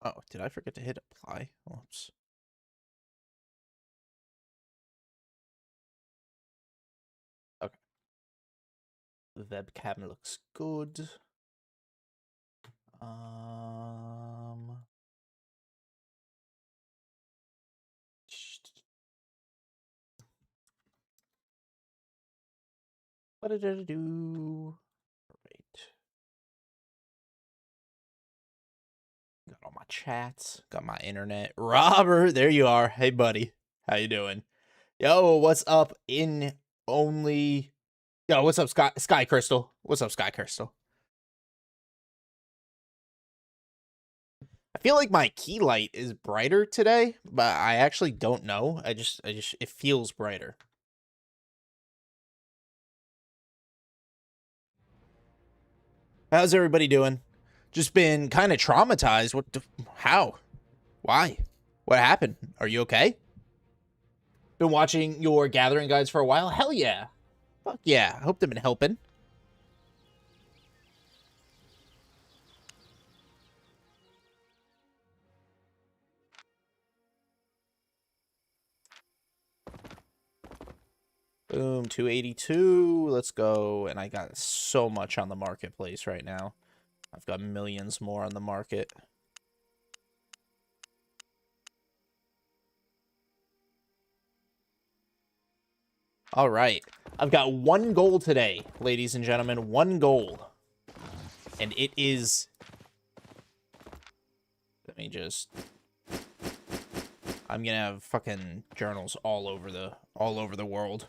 Oh, did I forget to hit apply? Oops. Okay. The webcam looks good. What did I do? Right. Got all my chats. Got my internet. Robert, there you are. Hey, buddy. How you doing? Yo, what's up in only... Yo, what's up, Sky Crystal? What's up, Sky Crystal? I feel like my key light is brighter today, but I actually don't know. I just, it feels brighter. How's everybody doing? Just been kind of traumatized. How? Why? What happened? Are you okay? Been watching your gathering guides for a while? Hell yeah. Fuck yeah. I hope they've been helping. Boom, 282. Let's go. And I got so much on the marketplace right now. I've got millions more on the market. All right. I've got one goal today, ladies and gentlemen. One goal. And it is... Let me just... I'm gonna have fucking journals all over the world.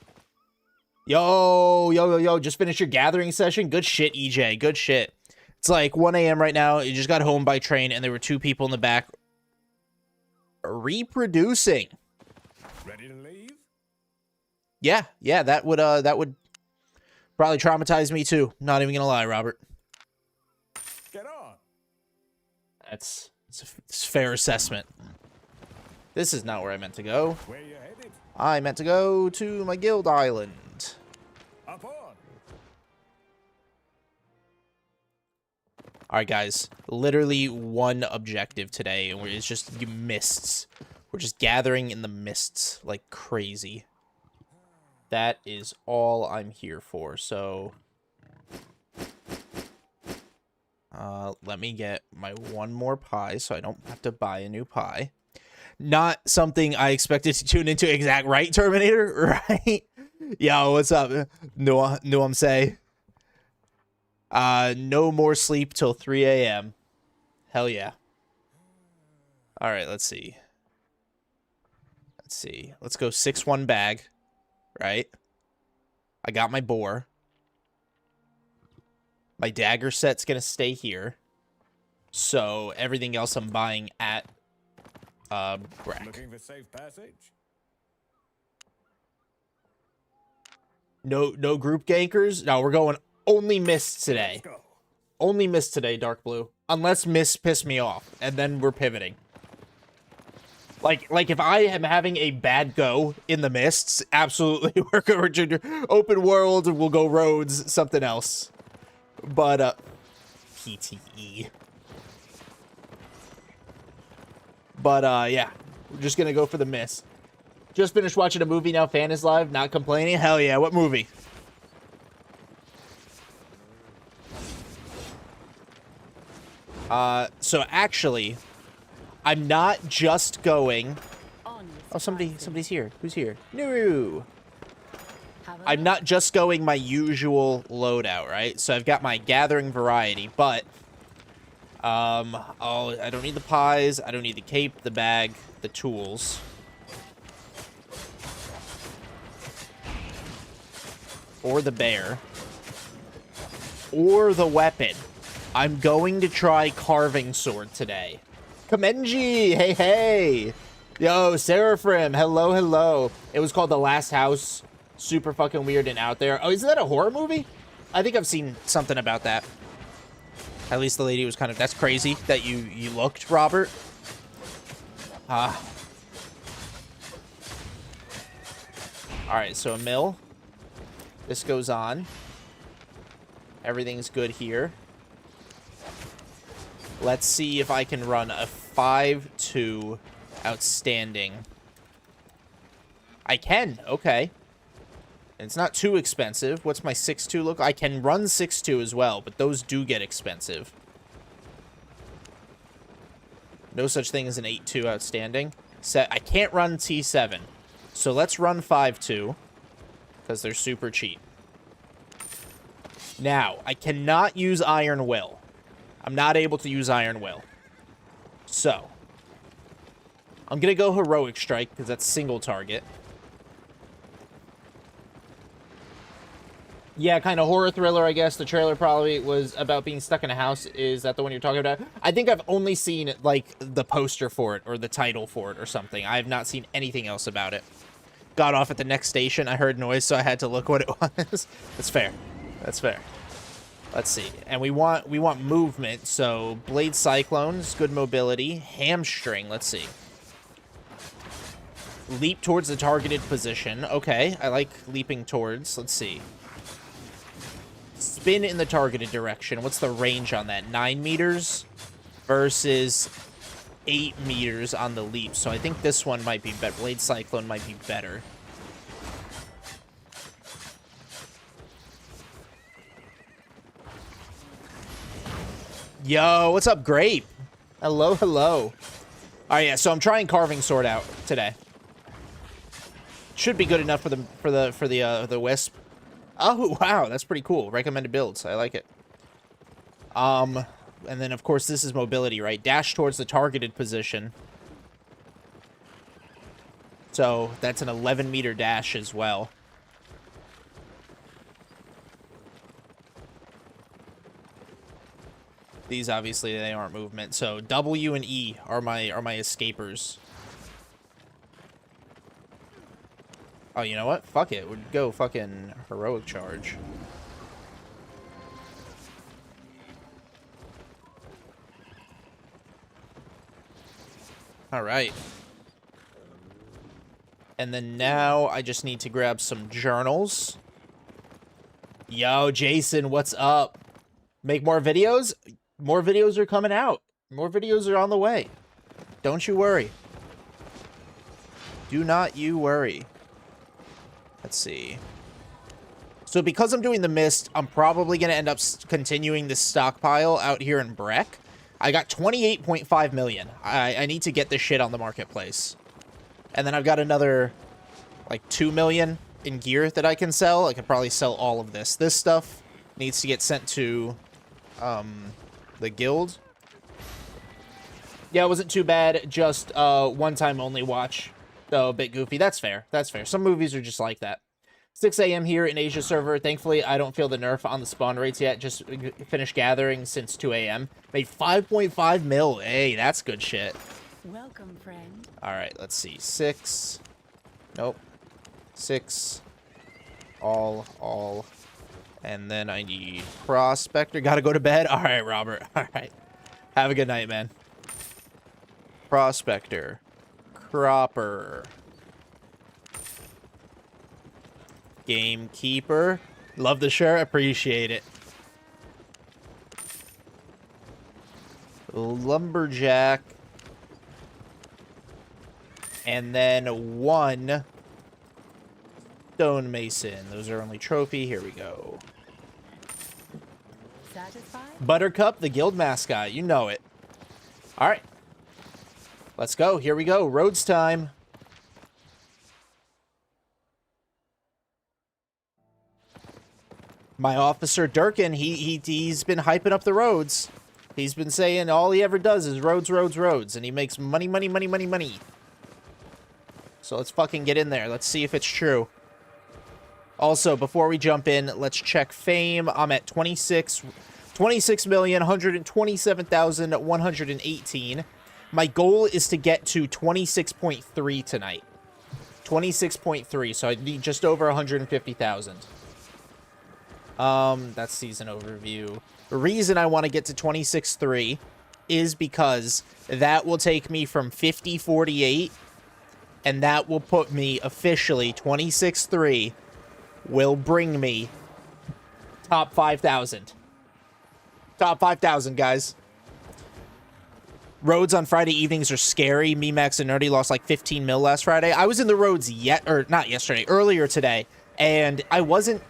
Yo, just finished your gathering session? Good shit, EJ. Good shit. It's like 1 a.m. right now. You just got home by train, and there were 2 people in the back reproducing. Ready to leave? Yeah, that would probably traumatize me too. Not even gonna lie, Robert. Get on. It's a fair assessment. This is not where I meant to go. Where you headed? I meant to go to my guild island. Up on. Alright, guys. Literally one objective today, and it's just mists. We're just gathering in the mists like crazy. That is all I'm here for, so... let me get my one more pie so I don't have to buy a new pie. Not something I expected to tune into exact right, Terminator, right? Yo, what's up? Noam say. No more sleep till 3 a.m. Hell yeah. Alright, let's see. Let's go 6-1 bag. Right? I got my boar. My dagger set's gonna stay here. So everything else I'm buying at Brack. Looking for safe passage? No group gankers? No, we're going only mist today. Let's go. Only mist today, Dark Blue. Unless mist piss me off, and then we're pivoting. Like if I am having a bad go in the mists, absolutely we're going to open world, we'll go roads, something else. But PTE. But yeah, we're just gonna go for the mist. Just finished watching a movie now, fan is live, not complaining. Hell yeah, what movie? So actually, I'm not just going... Oh, somebody's here. Who's here? No. I'm not just going my usual loadout, right? So I've got my gathering variety, but... I don't need the pies, I don't need the cape, the bag, the tools. Or the bear. Or the weapon. I'm going to try carving sword today. Kamenji, hey. Yo, Seraphim, hello. It was called The Last House. Super fucking weird and out there. Oh, isn't that a horror movie? I think I've seen something about that. At least the lady was kind of... That's crazy that you looked, Robert. Alright, so a mill. This goes on. Everything's good here. Let's see if I can run a 5-2 outstanding. I can. Okay. And it's not too expensive. What's my 6-2 look? I can run 6-2 as well, but those do get expensive. No such thing as an 8-2 outstanding. I can't run T7. So let's run 5-2 because they're super cheap. Now, I cannot use Iron Will. I'm not able to use Iron Will. So, I'm going to go Heroic Strike because that's single target. Yeah, kind of horror thriller, I guess. The trailer probably was about being stuck in a house. Is that the one you're talking about? I think I've only seen, like, the poster for it or the title for it or something. I have not seen anything else about it. Got off at the next station. I heard noise, so I had to look what it was. That's fair. That's fair. Let's see. And we want movement, so Blade Cyclones, good mobility. Hamstring, let's see. Leap towards the targeted position. Okay, I like leaping towards. Let's see. Spin in the targeted direction. What's the range on that? 9 meters versus 8 meters on the leap. So I think this one might be better. Blade Cyclone might be better. Yo, what's up, Grape? Hello, hello. All right, yeah. So I'm trying Carving Sword out today. Should be good enough for the Wisp. Oh, wow, that's pretty cool. Recommended builds. I like it. And then, of course, this is mobility, right? Dash towards the targeted position. So that's an 11-meter dash as well. These, obviously, they aren't movement. So W and E are my escapers. Oh, you know what? Fuck it. We'd go fucking heroic charge. All right. And then now I just need to grab some journals. Yo, Jason, what's up? Make more videos? More videos are coming out. More videos are on the way. Don't you worry. Do not you worry. Let's see. So because I'm doing the mist, I'm probably going to end up continuing this stockpile out here in Breck. I got 28.5 million. I need to get this shit on the marketplace. And then I've got another, like, 2 million in gear that I can sell. I could probably sell all of this. This stuff needs to get sent to the guild. Yeah, it wasn't too bad. Just one time only watch. So a bit goofy. That's fair. That's fair. Some movies are just like that. 6 a.m. here in Asia server. Thankfully, I don't feel the nerf on the spawn rates yet. Just finished gathering since 2 a.m. Made 5.5 mil. Hey, that's good shit. Welcome, friend. All right, let's see. 6. Nope. 6. All. And then I need Prospector. Gotta go to bed. All right, Robert. All right. Have a good night, man. Prospector. Cropper. Gamekeeper. Love the shirt. Appreciate it. Lumberjack. And then 1 stonemason. Those are only trophy. Here we go. Satisfied? Buttercup, the guild mascot. You know it. All right. Let's go. Here we go. Roads time. My officer Durkin, he's been hyping up the roads. He's been saying all he ever does is roads, roads, roads, and he makes money, money, money, money, money. So let's fucking get in there. Let's see if it's true. Also, before we jump in, let's check fame. I'm at 26,127,118. My goal is to get to 26.3 tonight. 26.3, so I need just over 150,000. That's season overview. The reason I want to get to 26.3 is because that will take me from 50.48, and that will put me officially 26.3 will bring me top 5,000. Top 5,000, guys. Roads on Friday evenings are scary. Me, Max, and Nerdy lost like 15 mil last Friday. I was in the roads not yesterday, earlier today, and I wasn't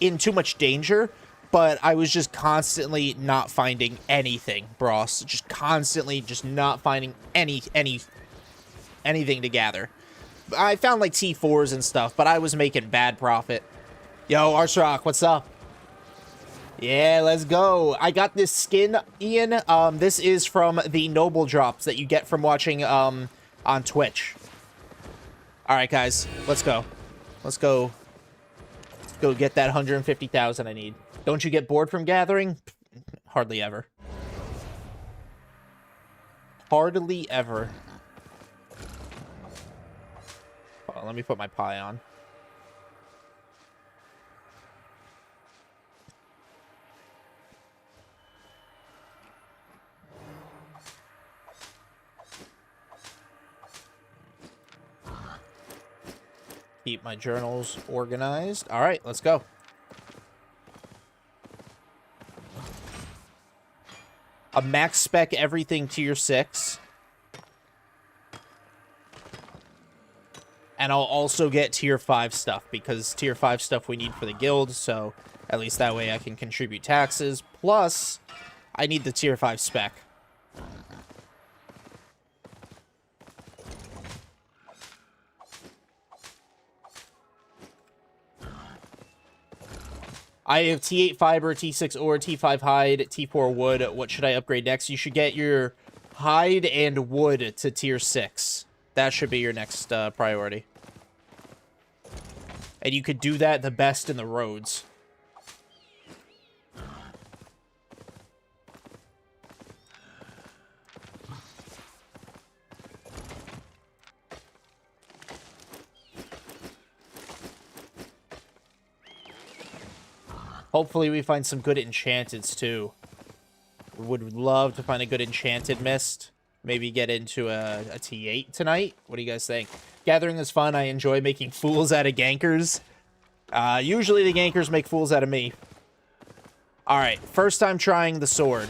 in too much danger, but I was just constantly not finding anything, bros. Just constantly just not finding anything to gather. I found like T4s and stuff, but I was making bad profit. Yo, Arshrock, what's up? Yeah, let's go. I got this skin, Ian. This is from the Noble Drops that you get from watching on Twitch. All right, guys, let's go. Let's go. Let's go get that 150,000 I need. Don't you get bored from gathering? Hardly ever. Hardly ever. Hold on, let me put my pie on. Keep my journals organized. All right, let's go. A max spec everything tier 6. And I'll also get tier 5 stuff, because tier 5 stuff we need for the guild, so at least that way I can contribute taxes. Plus, I need the tier 5 spec. I have T8 fiber, T6 ore, T5 hide, T4 wood. What should I upgrade next? You should get your hide and wood to tier 6. That should be your next priority. And you could do that the best in the roads. Hopefully we find some good enchanteds, too. Would love to find a good enchanted mist. Maybe get into a T8 tonight. What do you guys think? Gathering is fun. I enjoy making fools out of gankers. Usually the gankers make fools out of me. Alright, first time trying the sword.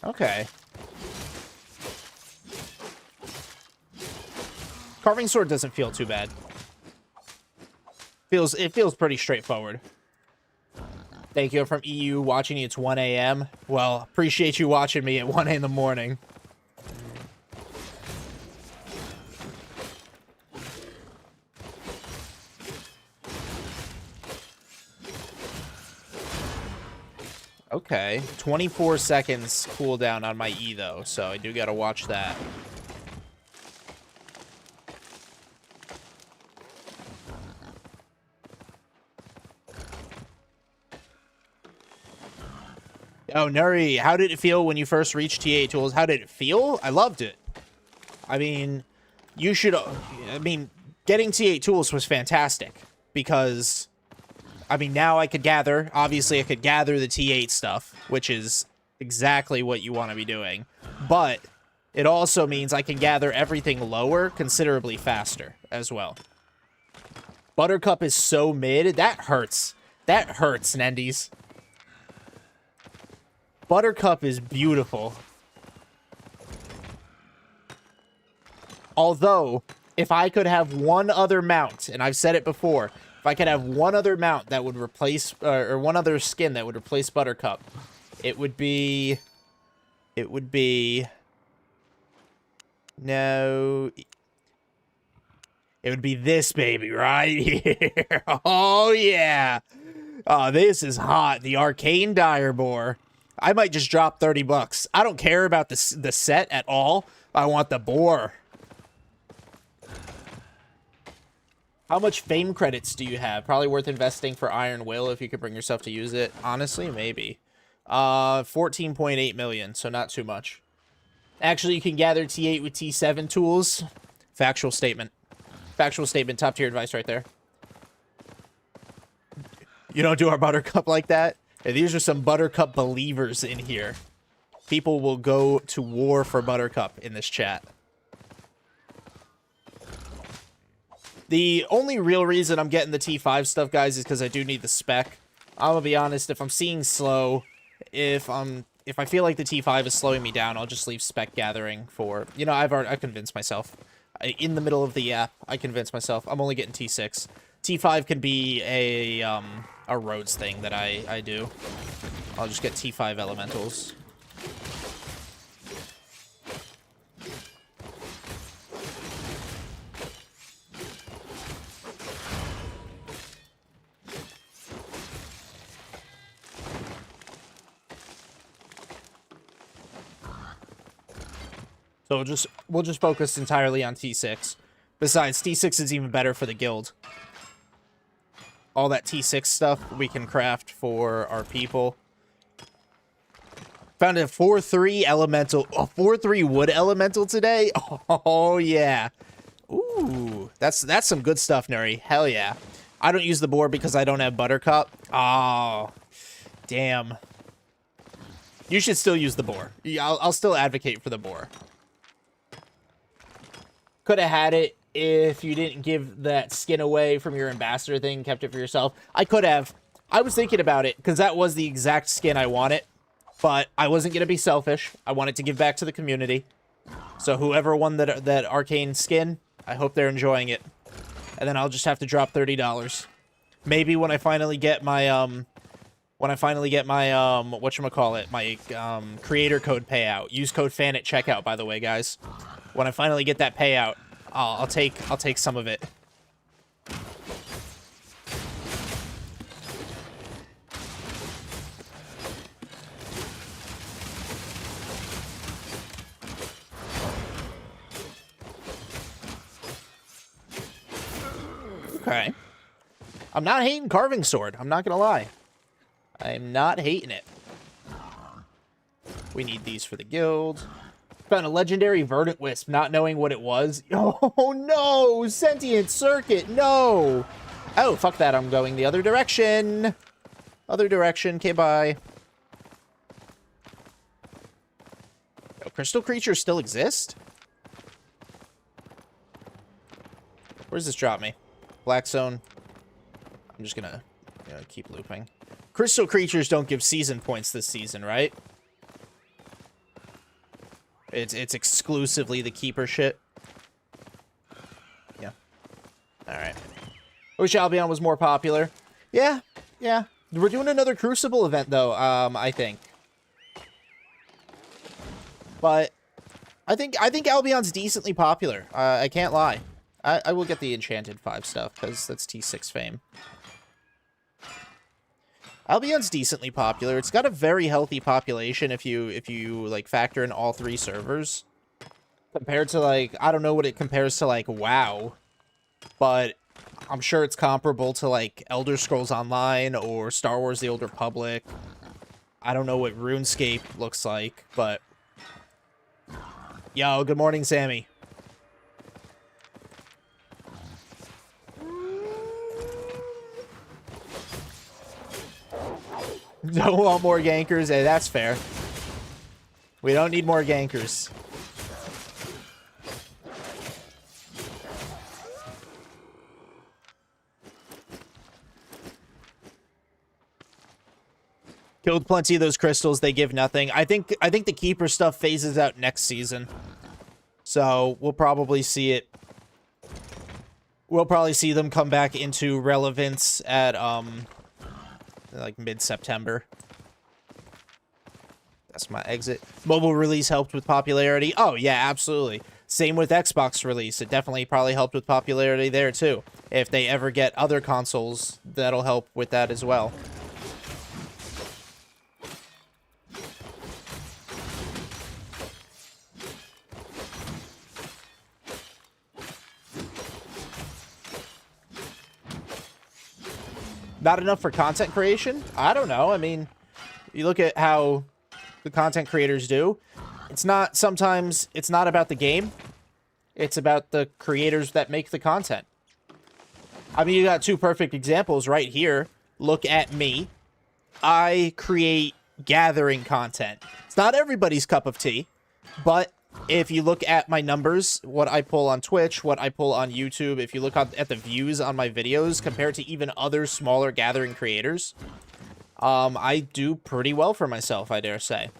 Okay. Carving sword doesn't feel too bad. It feels pretty straightforward. Thank you. I'm from EU watching you. It's 1 a.m. Well, appreciate you watching me at 1 in the morning. Okay. 24 seconds cooldown on my E, though, so I do gotta watch that. Oh, Nuri, how did it feel when you first reached T8 tools? How did it feel? I loved it. I mean, getting T8 tools was fantastic because, now I could gather. Obviously, I could gather the T8 stuff, which is exactly what you want to be doing. But it also means I can gather everything lower considerably faster as well. Buttercup is so mid. That hurts. That hurts, Nendies. Buttercup is beautiful. Although, if I could have one other mount, and I've said it before, if I could have one other mount that would replace, or one other skin that would replace Buttercup, it would be, no, it would be this baby right here. Oh, yeah. Oh, this is hot. The Arcane Direboar. I might just drop 30 bucks. I don't care about the set at all. I want the boar. How much fame credits do you have? Probably worth investing for Iron Will if you could bring yourself to use it. Honestly, maybe. 14.8 million, so not too much. Actually, you can gather T8 with T7 tools. Factual statement. Factual statement. Top tier advice right there. You don't do our Buttercup like that? Yeah, these are some Buttercup believers in here. People will go to war for Buttercup in this chat. The only real reason I'm getting the T5 stuff, guys, is because I do need the spec. I'm gonna be honest, if I'm seeing slow, if I feel like the T5 is slowing me down, I'll just leave spec gathering for, you know, I've convinced myself. In the middle of the app, I convinced myself I'm only getting T6. T5 can be a roads thing that I do. I'll just get T5 elementals. So we'll just focus entirely on T6. Besides, T6 is even better for the guild. All that T6 stuff we can craft for our people. Found a 4-3 elemental, a 4-3 wood elemental today. Oh yeah. Ooh, that's some good stuff, Nuri. Hell yeah. I don't use the boar because I don't have buttercup. Oh, damn. You should still use the boar. I'll still advocate for the boar. Could have had it if you didn't give that skin away from your ambassador thing, kept it for yourself. I could have. I was thinking about it, because that was the exact skin I wanted. But I wasn't going to be selfish. I wanted to give back to the community. So whoever won that arcane skin, I hope they're enjoying it. And then I'll just have to drop $30. Maybe when I finally get my, whatchamacallit, my, creator code payout. Use code FAN at checkout, by the way, guys. When I finally get that payout, I'll take some of it. Okay. I'm not hating carving sword. I'm not gonna lie. I'm not hating it. We need these for the guild. Found a legendary verdant wisp, not knowing what it was. Oh no! Sentient circuit, no! Oh, fuck that, I'm going the other direction. Other direction, okay, bye. Oh, crystal creatures still exist? Where does this drop me? Black zone. I'm just gonna keep looping. Crystal creatures don't give season points this season, right? It's exclusively the keeper shit. Yeah. Alright. I wish Albion was more popular. Yeah, yeah. We're doing another Crucible event, though, I think. But I think Albion's decently popular. I can't lie. I will get the Enchanted 5 stuff, because that's T6 fame. Albion's decently popular. It's got a very healthy population if you like factor in all 3 servers. Compared to like, I don't know what it compares to like WoW, but I'm sure it's comparable to like Elder Scrolls Online or Star Wars The Old Republic. I don't know what RuneScape looks like, but yo, good morning, Sammy. Don't want more gankers? Hey, that's fair. We don't need more gankers. Killed plenty of those crystals. They give nothing. I think the keeper stuff phases out next season. So we'll probably see it. We'll probably see them come back into relevance at like mid-September. That's my exit. Mobile release helped with popularity. Oh yeah, absolutely. Same with Xbox release. It definitely probably helped with popularity there too. If they ever get other consoles, that'll help with that as well. Not enough for content creation? I don't know. I mean, you look at how the content creators do. It's not, sometimes it's not about the game. It's about the creators that make the content. I mean, you got 2 perfect examples right here. Look at me. I create gathering content. It's not everybody's cup of tea, but if you look at my numbers, what I pull on Twitch, what I pull on YouTube, if you look at the views on my videos compared to even other smaller gathering creators, I do pretty well for myself, I dare say.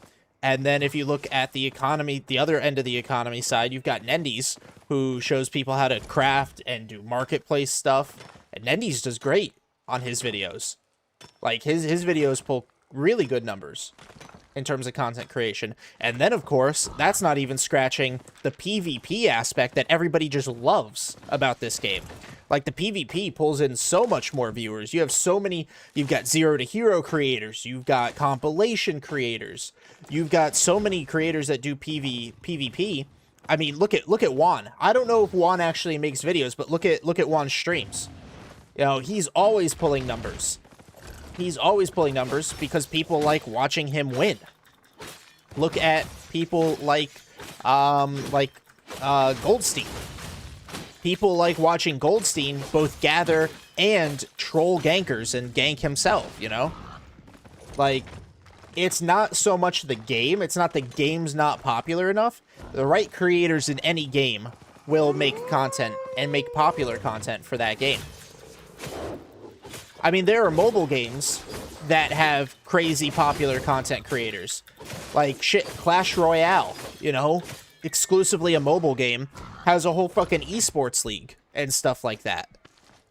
And then if you look at the economy, the other end of the economy side, you've got Nendies, who shows people how to craft and do marketplace stuff. And Nendies does great on his videos. Like, his videos pull really good numbers in terms of content creation. And then, of course, that's not even scratching the PvP aspect that everybody just loves about this game. Like, the PvP pulls in so much more viewers. You have so many, you've got Zero to Hero creators, you've got compilation creators, you've got so many creators that do PvP. I mean, look at Juan. I don't know if Juan actually makes videos, but look at Juan's streams. You know, he's always pulling numbers. He's always pulling numbers because people like watching him win. Look at people like Goldstein. People like watching Goldstein both gather and troll gankers and gank himself, you know? Like, it's not so much the game. It's not the game's not popular enough. The right creators in any game will make content and make popular content for that game. I mean, there are mobile games that have crazy popular content creators. Like, shit, Clash Royale, you know? Exclusively a mobile game, has a whole fucking esports league and stuff like that.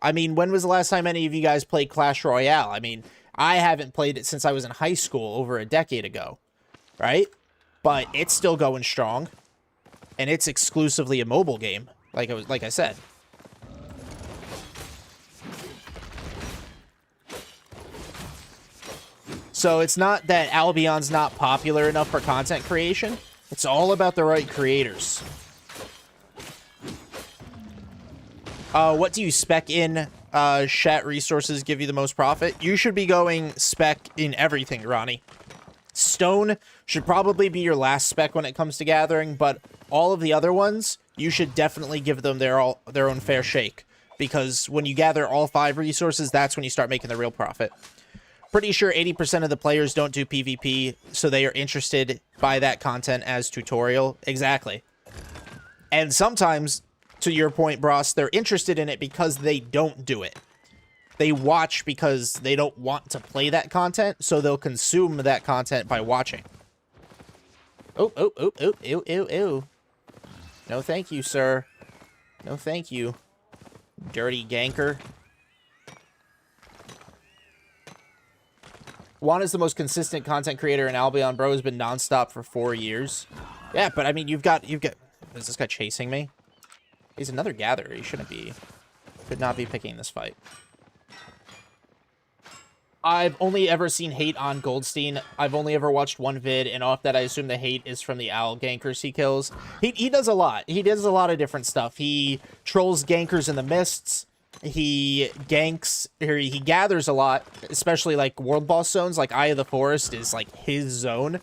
I mean, when was the last time any of you guys played Clash Royale? I mean, I haven't played it since I was in high school over a decade ago, right? But it's still going strong, and it's exclusively a mobile game, like I said. So it's not that Albion's not popular enough for content creation. It's all about the right creators. What do you spec in? Chat resources give you the most profit? You should be going spec in everything, Ronnie. Stone should probably be your last spec when it comes to gathering, but all of the other ones, you should definitely give them their own fair shake. Because when you gather all 5 resources, that's when you start making the real profit. Pretty sure 80% of the players don't do PvP, so they are interested by that content as tutorial. Exactly. And sometimes, to your point, Bros, they're interested in it because they don't do it. They watch because they don't want to play that content, so they'll consume that content by watching. Oh, oh, oh, oh, ew, ew, ew. No thank you, sir. No thank you. Dirty ganker. Juan is the most consistent content creator in Albion, bro. Has been nonstop for 4 years. Yeah, but I mean, you've got. Is this guy chasing me? He's another gatherer. He shouldn't be. Could not be picking this fight. I've only ever seen hate on Goldstein. I've only ever watched one vid, and off that, I assume the hate is from the owl gankers he kills. He does a lot. He does a lot of different stuff. He trolls gankers in the mists. He ganks, or he gathers a lot, especially like world boss zones, like Eye of the Forest is like his zone,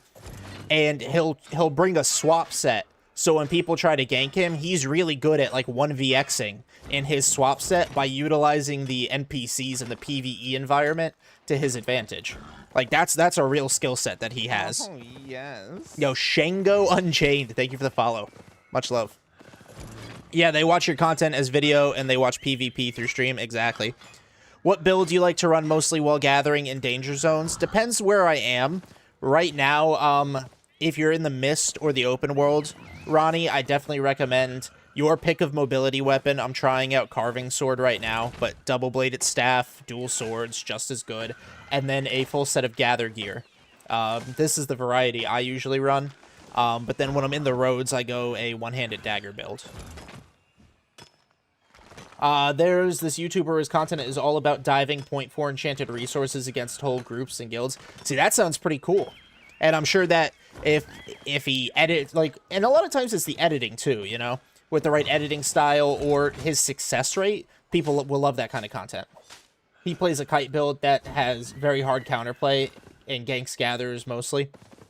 and he'll bring a swap set. So when people try to gank him, he's really good at like 1vxing in his swap set by utilizing the NPCs in the PvE environment to his advantage. Like that's a real skill set that he has. Oh yes. Yo, Shango Unchained, thank you for the follow. Much love. Yeah, they watch your content as video, and they watch PvP through stream. Exactly. What build do you like to run mostly while gathering in danger zones? Depends where I am. Right now, if you're in the mist or the open world, Ronnie, I definitely recommend your pick of mobility weapon. I'm trying out Carving Sword right now, but double-bladed staff, dual swords, just as good. And then a full set of gather gear. This is the variety I usually run. But then when I'm in the roads, I go a one-handed dagger build. There's this YouTuber whose content is all about diving point 4 enchanted resources against whole groups and guilds. See, that sounds pretty cool. And I'm sure that if he edits, like, and a lot of times it's the editing too, you know, with the right editing style or his success rate, people will love that kind of content. He plays a kite build that has very hard counterplay and ganks gatherers mostly.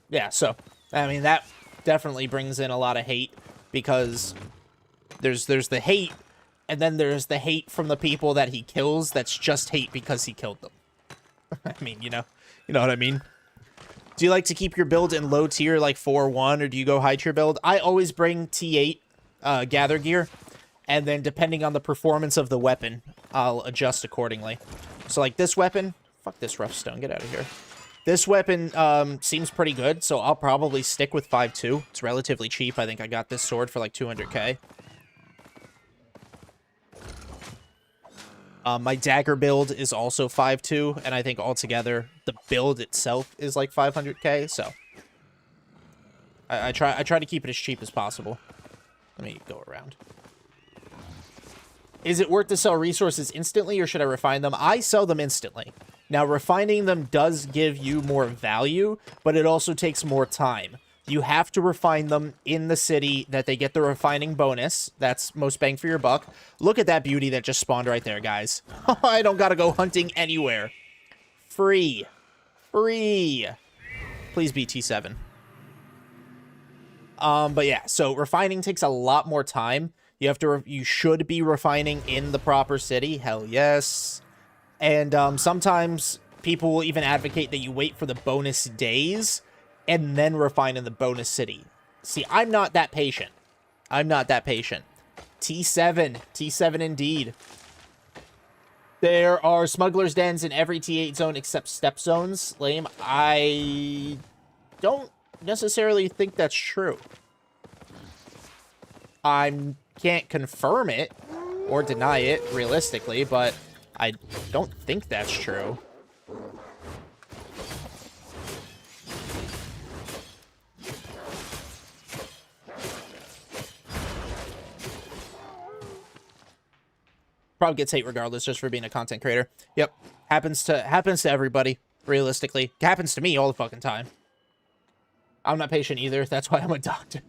Yeah, so, I mean, that definitely brings in a lot of hate because there's the hate. And then there's the hate from the people that he kills that's just hate because he killed them. I mean, you know what I mean? Do you like to keep your build in low tier like 4-1, or do you go high tier build? I always bring T8 gather gear, and then depending on the performance of the weapon, I'll adjust accordingly. So like this weapon, fuck this rough stone, get out of here. This weapon seems pretty good, so I'll probably stick with 5.2. It's relatively cheap. I think I got this sword for like 200k. My dagger build is also 5.2, and I think altogether the build itself is like 500k. So I try to keep it as cheap as possible. Let me go around. Is it worth to sell resources instantly, or should I refine them? I sell them instantly. Now, refining them does give you more value, but it also takes more time. You have to refine them in the city that they get the refining bonus. That's most bang for your buck. Look at that beauty that just spawned right there, guys. I don't gotta go hunting anywhere. Free. Free. Please be T7. But yeah, so refining takes a lot more time. You should be refining in the proper city. Hell yes. And sometimes people will even advocate that you wait for the bonus days and then refine in the bonus city. See, I'm not that patient. I'm not that patient. T7. T7 indeed. There are smugglers' dens in every T8 zone except step zones. Lame. I don't necessarily think that's true. I can't confirm it or deny it realistically, but I don't think that's true. Probably gets hate regardless, just for being a content creator. Yep, happens to everybody. Realistically, it happens to me all the fucking time. I'm not patient either. That's why I'm a doctor.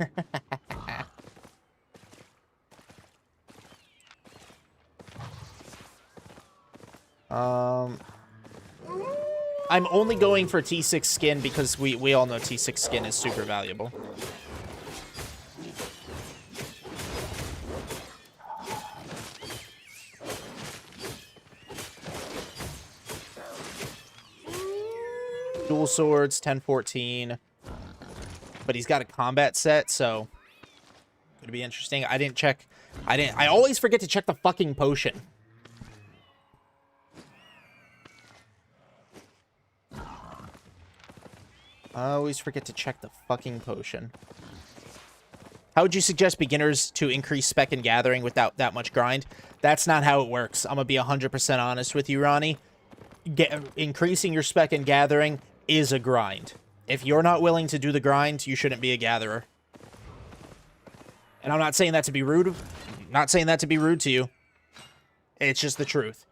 I'm only going for T6 skin because we all know T6 skin is super valuable. Dual swords, 10-14. But he's got a combat set, so it'd be interesting. I always forget to check the fucking potion. I always forget to check the fucking potion. How would you suggest beginners to increase spec and gathering without that much grind? That's not how it works. I'm gonna be 100% honest with you, Ronnie. Increasing your spec and gathering is a grind. If you're not willing to do the grind, you shouldn't be a gatherer. And I'm not saying that to be rude. I'm not saying that to be rude to you. It's just the truth.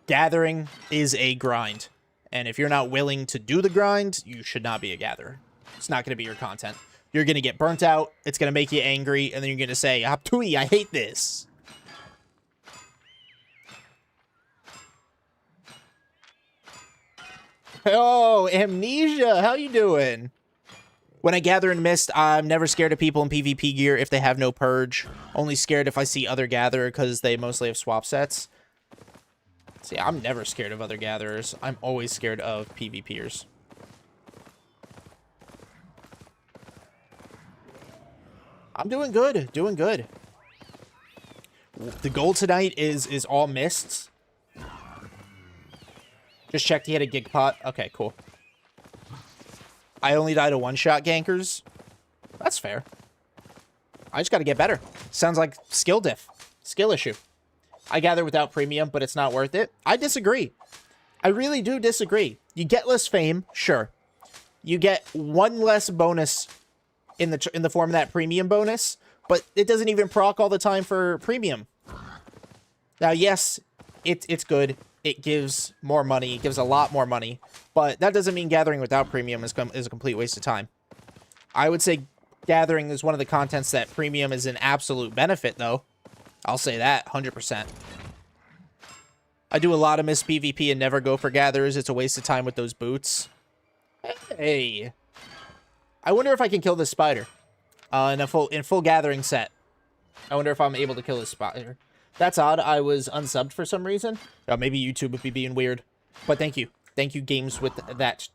Gathering is a grind. And if you're not willing to do the grind, you should not be a gatherer. It's not going to be your content. You're going to get burnt out. It's going to make you angry. And then you're going to say, Haptui, I hate this. Oh, Amnesia. How you doing? When I gather in Mist, I'm never scared of people in PvP gear if they have no purge. Only scared if I see other gatherer because they mostly have swap sets. See, I'm never scared of other gatherers. I'm always scared of PvPers. I'm doing good. Doing good. The goal tonight is all mists. Just checked he had a gig pot. Okay, cool. I only died to one-shot gankers. That's fair. I just got to get better. Sounds like skill diff. Skill issue. I gather without premium, but it's not worth it. I disagree. I really do disagree. You get less fame, sure. You get one less bonus in the form of that premium bonus, but it doesn't even proc all the time for premium. Now, yes, it's good. It gives more money. It gives a lot more money, but that doesn't mean gathering without premium is a complete waste of time. I would say gathering is one of the contents that premium is an absolute benefit, though. I'll say that 100%. I do a lot of miss PvP and never go for gatherers. It's a waste of time with those boots. Hey, I wonder if I can kill this spider in full gathering set. I wonder if I'm able to kill this spider. That's odd. I was unsubbed for some reason. Maybe YouTube would be being weird. But thank you. Thank you, games with that.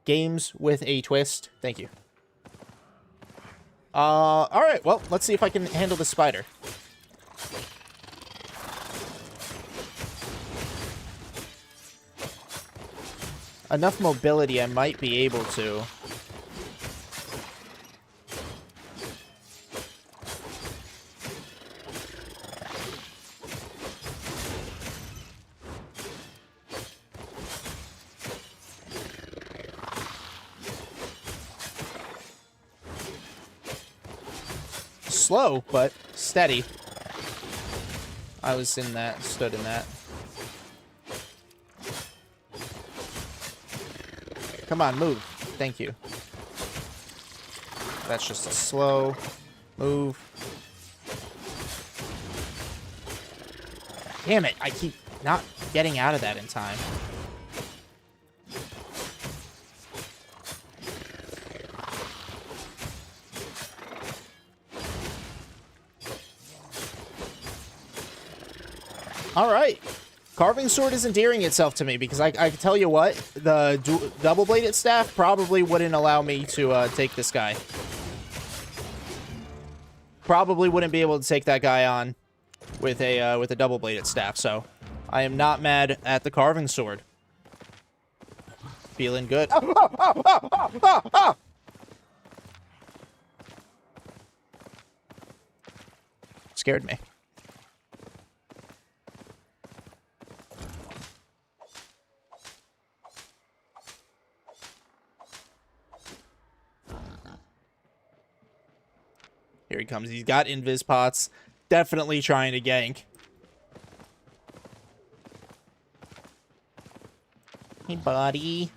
Games with a twist. Thank you. Alright, well, let's see if I can handle the spider. Enough mobility, I might be able to. Slow, but steady. I was in that, stood in that. Come on, move. Thank you. That's just a slow move. Damn it, I keep not getting out of that in time. All right. Carving sword is endearing itself to me because I can tell you what, the double-bladed staff probably wouldn't allow me to take this guy. Probably wouldn't be able to take that guy on with a double-bladed staff. So I am not mad at the carving sword. Feeling good. Scared me. Here he comes. He's got invis pots. Definitely trying to gank. Hey, buddy.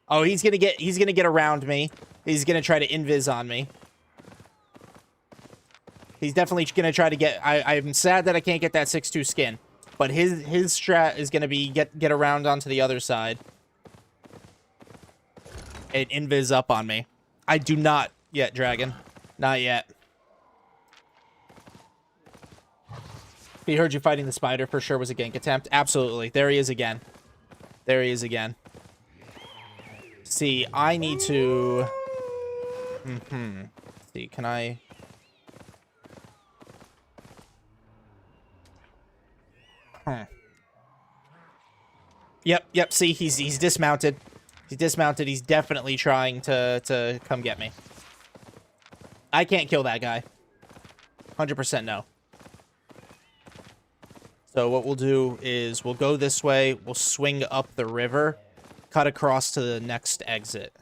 Oh, he's gonna get around me. He's gonna try to invis on me. He's definitely gonna try to get. I'm sad that I can't get that 6-2 skin, but his strat is gonna be get around onto the other side and invis up on me. I do not yet, dragon. Not yet. He heard you fighting the spider, for sure was a gank attempt. Absolutely. There he is again. There he is again. See, I need to... See, can I... Yep, see, he's dismounted. He's dismounted. He's definitely trying to come get me. I can't kill that guy. 100% no. So what we'll do is we'll go this way, we'll swing up the river, cut across to the next exit.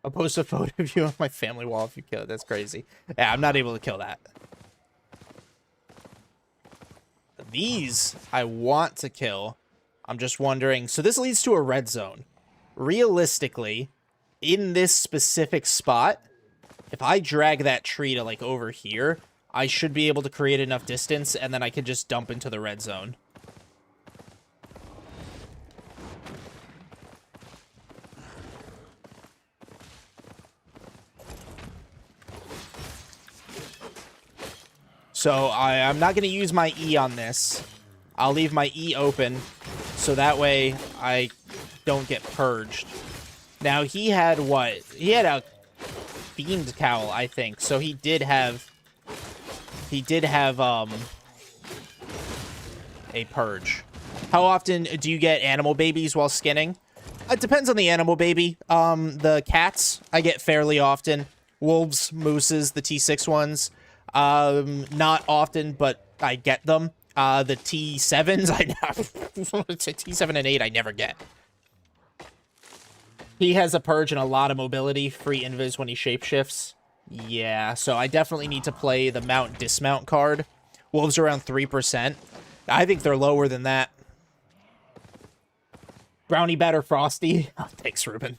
I'll post a photo of you on my family wall if you kill it. That's crazy. Yeah, I'm not able to kill that. These I want to kill. I'm just wondering. So this leads to a red zone. Realistically, in this specific spot, if I drag that tree to, like, over here, I should be able to create enough distance, and then I can just dump into the red zone. So I'm not going to use my E on this. I'll leave my E open, so that way I don't get purged. Now, he had what? He had a fiend cowl, I think. So he did have a purge. How often do you get animal babies while skinning? It depends on the animal baby. The cats I get fairly often. Wolves, mooses, the T6 ones. Not often, but I get them. The T7s, T7 and 8, I never get. He has a purge and a lot of mobility, free invis when he shapeshifts. Yeah, so I definitely need to play the mount dismount card. Wolves are around 3%. I think they're lower than that. Brownie batter frosty. Oh, thanks, Ruben.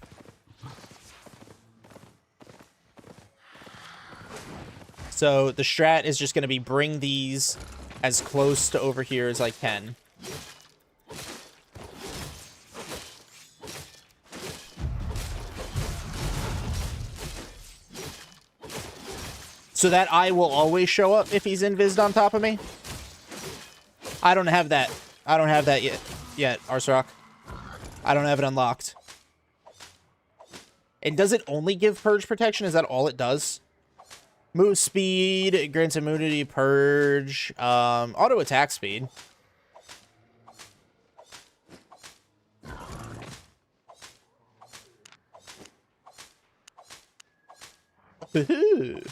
So the strat is just going to be bring these as close to over here as I can. So that eye will always show up if he's invised on top of me? I don't have that. I don't have that yet, Arserock. I don't have it unlocked. And does it only give purge protection? Is that all it does? Move speed, grants immunity, purge, auto attack speed. Woohoo!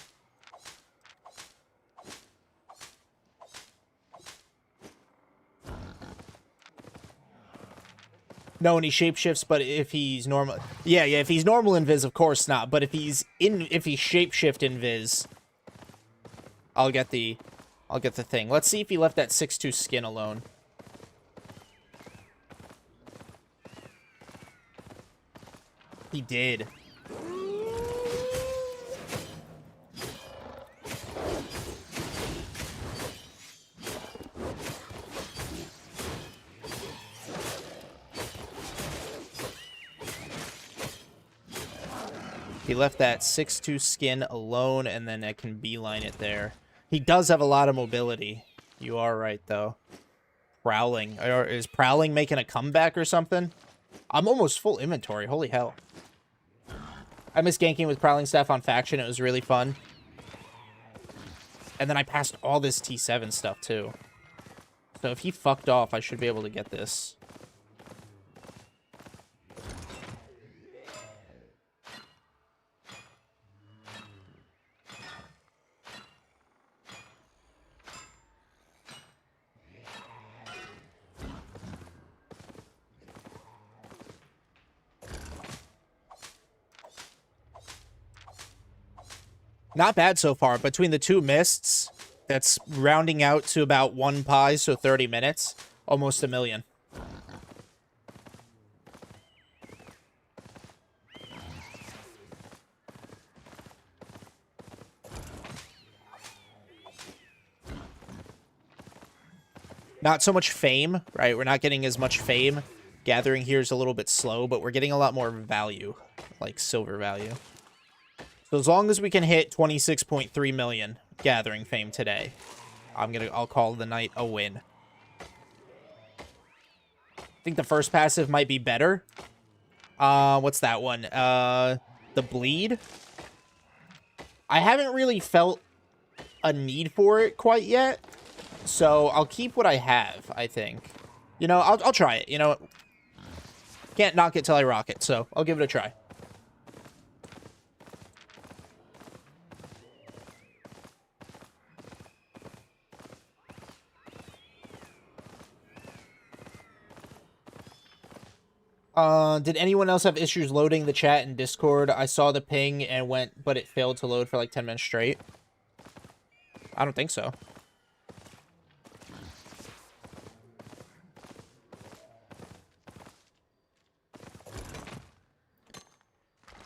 No, and he shapeshifts, but if he's normal... Yeah, if he's normal invis, of course not. But if he's shapeshift invis, I'll get the thing. Let's see if he left that 6-2 skin alone. He did. He left that 6-2 skin alone, and then I can beeline it there. He does have a lot of mobility. You are right, though. Prowling. Or is Prowling making a comeback or something? I'm almost full inventory. Holy hell. I miss ganking with Prowling Staff on Faction. It was really fun. And then I passed all this T7 stuff, too. So if he fucked off, I should be able to get this. Not bad so far. Between the two mists, that's rounding out to about 1 pi, so 30 minutes. Almost 1 million. Not so much fame, right? We're not getting as much fame. Gathering here is a little bit slow, but we're getting a lot more value, like silver value. So as long as we can hit 26.3 million gathering fame today, I'll call the night a win. I think the first passive might be better. What's that one? The bleed. I haven't really felt a need for it quite yet, so I'll keep what I have, I think. You know, I'll try it. You know, can't knock it till I rock it, so I'll give it a try. Did anyone else have issues loading the chat in Discord? I saw the ping and went, but it failed to load for like 10 minutes straight. I don't think so.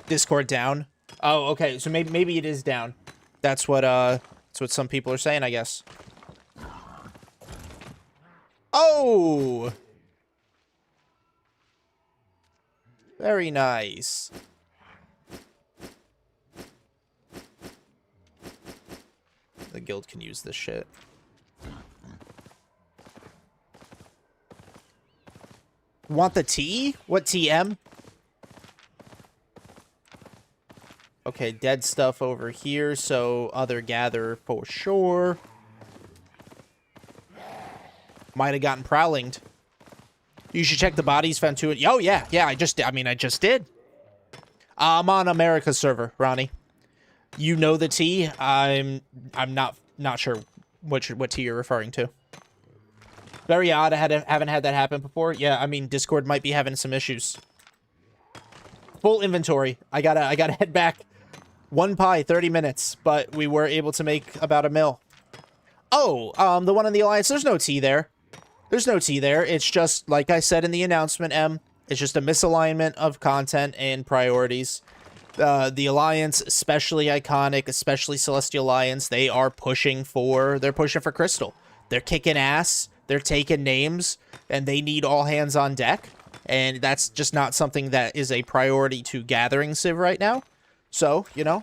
Discord down. Oh, okay. So maybe it is down. That's what some people are saying, I guess. Oh! Very nice. The guild can use this shit. Want the T? What TM? Okay, dead stuff over here, so other gather for sure. Might have gotten prowlinged. You should check the bodies found too. Oh yeah, I just did. I'm on America's server, Ronnie. You know the T. I'm not sure what T you're referring to. Very odd. I haven't had that happen before. Yeah, I mean Discord might be having some issues. Full inventory. I gotta head back. 1 pi, 30 minutes, but we were able to make about 1 mil. Oh, the one in the Alliance. There's no T there. There's no T there. It's just, like I said in the announcement, M, it's just a misalignment of content and priorities. The Alliance, especially Iconic, especially Celestial Alliance, they're pushing for Crystal. They're kicking ass, they're taking names, and they need all hands on deck. And that's just not something that is a priority to Gathering Civ right now. So, you know,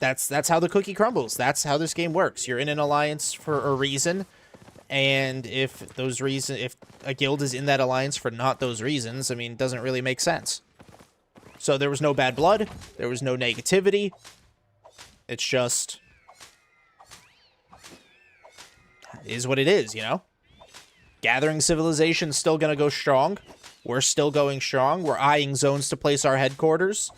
That's how the cookie crumbles. That's how this game works. You're in an alliance for a reason, and if a guild is in that alliance for not those reasons, I mean, it doesn't really make sense. So there was no bad blood. There was no negativity. It's just is what it is, you know? Gathering Civilization's still going to go strong. We're still going strong. We're eyeing zones to place our headquarters.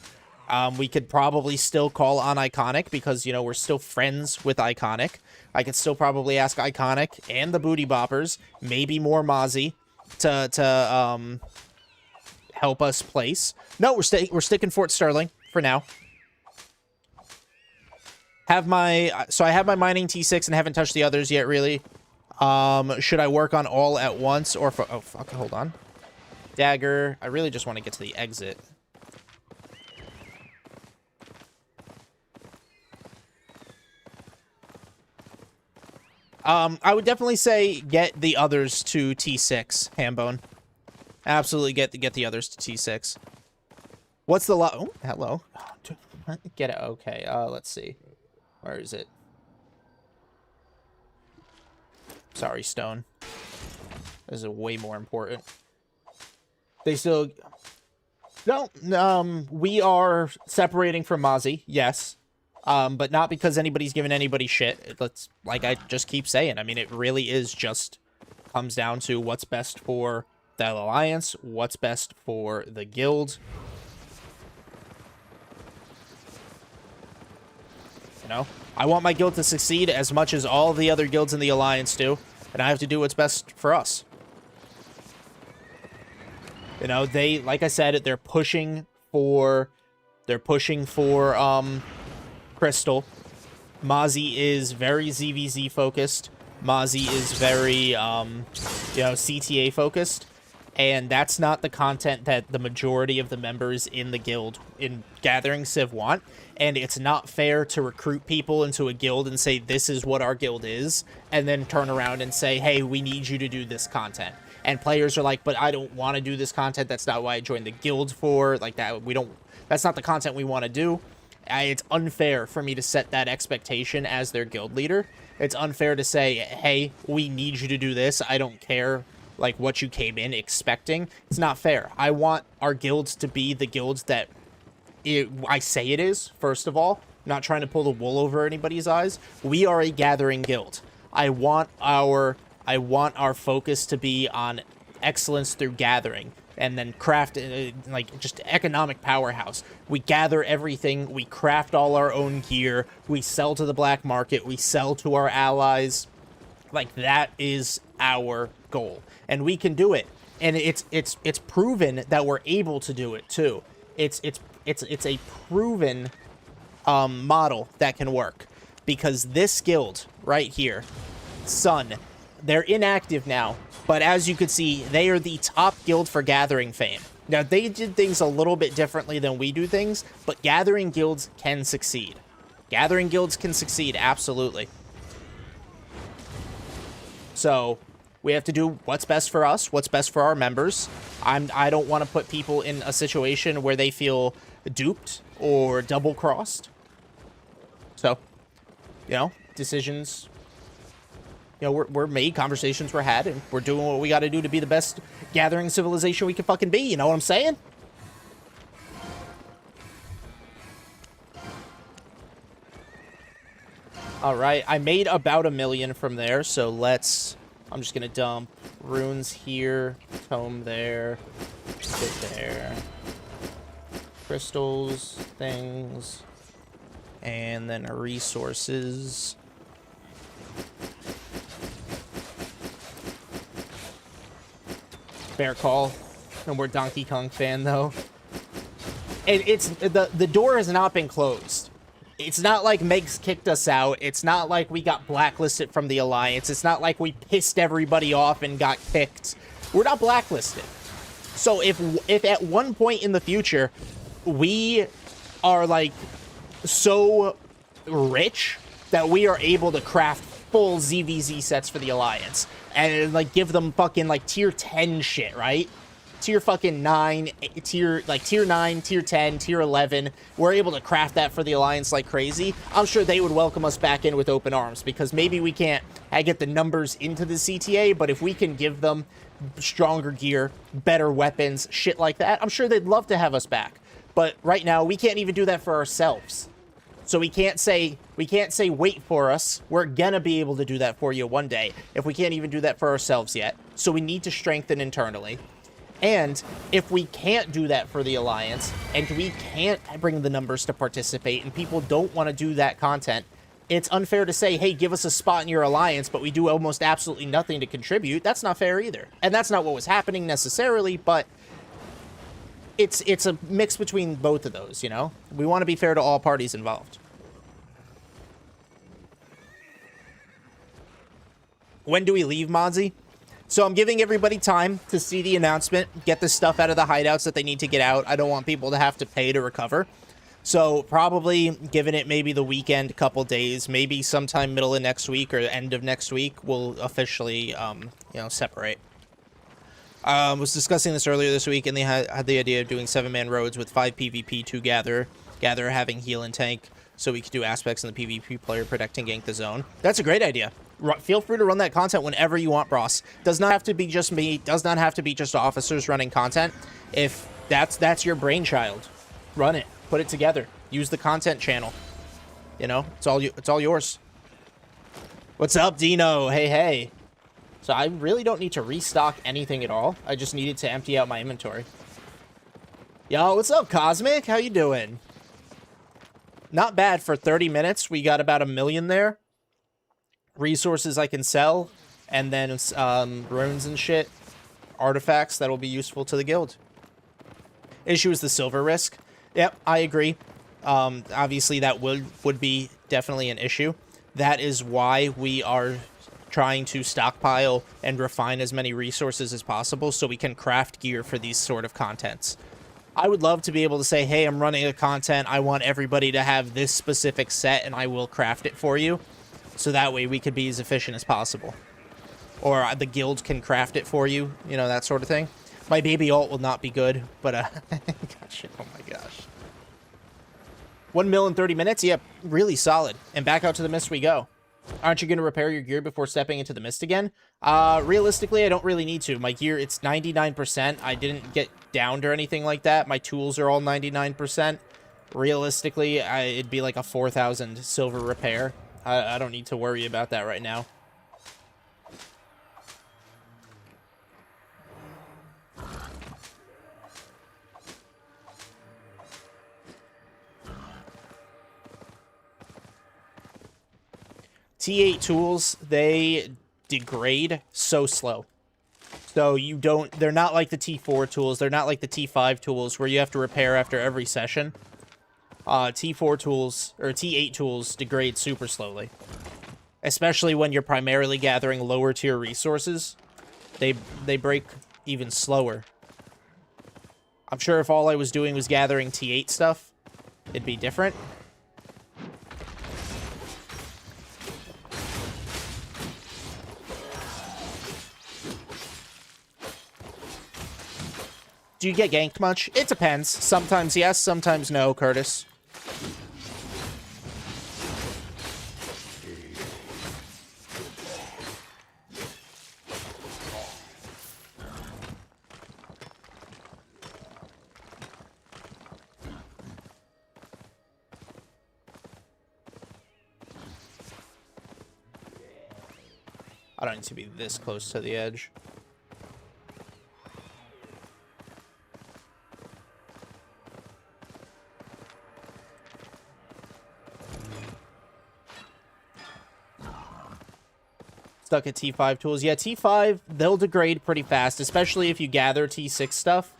We could probably still call on Iconic because, you know, we're still friends with Iconic. I could still probably ask Iconic and the Booty Boppers, maybe more Mozzie, to help us place. No, we're sticking Fort Sterling for now. So I have my mining T6 and haven't touched the others yet, really. Should I work on all at once or oh fuck, hold on. Dagger. I really just want to get to the exit. I would definitely say get the others to T6, Hambone. Absolutely get the others to T6. What's the oh, hello. Get it. Okay. Let's see. Where is it? Sorry, Stone. This is way more important. They still no. We are separating from Mozzie. Yes. But not because anybody's giving anybody shit. Let's, like I just keep saying, I mean, it really is just comes down to what's best for the alliance, what's best for the guild. You know, I want my guild to succeed as much as all the other guilds in the alliance do, and I have to do what's best for us. You know, they, like I said, they're pushing for Crystal. Mozzie is very ZVZ focused. Mozzie is very, you know, CTA focused. And that's not the content that the majority of the members in the guild in Gathering Civ want. And it's not fair to recruit people into a guild and say, this is what our guild is, and then turn around and say, hey, we need you to do this content. And players are like, but I don't want to do this content. That's not why I joined the guild for. Like, that's not the content we want to do. It's unfair for me to set that expectation as their guild leader. It's unfair to say, hey, we need you to do this. I don't care, like, what you came in expecting. It's not fair. I want our guilds to be the guilds that I say it is, first of all. I'm not trying to pull the wool over anybody's eyes. We are a gathering guild. I want our focus to be on excellence through gathering. And then craft, like, just economic powerhouse. We gather everything. We craft all our own gear. We sell to the black market. We sell to our allies. Like, that is our goal. And we can do it. And it's proven that we're able to do it, too. It's a proven model that can work. Because this guild right here, Sun, they're inactive now. But as you can see, they are the top guild for gathering fame. Now, they did things a little bit differently than we do things, but gathering guilds can succeed. Gathering guilds can succeed, absolutely. So, we have to do what's best for us, what's best for our members. I don't want to put people in a situation where they feel duped or double-crossed. So, you know, decisions... You know, we're made, conversations were had, and we're doing what we got to do to be the best gathering civilization we can fucking be. You know what I'm saying? All right, I made about 1 million from there, so I'm just going to dump runes here, tome there, bit there, crystals, things, and then resources. Fair call. No more Donkey Kong fan, though. And it's the door has not been closed. It's not like Meg's kicked us out. It's not like we got blacklisted from the Alliance. It's not like we pissed everybody off and got kicked. We're not blacklisted. So if at one point in the future we are, like, so rich that we are able to craft full ZVZ sets for the Alliance and, like, give them fucking, like, tier 10 shit, right? tier fucking 9, tier 9, tier 10, tier 11, we're able to craft that for the Alliance like crazy, I'm sure they would welcome us back in with open arms, because maybe we can't get the numbers into the CTA, but if we can give them stronger gear, better weapons, shit like that, I'm sure they'd love to have us back. But right now, we can't even do that for ourselves. So we can't say, wait for us. We're gonna be able to do that for you one day, if we can't even do that for ourselves yet. So we need to strengthen internally. And if we can't do that for the Alliance, and we can't bring the numbers to participate, and people don't want to do that content, it's unfair to say, hey, give us a spot in your Alliance, but we do almost absolutely nothing to contribute. That's not fair either. And that's not what was happening necessarily, but it's a mix between both of those, you know? We want to be fair to all parties involved. When do we leave, Mozzie? So I'm giving everybody time to see the announcement, get the stuff out of the hideouts that they need to get out. I don't want people to have to pay to recover. So probably giving it maybe the weekend, couple days, maybe sometime middle of next week or end of next week, we'll officially, you know, separate. Was discussing this earlier this week, and they had the idea of doing 7-man roads with 5 PvP, 2 gather having heal and tank, so we could do aspects in the PvP player protect and gank the zone. That's a great idea. Feel free to run that content whenever you want, Bros. Does not have to be just me. Does not have to be just officers running content. If that's your brainchild, run it. Put it together. Use the content channel. You know, it's all yours. What's up, Dino? Hey, hey. So I really don't need to restock anything at all. I just needed to empty out my inventory. Yo, what's up, Cosmic? How you doing? Not bad for 30 minutes. We got about 1 million there. Resources I can sell, and then runes and shit. Artifacts that will be useful to the guild. Issue is the silver risk. Yep, I agree. Obviously, that would be definitely an issue. That is why we are trying to stockpile and refine as many resources as possible so we can craft gear for these sort of contents. I would love to be able to say, hey, I'm running a content, I want everybody to have this specific set, and I will craft it for you. So that way we could be as efficient as possible. Or the guild can craft it for you, you know, that sort of thing. My baby ult will not be good, but, gosh, oh my gosh. 1 mil in 30 minutes? Yep, really solid. And back out to the mist we go. Aren't you going to repair your gear before stepping into the mist again? Realistically, I don't really need to. My gear, it's 99%. I didn't get downed or anything like that. My tools are all 99%. Realistically, it'd be like a 4,000 silver repair. I don't need to worry about that right now. T8 tools, they degrade so slow. So they're not like the T4 tools, they're not like the T5 tools where you have to repair after every session. T4 tools, or T8 tools, degrade super slowly. Especially when you're primarily gathering lower tier resources. They break even slower. I'm sure if all I was doing was gathering T8 stuff, it'd be different. Do you get ganked much? It depends. Sometimes yes, sometimes no, Curtis. I don't need to be this close to the edge. Stuck at T5 tools. Yeah, T5, they'll degrade pretty fast, especially if you gather T6 stuff.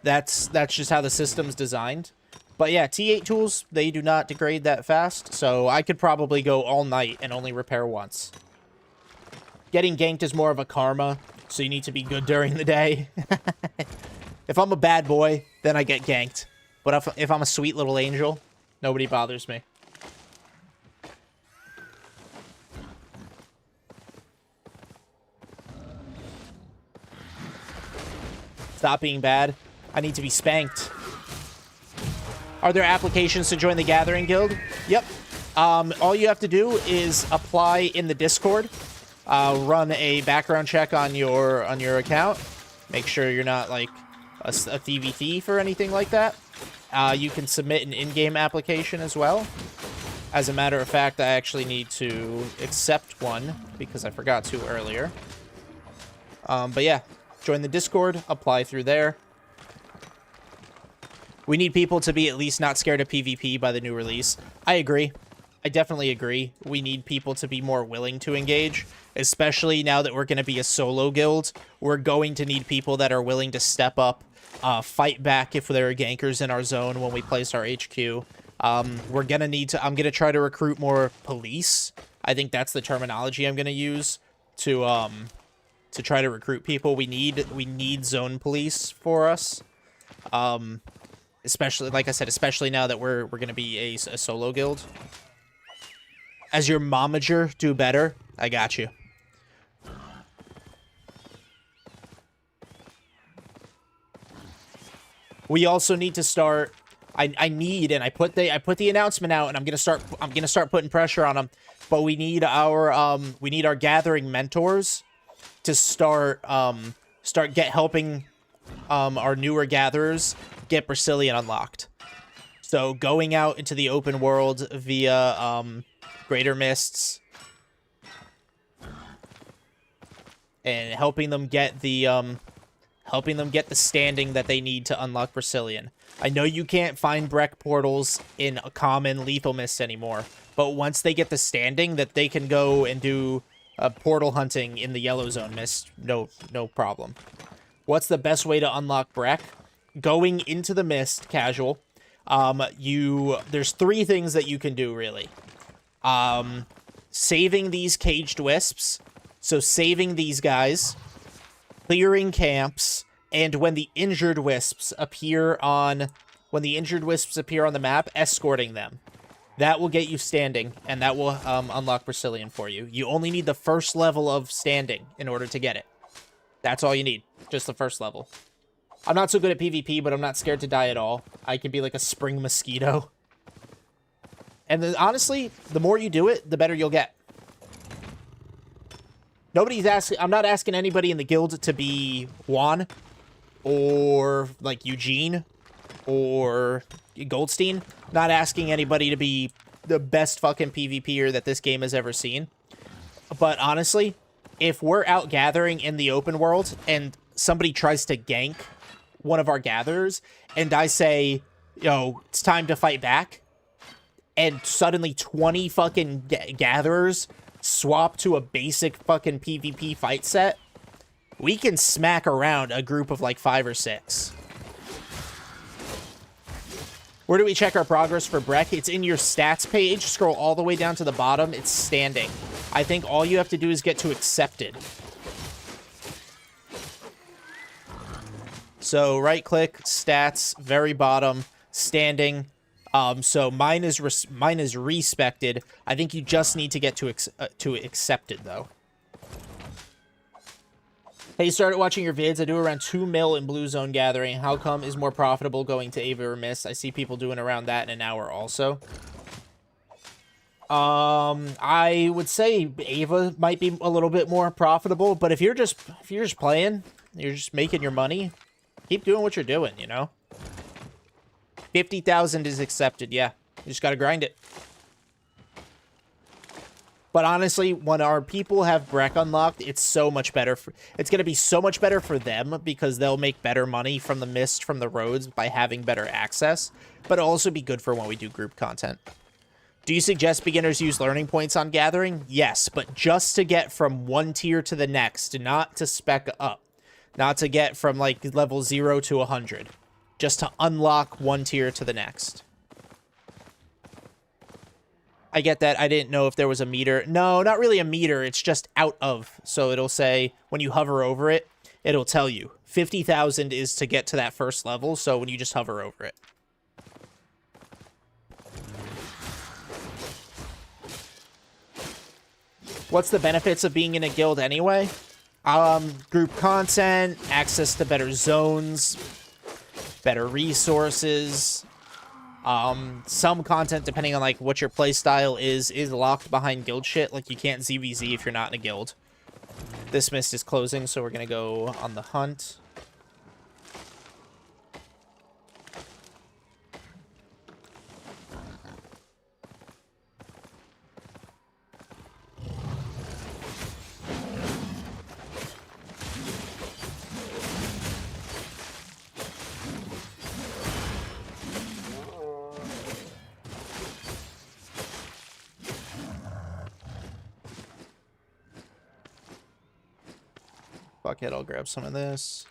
That's just how the system's designed. But yeah, T8 tools, they do not degrade that fast, so I could probably go all night and only repair once. Getting ganked is more of a karma, so you need to be good during the day. If I'm a bad boy, then I get ganked. But if I'm a sweet little angel, nobody bothers me. Stop being bad. I need to be spanked. Are there applications to join the Gathering Guild? Yep. All you have to do is apply in the Discord. Run a background check on your account. Make sure you're not like a thievy thief or anything like that. You can submit an in-game application as well. As a matter of fact, I actually need to accept one because I forgot to earlier. But yeah, join the Discord, apply through there. We need people to be at least not scared of PvP by the new release. I agree. I definitely agree. We need people to be more willing to engage, especially now that we're going to be a solo guild. We're going to need people that are willing to step up, fight back if there are gankers in our zone when we place our HQ. We're going to need to... I'm going to try to recruit more police. I think that's the terminology I'm going to use to try to recruit people. We need zone police for us. Especially, like I said, especially now that we're going to be a solo guild. As your momager, do better. I got you. We also need to start. I need, and I put the announcement out, and I'm gonna start putting pressure on them. But we need our gathering mentors to start helping our newer gatherers get Brazilian unlocked. So going out into the open world via Greater Mists and helping them get the standing that they need to unlock Brazilian. I know you can't find Breck portals in a common lethal mist anymore, but once they get the standing that they can go and do portal hunting in the yellow zone mist, no problem. What's the best way to unlock Breck? Going into the mist, casual. There's 3 things that you can do, really. Saving these caged wisps. So saving these guys. Clearing camps. And when the injured wisps appear on the map, escorting them. That will get you standing, and that will unlock Brazilian for you. You only need the first level of standing in order to get it. That's all you need. Just the first level. I'm not so good at PvP, but I'm not scared to die at all. I can be like a spring mosquito. And then, honestly, the more you do it, the better you'll get. I'm not asking anybody in the guild to be Juan or like Eugene or Goldstein. Not asking anybody to be the best fucking PvPer that this game has ever seen. But honestly, if we're out gathering in the open world and somebody tries to gank one of our gatherers and I say, yo, it's time to fight back, and suddenly 20 fucking gatherers swap to a basic fucking PvP fight set, we can smack around a group of like 5 or 6. Where do we check our progress for Breck? It's in your stats page. Scroll all the way down to the bottom. It's standing. I think all you have to do is get to accepted. So right click, stats, very bottom, standing. So mine is respected. I think you just need to get to accepted though. Hey, started watching your vids. I do around 2 mil in Blue Zone gathering. How come is more profitable going to Ava or Mist? I see people doing around that in an hour also. I would say Ava might be a little bit more profitable, but if you're just playing, you're just making your money, keep doing what you're doing, you know? 50,000 is accepted, yeah. You just gotta grind it. But honestly, when our people have Breck unlocked, it's so much better. It's going to be so much better for them because they'll make better money from the mist, from the roads, by having better access. But it'll also be good for when we do group content. Do you suggest beginners use learning points on gathering? Yes, but just to get from one tier to the next, not to spec up. Not to get from like level 0 to 100. Just to unlock one tier to the next. I get that. I didn't know if there was a meter. No, not really a meter. It's just out of. So it'll say, when you hover over it, it'll tell you. 50,000 is to get to that first level, so when you just hover over it. What's the benefits of being in a guild anyway? Group content, access to better zones, better resources. Some content, depending on like what your play style is locked behind guild shit. Like you can't ZVZ if you're not in a guild. This mist is closing, so we're gonna go on the hunt. Fuck it, I'll grab some of this.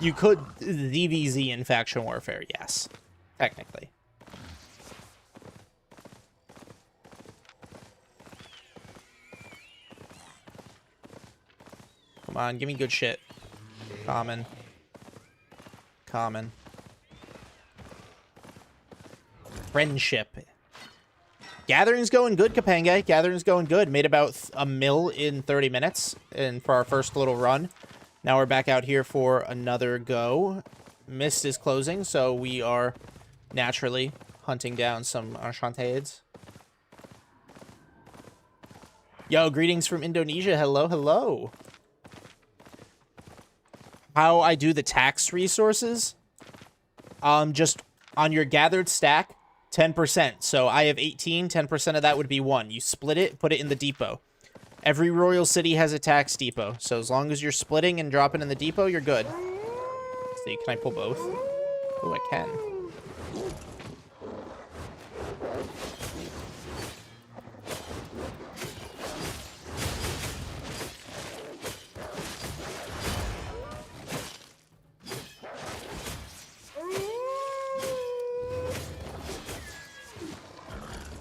You could ZVZ in Faction Warfare, yes. Technically. Come on, give me good shit. Common. Common. Friendship. Gathering's going good, Kapanga. Gathering's going good. Made about a mil in 30 minutes and for our first little run. Now we're back out here for another go. Mist is closing, so we are naturally hunting down some enchantades. Yo, greetings from Indonesia. Hello, hello. How I do the tax resources? Just on your gathered stack, 10%. So I have 18, 10% of that would be 1. You split it, put it in the depot. Every royal city has a tax depot. So as long as you're splitting and dropping in the depot, you're good. See, can I pull both? Oh, I can.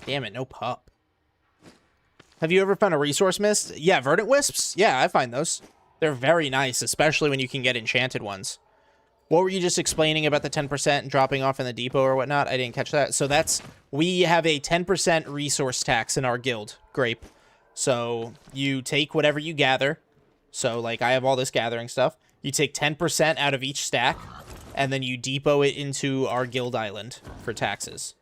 Damn it, no pup. Have you ever found a resource mist? Yeah, verdant wisps? Yeah, I find those. They're very nice, especially when you can get enchanted ones. What were you just explaining about the 10% and dropping off in the depot or whatnot? I didn't catch that. So that's, we have a 10% resource tax in our guild, Grape. So you take whatever you gather. So like I have all this gathering stuff. You take 10% out of each stack and then you depot it into our guild island for taxes.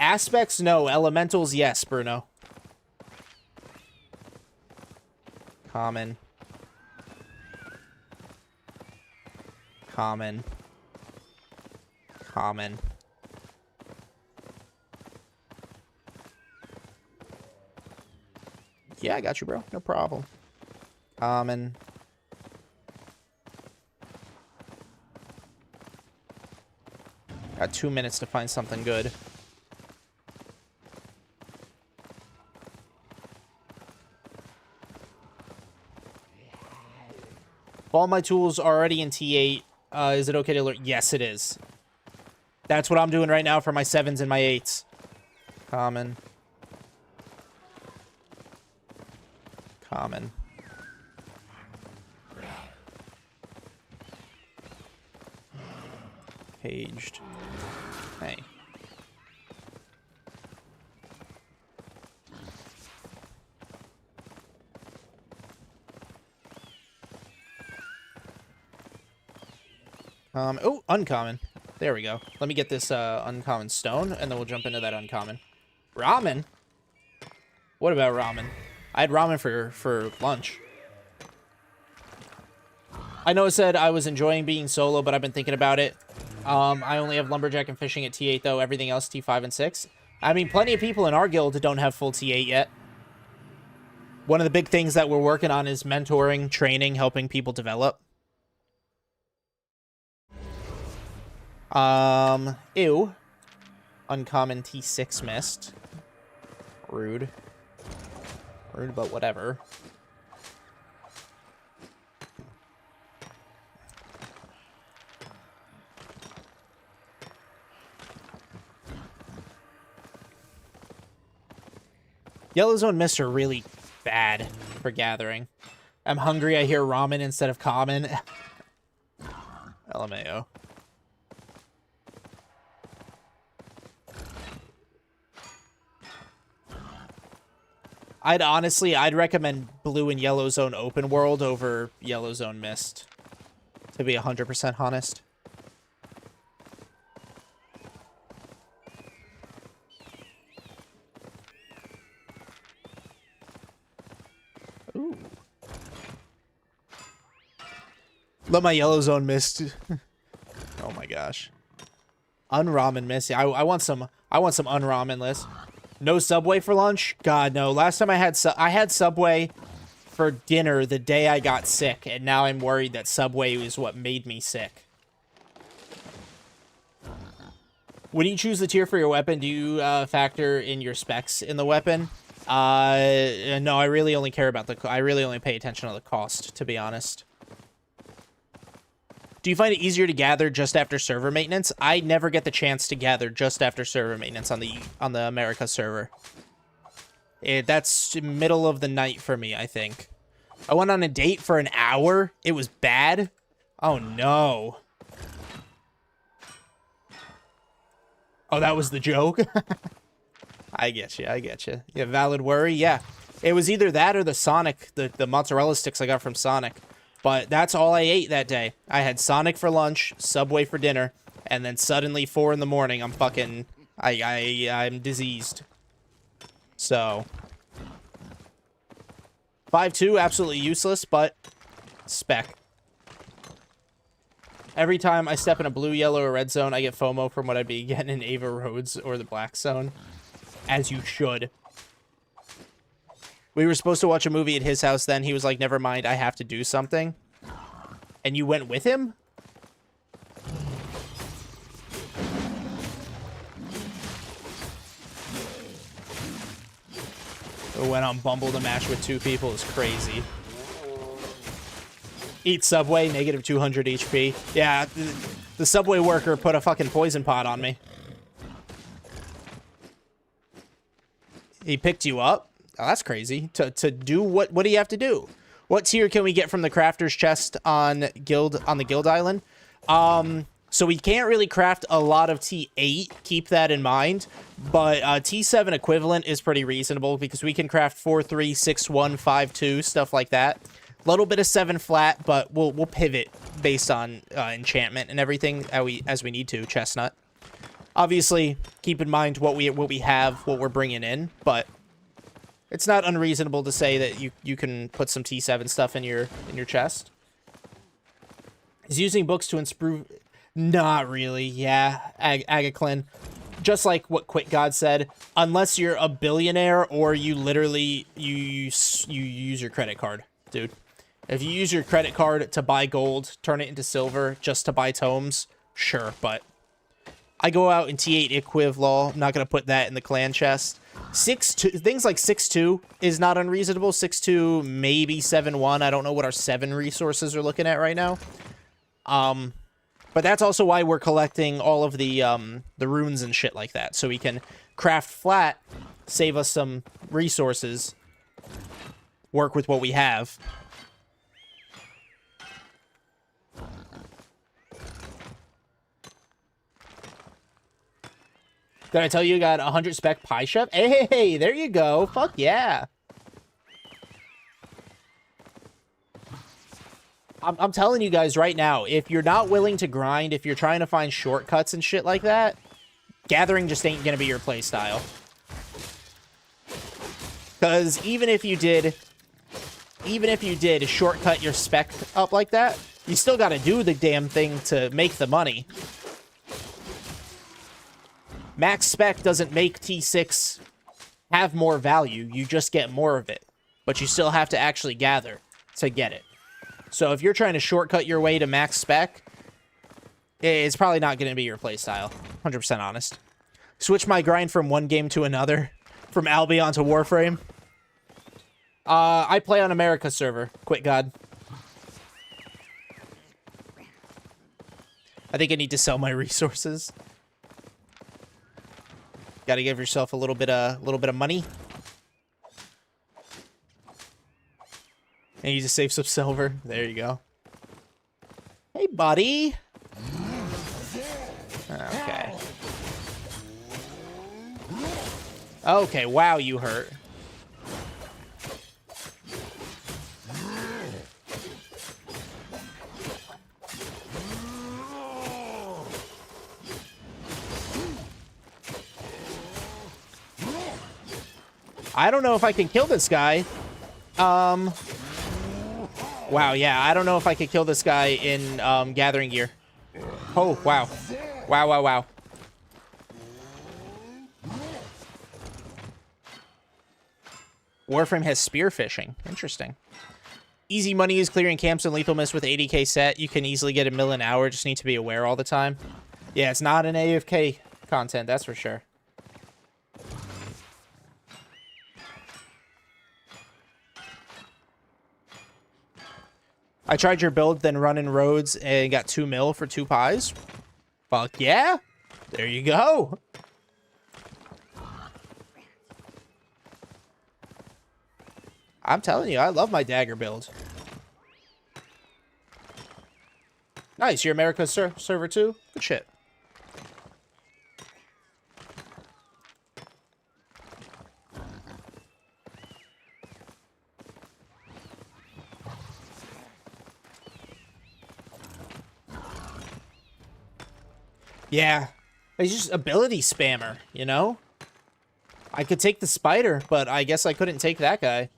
Aspects, no. Elementals, yes, Bruno. Common. Common. Common. Yeah, I got you, bro. No problem. Common. Got 2 minutes to find something good. If all my tools are already in T8, is it okay to alert? Yes, it is. That's what I'm doing right now for my 7s and my 8s. Common. Common. Paged. Hey. Oh, uncommon. There we go. Let me get this uncommon stone, and then we'll jump into that uncommon. Ramen? What about ramen? I had ramen for lunch. I know it said I was enjoying being solo, but I've been thinking about it. I only have lumberjack and fishing at T8 though. Everything else T5 and 6. I mean, plenty of people in our guild don't have full T8 yet. One of the big things that we're working on is mentoring, training, helping people develop. Ew. Uncommon T6 mist. Rude. Rude, but whatever. Yellow Zone mists are really bad for gathering. I'm hungry, I hear ramen instead of common. LMAO. I'd recommend Blue and Yellow Zone Open World over Yellow Zone Mist, to be 100% honest. Ooh. Love my Yellow Zone Mist. Oh my gosh. Unramen Mist. Yeah, I want some unramen list. No Subway for lunch? God, no. Last time I had Subway for dinner the day I got sick, and now I'm worried that Subway is what made me sick. When you choose the tier for your weapon, do you factor in your specs in the weapon? No, I really only care about I really only pay attention to the cost, to be honest. Do you find it easier to gather just after server maintenance? I never get the chance to gather just after server maintenance on the America server. That's middle of the night for me, I think. I went on a date for an hour. It was bad. Oh, no. Oh, that was the joke? I get you. I get you. Yeah, valid worry. Yeah. It was either that or the Sonic, the mozzarella sticks I got from Sonic. But that's all I ate that day. I had Sonic for lunch, Subway for dinner, and then suddenly 4 in the morning, I'm fucking... I'm diseased. So... 5-2, absolutely useless, but... spec. Every time I step in a blue, yellow, or red zone, I get FOMO from what I'd be getting in Ava Roads or the black zone. As you should. We were supposed to watch a movie at his house then. He was like, never mind, I have to do something. And you went with him? Went on Bumble to match with 2 people is crazy. Eat Subway, negative 200 HP. Yeah, the Subway worker put a fucking poison pot on me. He picked you up? Oh, that's crazy. To do what do you have to do? What tier can we get from the crafter's chest on the Guild Island? So we can't really craft a lot of T8, keep that in mind. But T7 equivalent is pretty reasonable because we can craft 4-3, 6-1, 5-2, stuff like that. A little bit of 7 flat, but we'll pivot based on enchantment and everything as we need to, Chestnut. Obviously, keep in mind what we have, what we're bringing in, but it's not unreasonable to say that you can put some T7 stuff in your chest. Is using books to improve? Not really. Yeah, Agaclin. Just like what Quick God said, unless you're a billionaire or you literally you use your credit card, dude. If you use your credit card to buy gold, turn it into silver just to buy tomes, sure, but I go out in T8 Equiv law. I'm not gonna put that in the clan chest. 6-2, things like 6-2 is not unreasonable. 6-2, maybe 7-1. I don't know what our 7 resources are looking at right now. But that's also why we're collecting all of the runes and shit like that, so we can craft flat, save us some resources, work with what we have. Did I tell you got 100 spec pie chef? Hey, there you go. Fuck yeah. I'm telling you guys right now, if you're not willing to grind, if you're trying to find shortcuts and shit like that, gathering just ain't gonna be your play style. Because even if you did shortcut your spec up like that, you still gotta do the damn thing to make the money. Max spec doesn't make T6 have more value, you just get more of it. But you still have to actually gather to get it. So if you're trying to shortcut your way to max spec, it's probably not going to be your playstyle. 100% honest. Switch my grind from one game to another. From Albion to Warframe. I play on America server. Quick God. I think I need to sell my resources. Got to give yourself a little bit of money. And you just save some silver. There you go. Hey, buddy. Okay. Okay, wow, you hurt. I don't know if I can kill this guy. Wow, yeah, I don't know if I could kill this guy in gathering gear. Oh, wow. Wow, wow, wow. Warframe has spearfishing. Interesting. Easy money is clearing camps and lethal mist with 80k set. You can easily get a mill an hour. Just need to be aware all the time. Yeah, it's not an AFK content, that's for sure. I tried your build, then running roads and got 2 mil for 2 pies. Fuck yeah. There you go. I'm telling you, I love my dagger build. Nice, you're America's server too? Good shit. Yeah, he's just ability spammer, you know? I could take the spider, but I guess I couldn't take that guy.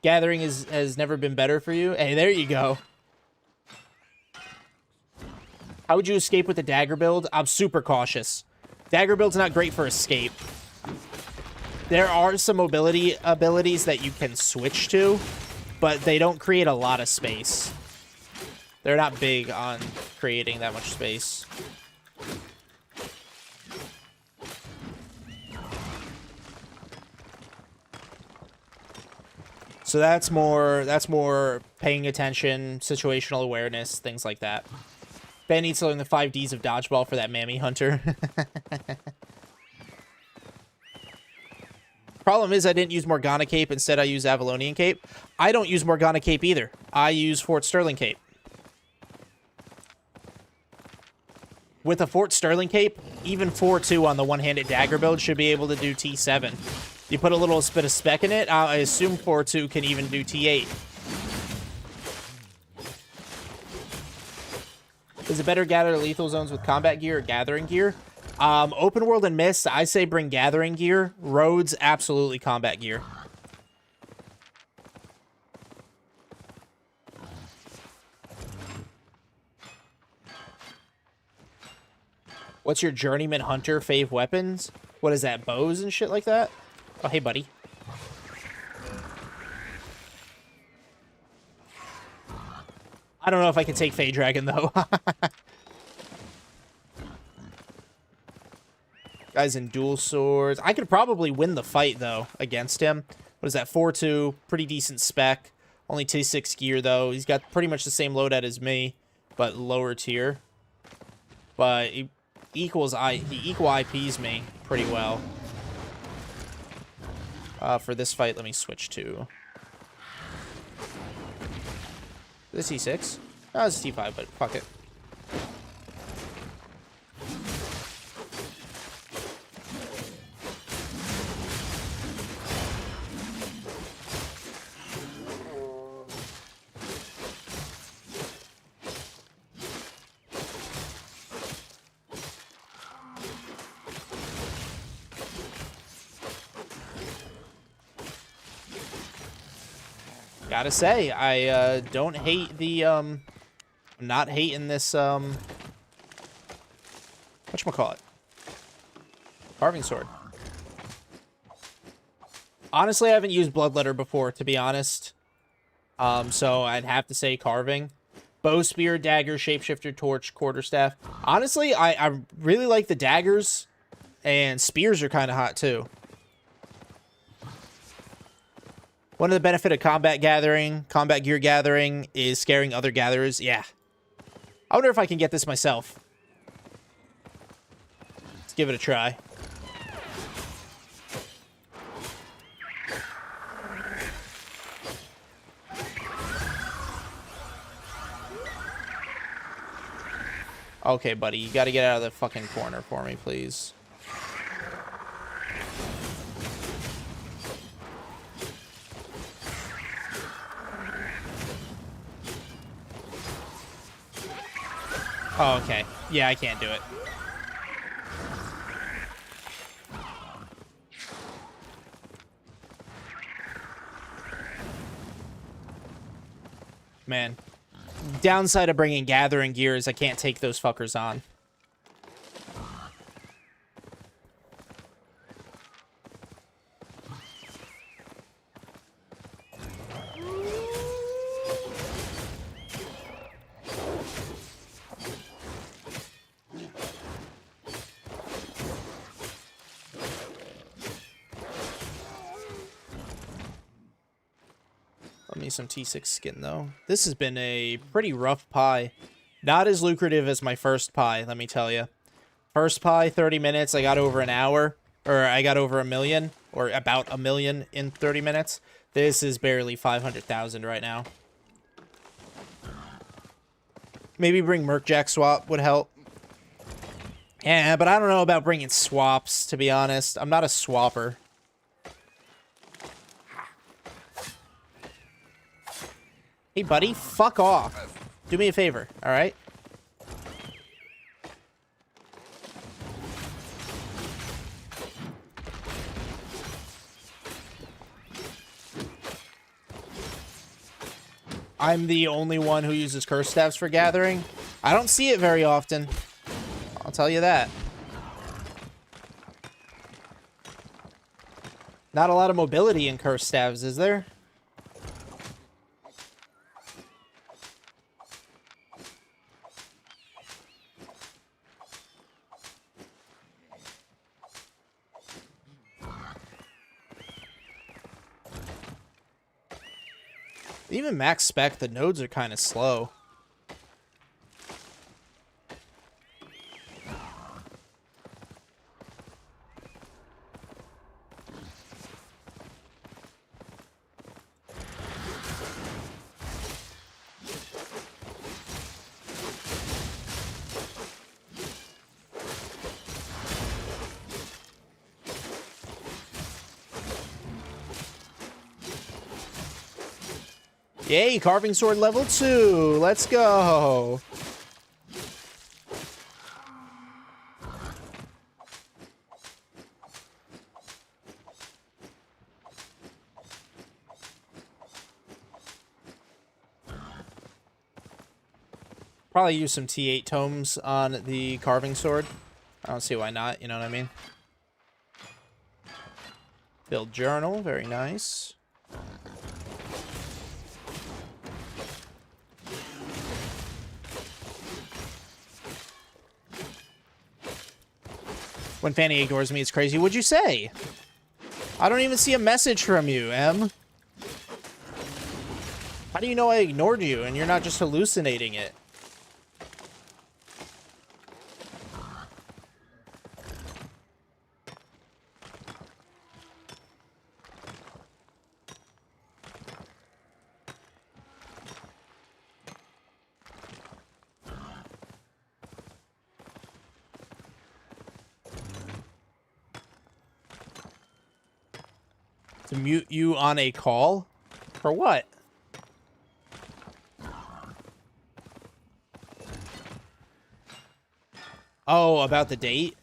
Gathering has never been better for you. Hey, there you go. How would you escape with the dagger build? I'm super cautious. Dagger build's not great for escape. There are some mobility abilities that you can switch to, but they don't create a lot of space. They're not big on creating that much space. So that's more paying attention, situational awareness, things like that. Ben needs to learn the 5 Ds of dodgeball for that mammy hunter. Problem is I didn't use Morgana Cape. Instead, I use Avalonian Cape. I don't use Morgana Cape either. I use Fort Sterling Cape. With a Fort Sterling Cape, even 4-2 on the one-handed dagger build should be able to do T7. You put a little bit of spec in it, I assume 4-2 can even do T8. Is it better gather lethal zones with combat gear or gathering gear? Open world and mist, I say bring gathering gear. Roads, absolutely combat gear. What's your journeyman hunter fave weapons? What is that, bows and shit like that? Oh, hey, buddy. I don't know if I can take Fey Dragon, though. Guys in dual swords. I could probably win the fight, though, against him. What is that, 4-2? Pretty decent spec. Only T6 gear, though. He's got pretty much the same loadout as me, but lower tier. But he equal IPs me pretty well. For this fight, let me switch to this T6. Oh, it's T5, but fuck it. Gotta say, I don't hate the not hating this whatchamacallit? Carving sword. Honestly, I haven't used Bloodletter before, to be honest. So I'd have to say carving. Bow, spear, dagger, shapeshifter, torch, quarterstaff. Honestly, I really like the daggers, and spears are kind of hot too. One of the benefit of combat gear gathering, is scaring other gatherers. Yeah. I wonder if I can get this myself. Let's give it a try. Okay, buddy, you gotta get out of the fucking corner for me, please. Oh, okay. Yeah, I can't do it. man. Downside of bringing gathering gear is I can't take those fuckers on. Let me some T6 skin, though. This has been a pretty rough pie. Not as lucrative as my first pie, let me tell you. First pie, 30 minutes, I got over an hour. Or I got over 1 million. Or about 1 million in 30 minutes. This is barely 500,000 right now. Maybe bring Mercjack swap would help. Yeah, but I don't know about bringing swaps, to be honest. I'm not a swapper. Hey, buddy, fuck off. Do me a favor, all right? I'm the only one who uses curse staffs for gathering. I don't see it very often. I'll tell you that. Not a lot of mobility in curse staffs, is there? Even max spec, the nodes are kind of slow. Yay, carving sword level 2. Let's go. Probably use some T8 tomes on the carving sword. I don't see why not, you know what I mean? Build journal, very nice. When Fanny ignores me, it's crazy. What'd you say? I don't even see a message from you, Em. How do you know I ignored you and you're not just hallucinating it? To mute you on a call? For what? Oh, about the date?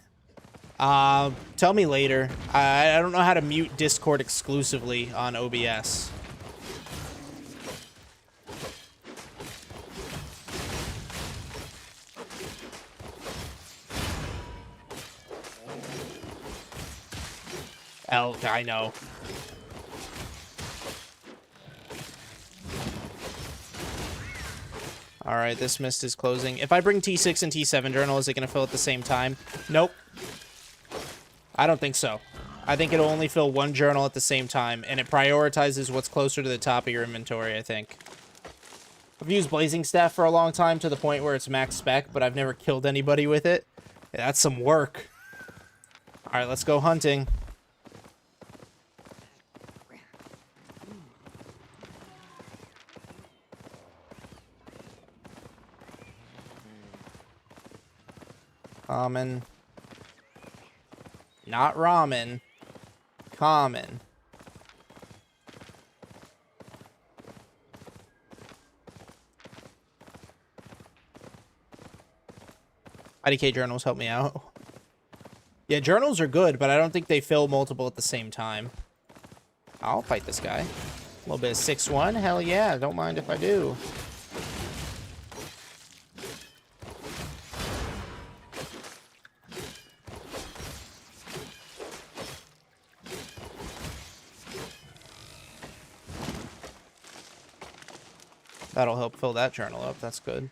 Tell me later. I don't know how to mute Discord exclusively on OBS. I know. Alright, this mist is closing. If I bring T6 and T7 journal, is it going to fill at the same time? Nope. I don't think so. I think it'll only fill one journal at the same time, and it prioritizes what's closer to the top of your inventory, I think. I've used Blazing Staff for a long time to the point where it's max spec, but I've never killed anybody with it. Yeah, that's some work. Alright, let's go hunting. Common. Not ramen. Common. IDK journals help me out. Yeah, journals are good, but I don't think they fill multiple at the same time. I'll fight this guy. A little bit of 6-1. Hell yeah, don't mind if I do. That'll help fill that journal up. That's good.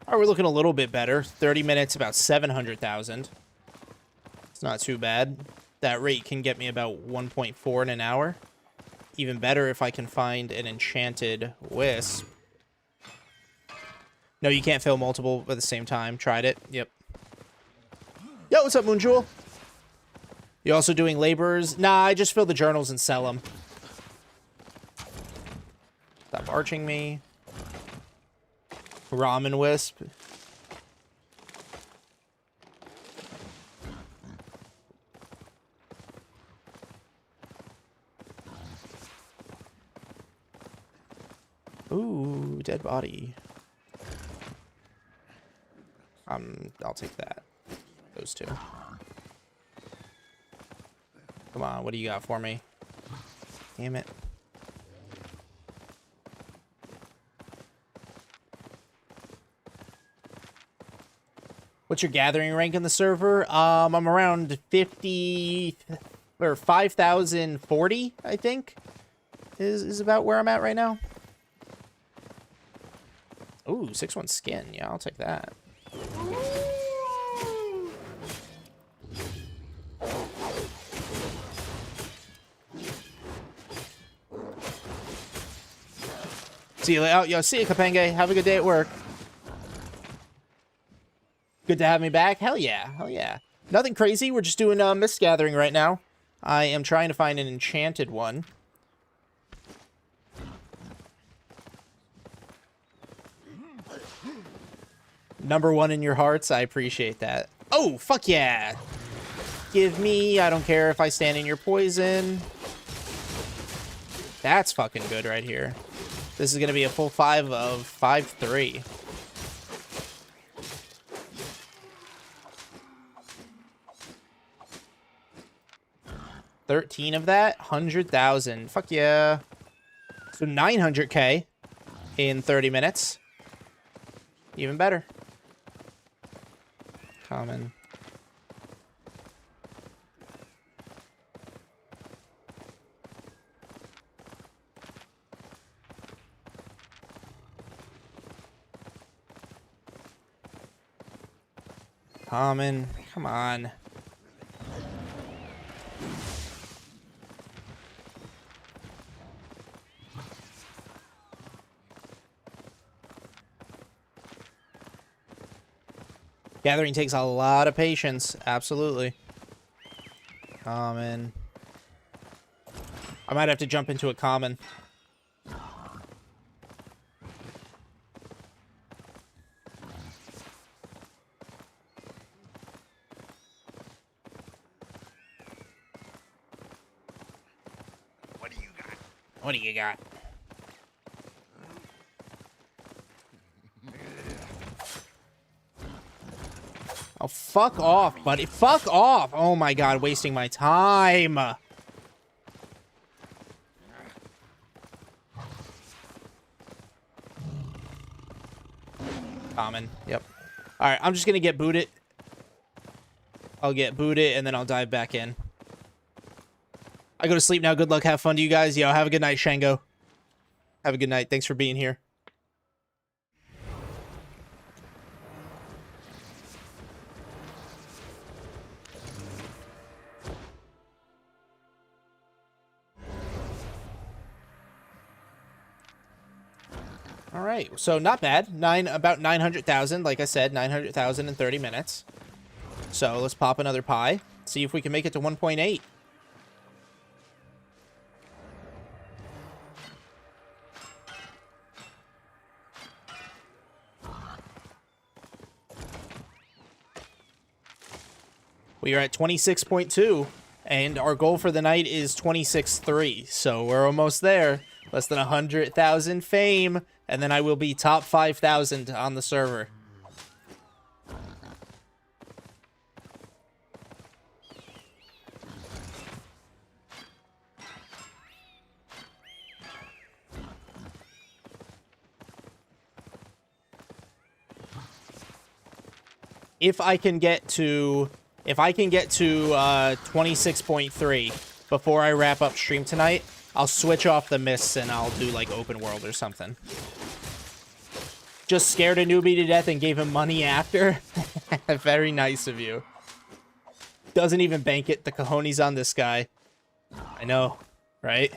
All right, we're looking a little bit better. 30 minutes, about 700,000. It's not too bad. That rate can get me about 1.4 in an hour. Even better if I can find an enchanted wisp. No, you can't fill multiple at the same time. Tried it. Yep. Yo, what's up, Moonjewel? You also doing laborers? Nah, I just fill the journals and sell them. Stop arching me. Ramen wisp. Ooh, dead body. I'll take that. Those two. Come on, what do you got for me? Damn it. What's your gathering rank in the server? I'm around 50 or 5,040, I think. Is about where I'm at right now. Ooh, 6-1 skin. Yeah, I'll take that. See you later. Yo, see you, Kapenge. Have a good day at work. Good to have me back. Hell yeah. Hell yeah. Nothing crazy. We're just doing Mist Gathering right now. I am trying to find an enchanted one. #1 in your hearts. I appreciate that. Oh, fuck yeah. Give me. I don't care if I stand in your poison. That's fucking good right here. This is going to be a full 5 of 5-3. $13 of that? 100,000. Fuck yeah. So 900K in 30 minutes. Even better. Common. Common. Come on. Gathering takes a lot of patience. Absolutely. Common. I might have to jump into a common. What do you got? What do you got? Oh, fuck off, buddy. Fuck off. Oh my god, wasting my time. Common. Yep. Alright, I'm just gonna get booted. I'll get booted, and then I'll dive back in. I go to sleep now. Good luck. Have fun to you guys. Yo, have a good night, Shango. Have a good night. Thanks for being here. All right, so not bad. About 900,000. Like I said, 900,000 in 30 minutes. So let's pop another pie. See if we can make it to 1.8. We are at 26.2, and our goal for the night is 26.3. So we're almost there. Less than 100,000 fame, and then I will be top 5,000 on the server. If I can get to 26.3 before I wrap up stream tonight, I'll switch off the mists and I'll do like open world or something. Just scared a newbie to death and gave him money after. Very nice of you. Doesn't even bank it. The cojones on this guy. I know, right?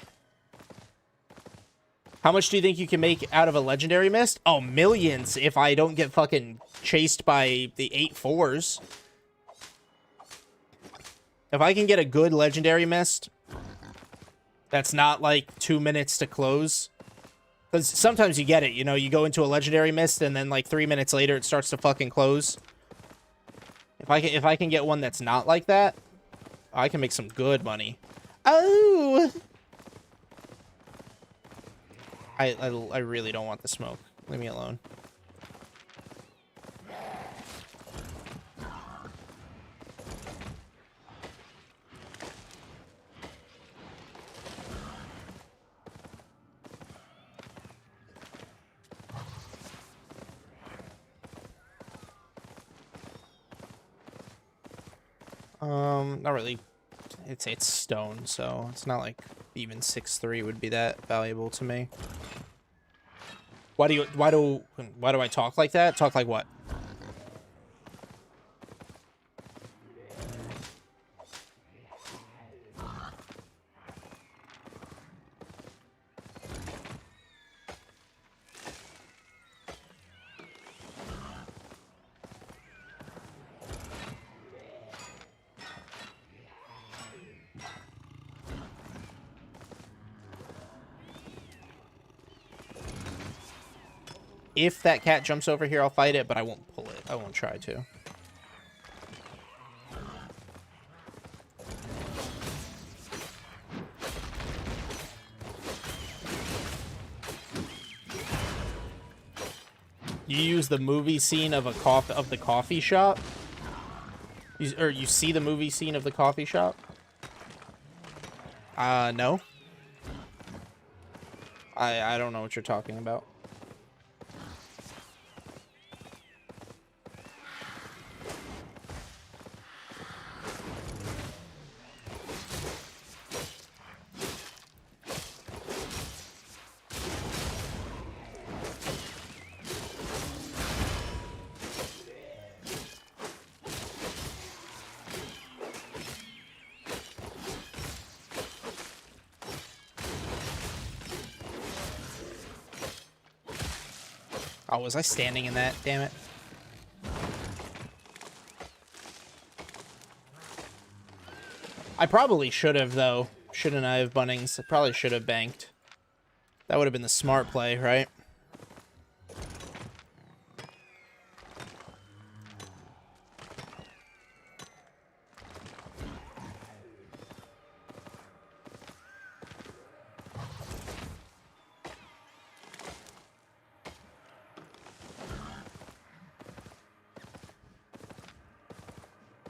How much do you think you can make out of a legendary mist? Oh, millions if I don't get fucking chased by the 8-4s. If I can get a good legendary mist, that's not like 2 minutes to close. Because sometimes you get it, you know, you go into a legendary mist and then like 3 minutes later it starts to fucking close. If I can get one that's not like that, I can make some good money. Oh! I really don't want the smoke. Leave me alone. Not really. It's stone, so it's not like even 6-3 would be that valuable to me. Why do I talk like that? Talk like what? If that cat jumps over here, I'll fight it, but I won't pull it. I won't try to. You use the movie scene of the coffee shop? You see the movie scene of the coffee shop? No. I don't know what you're talking about. Oh, was I standing in that? Damn it. I probably should have, though. Shouldn't I have, Bunnings? I probably should have banked. That would have been the smart play, right?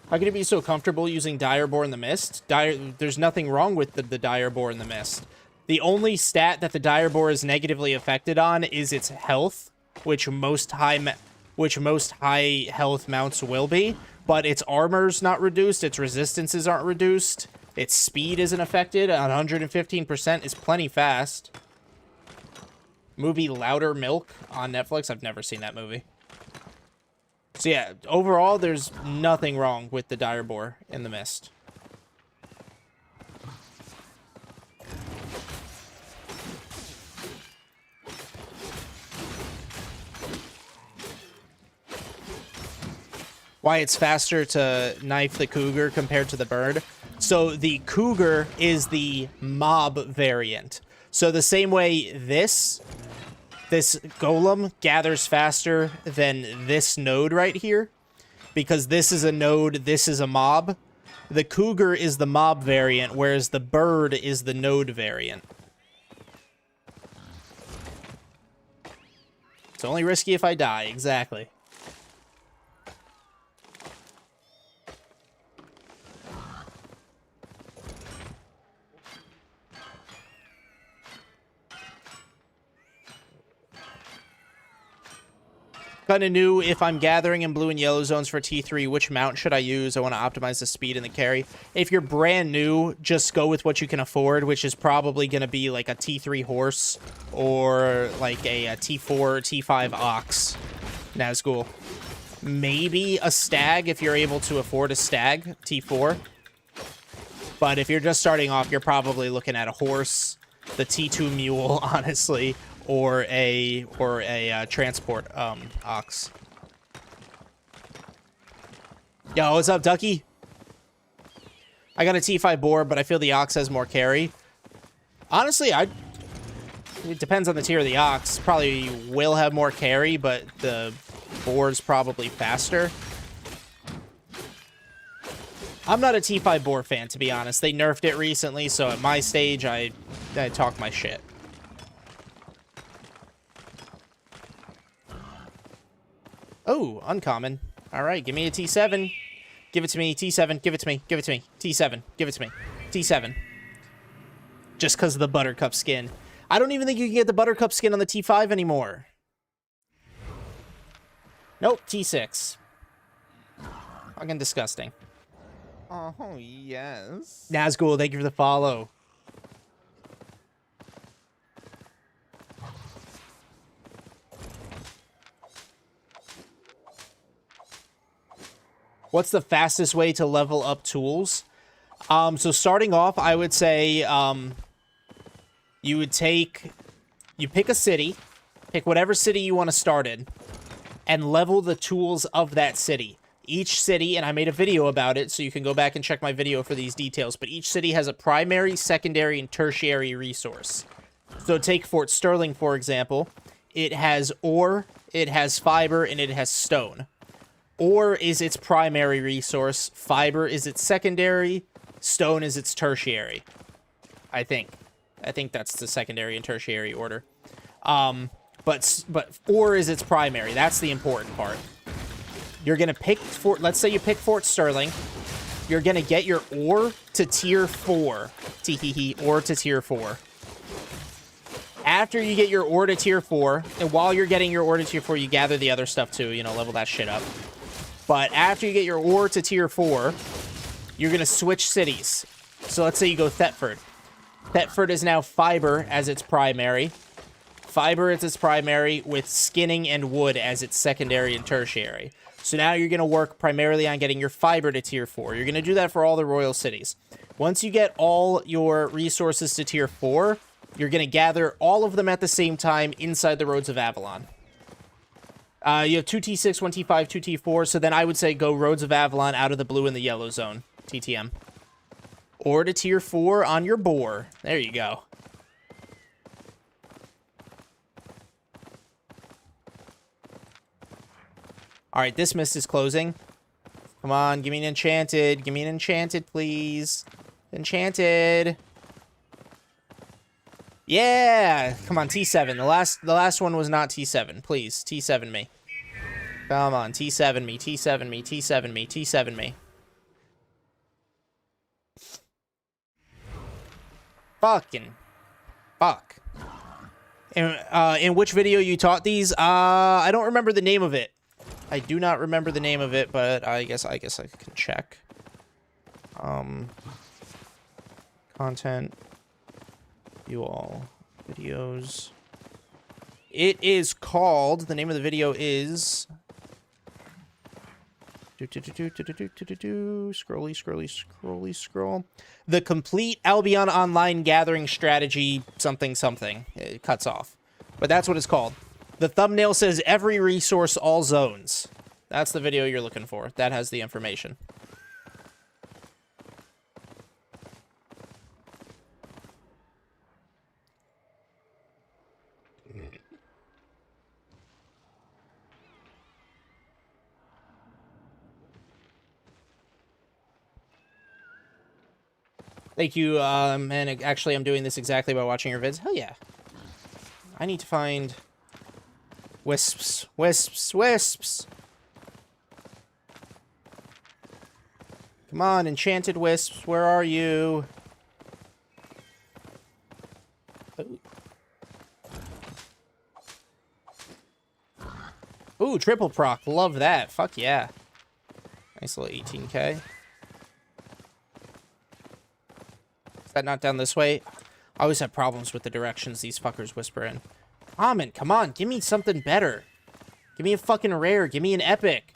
How can it be so comfortable using Dire Boar in the Mist? There's nothing wrong with the Dire Boar in the Mist. The only stat that the Dire Boar is negatively affected on is its health, which most high health mounts will be, but its armor's not reduced, its resistances aren't reduced, its speed isn't affected. 115% is plenty fast. Movie Louder Milk on Netflix. I've never seen that movie. So yeah, overall, there's nothing wrong with the Dire Boar in the Mist. Why it's faster to knife the cougar compared to the bird. So the cougar is the mob variant. So the same way this golem gathers faster than this node right here, because this is a node, this is a mob. The cougar is the mob variant, whereas the bird is the node variant. It's only risky if I die, exactly. Kind of new. If I'm gathering in blue and yellow zones for T3, which mount should I use? I want to optimize the speed and the carry. If you're brand new, just go with what you can afford, which is probably going to be like a T3 horse or like a T4 or T5 ox. Nazgul. Maybe a stag if you're able to afford a stag, T4. But if you're just starting off, you're probably looking at a horse, the T2 mule, honestly, or a transport ox. Yo, what's up, Ducky? I got a T5 boar, but I feel the ox has more carry. Honestly, it depends on the tier of the ox. Probably will have more carry, but the boar's probably faster. I'm not a T5 boar fan, to be honest. They nerfed it recently, so at my stage, I talk my shit. Oh, uncommon. All right, give me a T7. Give it to me, T7. Give it to me. Give it to me. T7. Give it to me. T7. Just because of the Buttercup skin. I don't even think you can get the Buttercup skin on the T5 anymore. Nope, T6. Fucking disgusting. Oh, yes. Nazgul, thank you for the follow. What's the fastest way to level up tools? So starting off, I would say you pick a city, pick whatever city you want to start in, and level the tools of that city. Each city, and I made a video about it, so you can go back and check my video for these details, but each city has a primary, secondary, and tertiary resource. So take Fort Sterling, for example. It has ore, it has fiber, and it has stone. Ore is its primary resource, fiber is its secondary, stone is its tertiary. I think that's the secondary and tertiary order. But ore is its primary. That's the important part. You're going to pick let's say you pick Fort Sterling. You're going to get your ore to tier 4. Teehee, ore to tier 4. After you get your ore to tier 4, and while you're getting your ore to tier 4, you gather the other stuff too, you know, level that shit up. But after you get your ore to tier 4, you're going to switch cities. So let's say you go Thetford. Thetford is now fiber as its primary. Fiber is its primary, with skinning and wood as its secondary and tertiary. So now you're going to work primarily on getting your fiber to tier 4. You're going to do that for all the royal cities. Once you get all your resources to tier 4, you're going to gather all of them at the same time inside the Roads of Avalon. You have 2 T6, 1 T5, 2 T4, so then I would say go Roads of Avalon out of the blue and the yellow zone. TTM. Or to tier 4 on your boar. There you go. Alright, this mist is closing. Come on, give me an enchanted. Give me an enchanted, please. Enchanted. Yeah! Come on, T7. The last one was not T7. Please, T7 me. Come on, T7 me, T7 me, T7 me, T7 me. Fucking. Fuck. In which video you taught these? I don't remember the name of it. I do not remember the name of it, but I guess I can check. Content. You all. Videos. It is called, the name of the video is... Scrolly. The Complete Albion Online Gathering Strategy something. It cuts off. But that's what it's called. The thumbnail says every resource, all zones. That's the video you're looking for. That has the information. Thank you, and actually I'm doing this exactly by watching your vids. Hell yeah. I need to find... Wisps. Come on, enchanted wisps, where are you? Oh. Ooh, triple proc. Love that. Fuck yeah. Nice little 18k. Is that not down this way? I always have problems with the directions these fuckers whisper in. Common, come on. Give me something better. Give me a fucking rare. Give me an epic.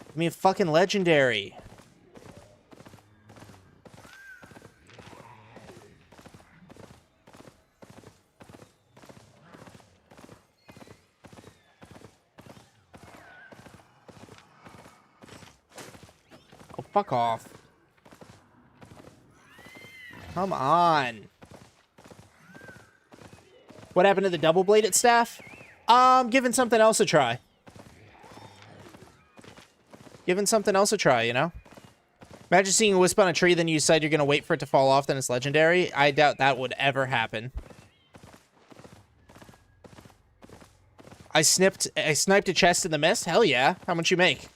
Give me a fucking legendary. Oh, fuck off. Come on. What happened to the double-bladed staff? Giving something else a try. Giving something else a try, you know? Imagine seeing a wisp on a tree, then you decide you're going to wait for it to fall off, then it's legendary. I doubt that would ever happen. I sniped a chest in the mist? Hell yeah. How much you make?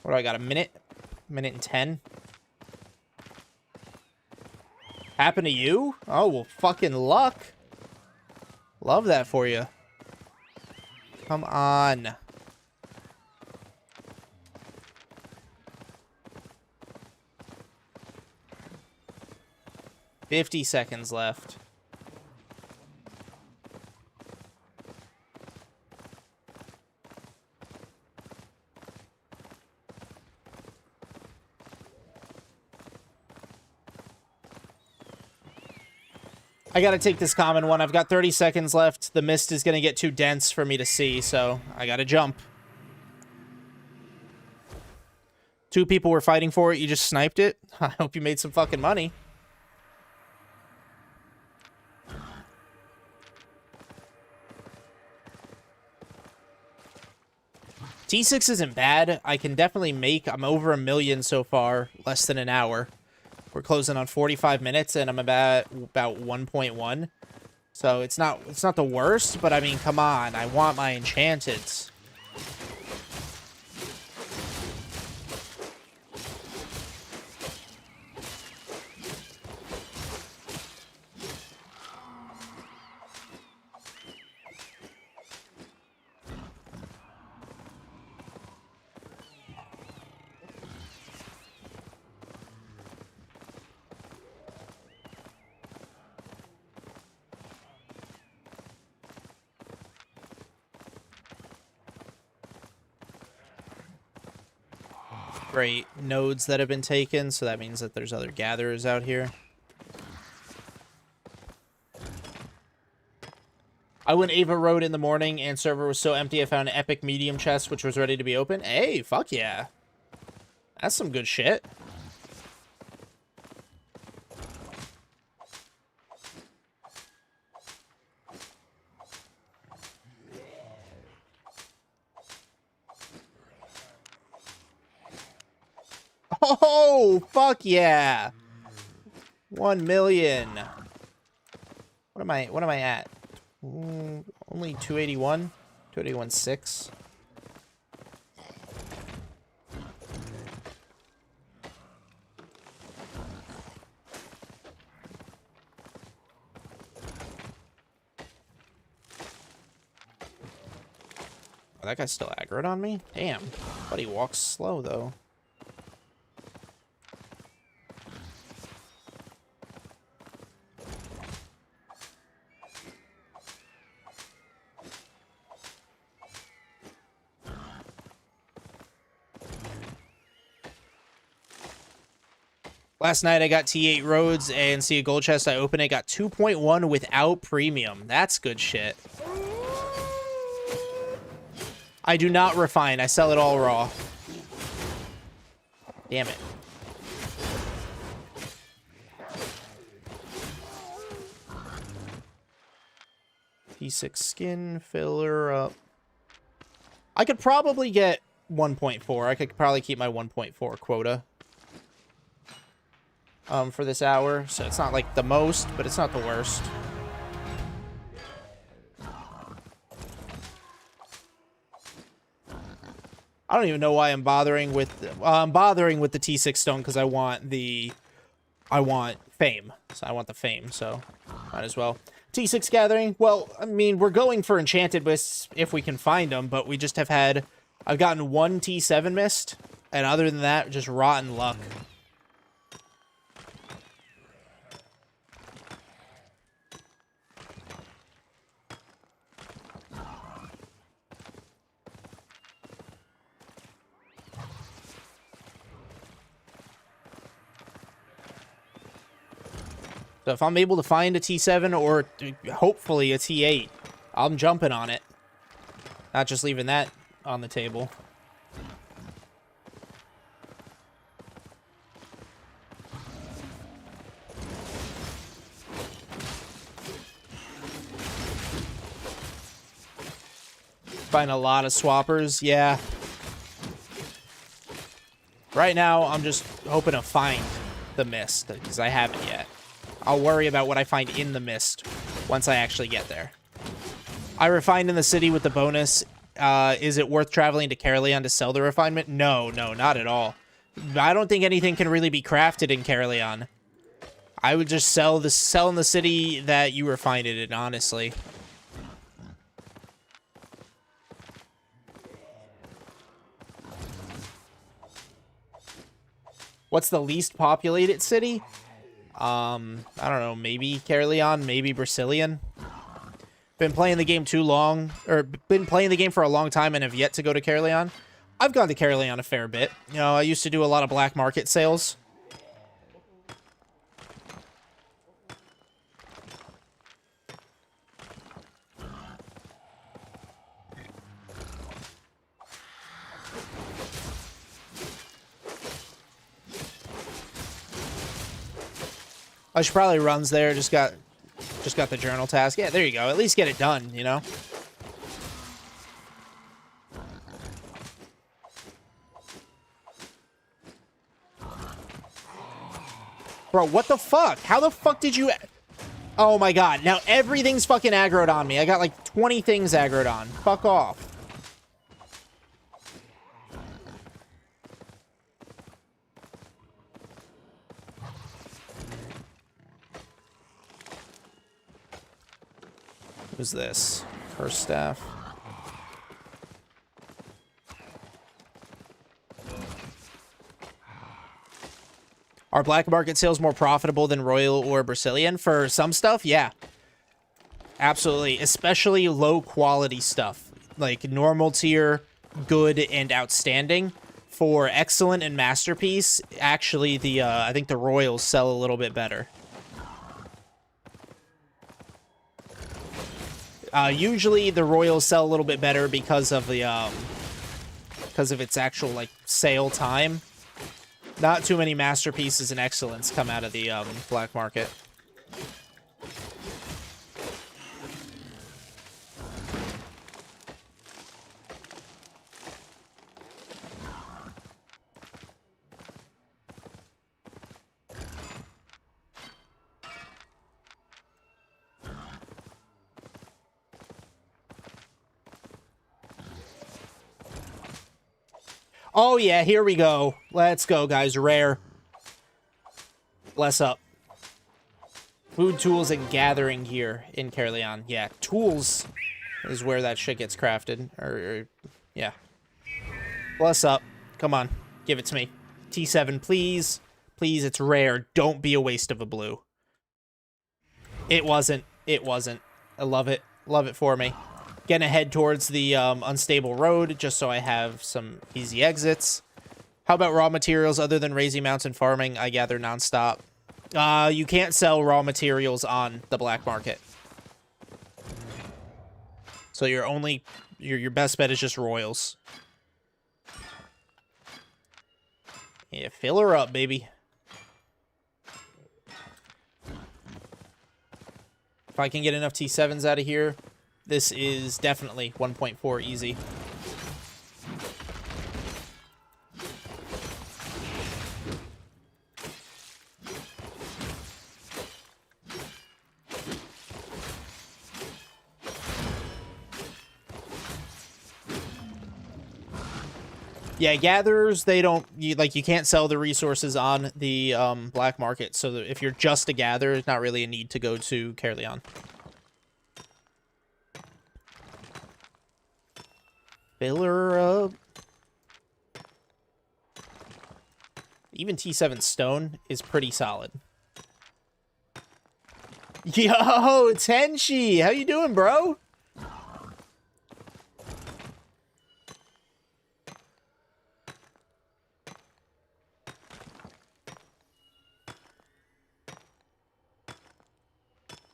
What do I got? A minute? Minute and 10? Happen to you? Oh, well, fucking luck. Love that for you. Come on. $50 seconds left. I gotta take this common one. I've got 30 seconds left. The mist is gonna get too dense for me to see, so I gotta jump. 2 people were fighting for it. You just sniped it. I hope you made some fucking money. T6 isn't bad. I can definitely make... I'm over 1 million so far. Less than an hour. We're closing on 45 minutes, and I'm about 1.1. So it's not the worst, but I mean, come on. I want my enchanteds. Great nodes that have been taken, so that means that there's other gatherers out here. I went Ava Road in the morning and server was so empty I found an epic medium chest which was ready to be opened. Hey, fuck yeah. That's some good shit. Oh, fuck yeah. 1 million. What am I at? Only 281? 281.6. Oh, that guy's still aggroed on me? Damn. But he walks slow, though. Last night I got T8 Roads and see a gold chest. I opened it, got 2.1 without premium. That's good shit. I do not refine. I sell it all raw. Damn it. T6 skin filler up. I could probably get 1.4. I could probably keep my 1.4 quota. For this hour, so it's not like the most, but it's not the worst. I don't even know why I'm bothering with the T6 stone because I want the I want fame. So I want the fame, so might as well. T6 Gathering. Well, I mean, we're going for enchanted mists if we can find them, but we just have had... I've gotten one T7 mist, and other than that, just rotten luck. So if I'm able to find a T7 or hopefully a T8, I'm jumping on it. Not just leaving that on the table. Find a lot of swappers, yeah. Right now, I'm just hoping to find the mist, because I haven't yet. I'll worry about what I find in the mist once I actually get there. I refined in the city with the bonus. Is it worth traveling to Caerleon to sell the refinement? No, not at all. I don't think anything can really be crafted in Caerleon. I would just sell in the city that you refined it in, honestly. What's the least populated city? I don't know, maybe Caerleon, maybe Brasilian. Been playing the game too long, or been playing the game for a long time and have yet to go to Caerleon. I've gone to Caerleon a fair bit. You know, I used to do a lot of black market sales. I should probably runs there. Just got the journal task. Yeah, there you go. At least get it done, you know? Bro, what the fuck? How the fuck did you... Oh my god. Now everything's fucking aggroed on me. I got like 20 things aggroed on. Fuck off. Who's this? Curse staff. Are black market sales more profitable than Royal or Brazilian? For some stuff, yeah. Absolutely. Especially low quality stuff. Like normal tier, good, and outstanding. For excellent and masterpiece, actually I think the Royals sell a little bit better. Usually the Royals sell a little bit better because of the because of its actual like sale time. Not too many masterpieces and excellence come out of the black market. Oh, yeah, here we go. Let's go, guys. Rare. Bless up. Food, tools, and gathering gear in Caerleon. Yeah, tools is where that shit gets crafted. Yeah. Bless up. Come on. Give it to me. T7, please. Please, it's rare. Don't be a waste of a blue. It wasn't. It wasn't. I love it. Love it for me. Gonna head towards the unstable road just so I have some easy exits. How about raw materials other than raising mounts and farming? I gather nonstop. You can't sell raw materials on the black market. So your best bet is just royals. Yeah, fill her up, baby. If I can get enough T7s out of here, this is definitely 1.4 easy. Yeah, gatherers, they don't, you can't sell the resources on the black market, so that if you're just a gatherer, it's not really a need to go to Caerleon. Filler up. Even T7 stone is pretty solid. Yo, Tenchi! How you doing, bro?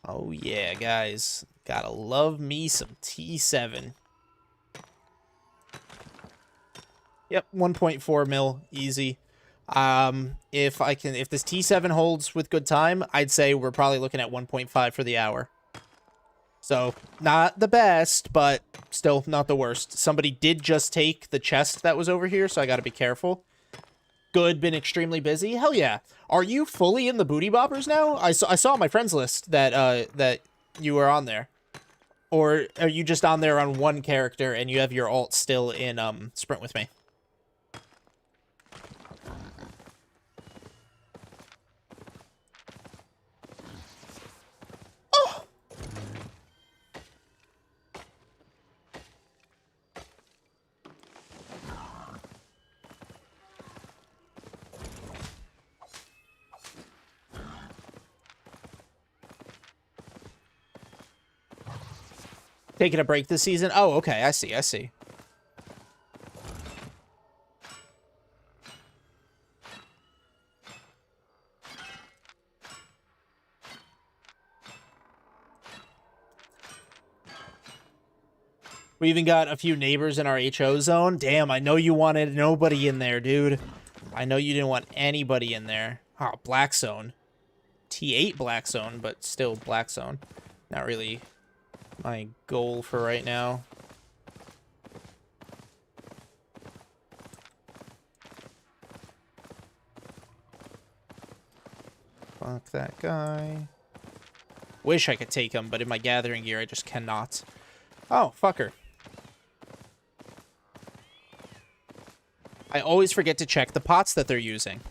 Oh yeah, guys. Gotta love me some T7. Yep, 1.4 mil, easy. If this T7 holds with good time, I'd say we're probably looking at 1.5 for the hour. So, not the best, but still not the worst. Somebody did just take the chest that was over here, so I gotta be careful. Good, been extremely busy. Hell yeah. Are you fully in the booty boppers now? I saw on my friends list that that you were on there. Or are you just on there on one character and you have your alt still in sprint with me? Oh! Taking a break this season? Oh, okay. I see. I see. We even got a few neighbors in our HO zone. Damn, I know you wanted nobody in there, dude. I know you didn't want anybody in there. Oh, black zone. T8 black zone, but still black zone. Not really my goal for right now. Fuck that guy. Wish I could take him, but in my gathering gear, I just cannot. Oh, fucker. I always forget to check the pots that they're using.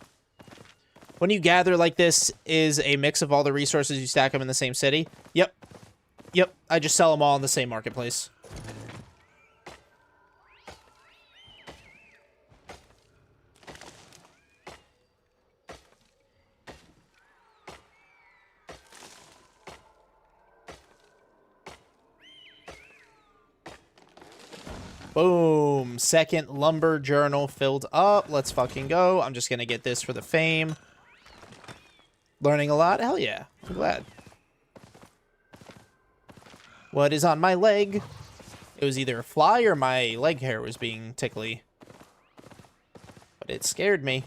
When you gather like this, is a mix of all the resources, you stack them in the same city? Yep. Yep, I just sell them all in the same marketplace. Boom. Second lumber journal filled up. Let's fucking go. I'm just going to get this for the fame. Learning a lot? Hell yeah. I'm glad. What is on my leg? It was either a fly or my leg hair was being tickly. But it scared me.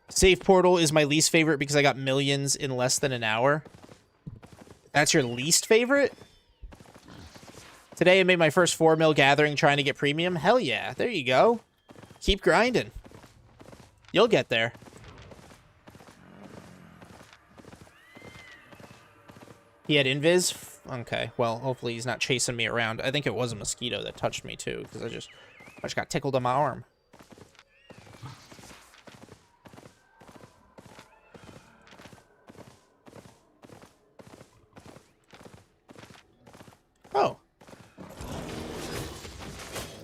Safe portal is my least favorite because I got millions in less than an hour. That's your least favorite? Today I made my first 4 mil gathering trying to get premium. Hell yeah. There you go. Keep grinding. You'll get there. He had invis? Okay, well, hopefully he's not chasing me around. I think it was a mosquito that touched me, too, because I just got tickled on my arm. Oh.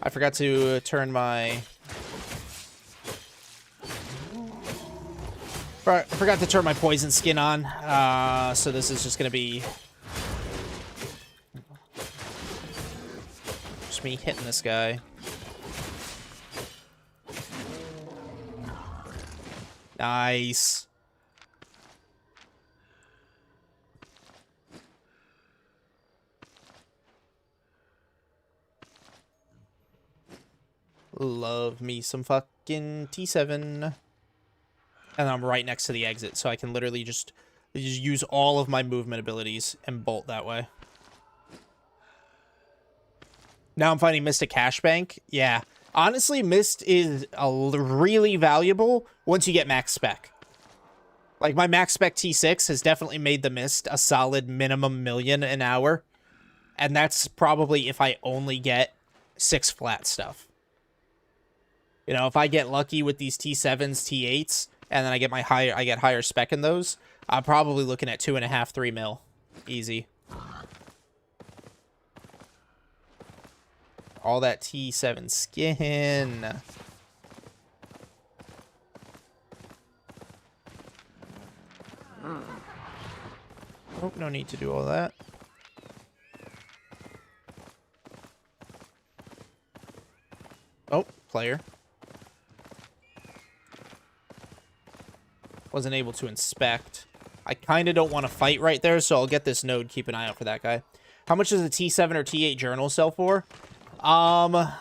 I forgot to turn my... I forgot to turn my poison skin on, so this is just gonna be just me hitting this guy. Nice. Love me some fucking T7. And I'm right next to the exit, so I can literally just use all of my movement abilities and bolt that way. Now I'm finding Mist a cash bank. Yeah. Honestly, Mist is really valuable once you get max spec. Like, my max spec T6 has definitely made the Mist a solid minimum million an hour. And that's probably if I only get 6 flat stuff. You know, if I get lucky with these T7s, T8s, and then I get higher spec in those, I'm probably looking at 2.5, 3 mil. Easy. All that T7 skin. Oh, no need to do all that. Oh, player. Wasn't able to inspect. I kind of don't want to fight right there, so I'll get this node. Keep an eye out for that guy. How much does a T7 or T8 journal sell for? I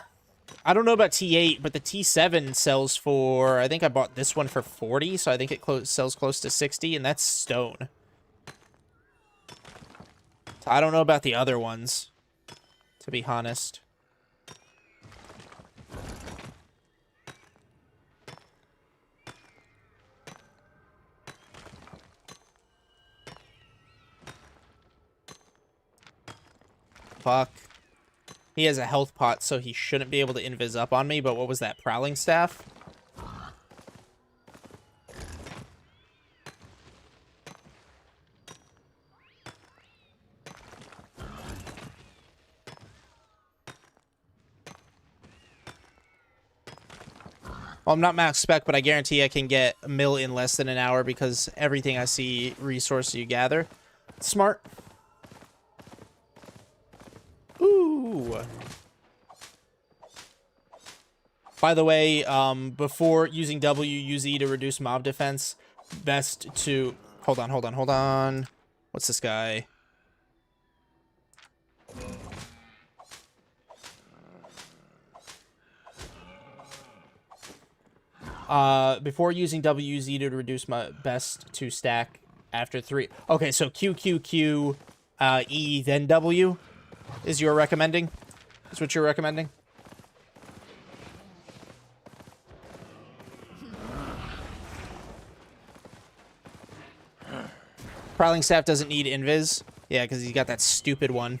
don't know about T8, but the T7 sells for... I think I bought this one for 40, so I think it sells close to 60, and that's stone. I don't know about the other ones, to be honest. Fuck. He has a health pot, so he shouldn't be able to invis up on me, but what was that, prowling staff? Well, I'm not max spec, but I guarantee I can get a mill in less than an hour because everything I see resource you gather. Smart. Ooh. By the way, before using W, use E to reduce mob defense. Best to... Hold on. What's this guy? Before using W, use E to reduce my best to stack after 3. Okay, so Q, Q, Q, E, then W is your recommending? Is what you're recommending? Prowling staff doesn't need invis. Yeah, because he's got that stupid one.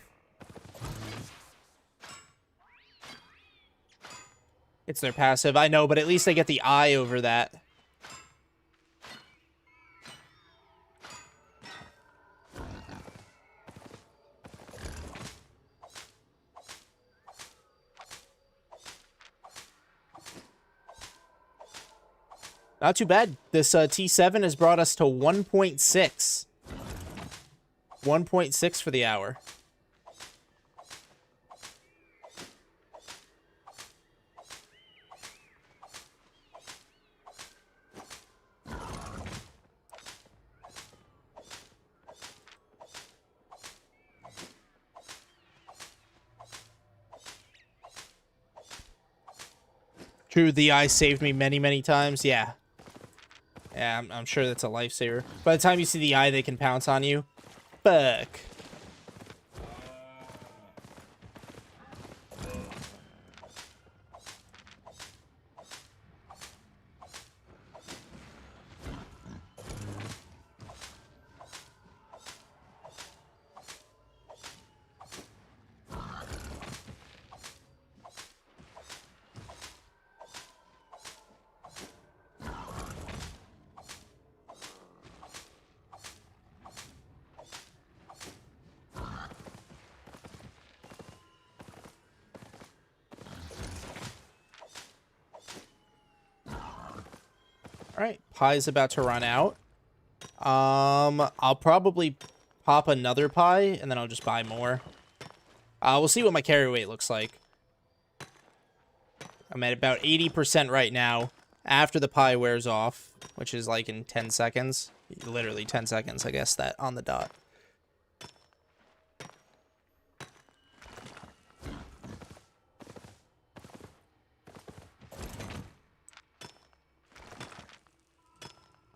It's their passive. I know, but at least they get the eye over that. Not too bad. This T7 has brought us to 1.6. 1.6 for the hour. True, the eye saved me many, many times. Yeah. Yeah, I'm sure that's a lifesaver. By the time you see the eye, they can pounce on you. Fuck. Alright, pie's about to run out. I'll probably pop another pie, and then I'll just buy more. We'll see what my carry weight looks like. I'm at about 80% right now, after the pie wears off, which is like in 10 seconds. Literally 10 seconds, I guess, that on the dot.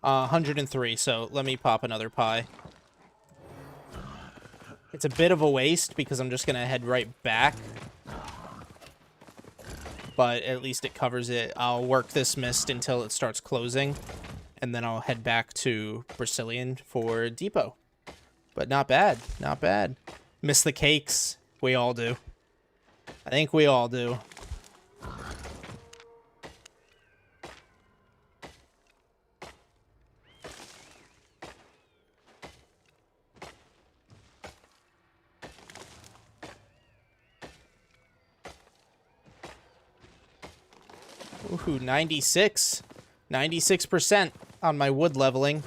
Uh, 103, so let me pop another pie. It's a bit of a waste because I'm just going to head right back. But at least it covers it. I'll work this mist until it starts closing. And then I'll head back to Brazilian for Depot. But not bad. Not bad. Miss the cakes. We all do. I think we all do. Ooh, 96. 96% on my wood leveling.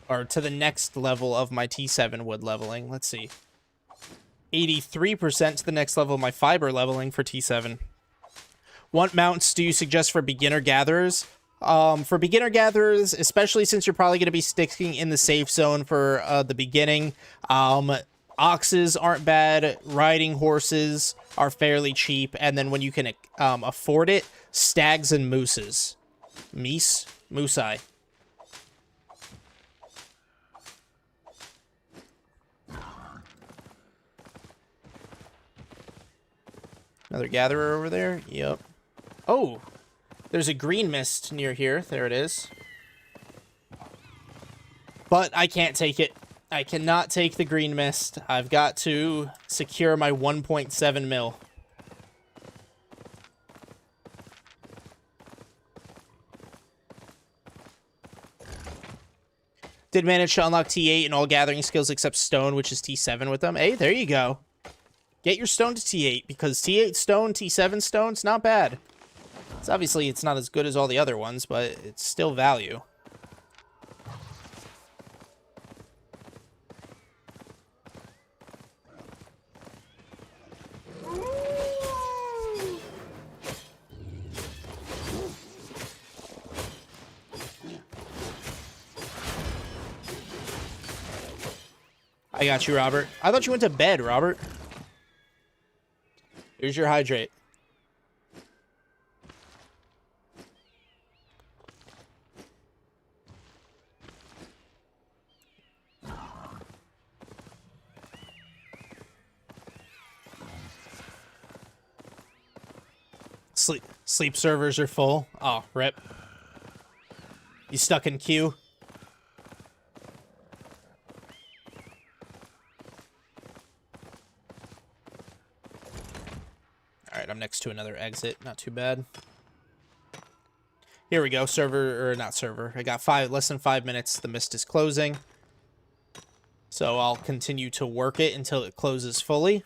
Or to the next level of my T7 wood leveling. Let's see. 83% to the next level of my fiber leveling for T7. What mounts do you suggest for beginner gatherers? For beginner gatherers, especially since you're probably going to be sticking in the safe zone for the beginning, oxes aren't bad. Riding horses are fairly cheap. And then when you can afford it, stags and mooses. Moosei. Another gatherer over there. Yep. Oh, there's a green mist near here. There it is. But I can't take it. I cannot take the green mist. I've got to secure my 1.7 mil. Did manage to unlock T8 in all gathering skills except stone, which is T7 with them. Hey, there you go. Get your stone to T8, because T8 stone, T7 stone's not bad. It's obviously, it's not as good as all the other ones, but it's still value. I got you, Robert. I thought you went to bed, Robert. Here's your hydrate. Sleep servers are full. Oh, rip. You stuck in queue? Alright, I'm next to another exit. Not too bad. Here we go. Server, or not server. I got less than 5 minutes. The mist is closing. So I'll continue to work it until it closes fully.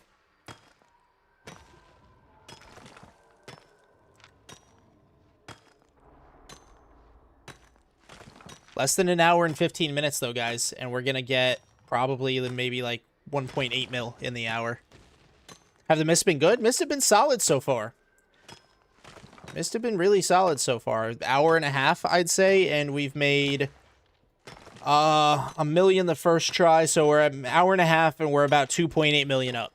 Less than an hour and 15 minutes, though, guys. And we're going to get probably maybe like 1.8 mil in the hour. Have the mists been good? Mists have been solid so far. Mists have been really solid so far. Hour and a half, I'd say. And we've made a million the first try. So we're at an hour and a half and we're about 2.8 million up.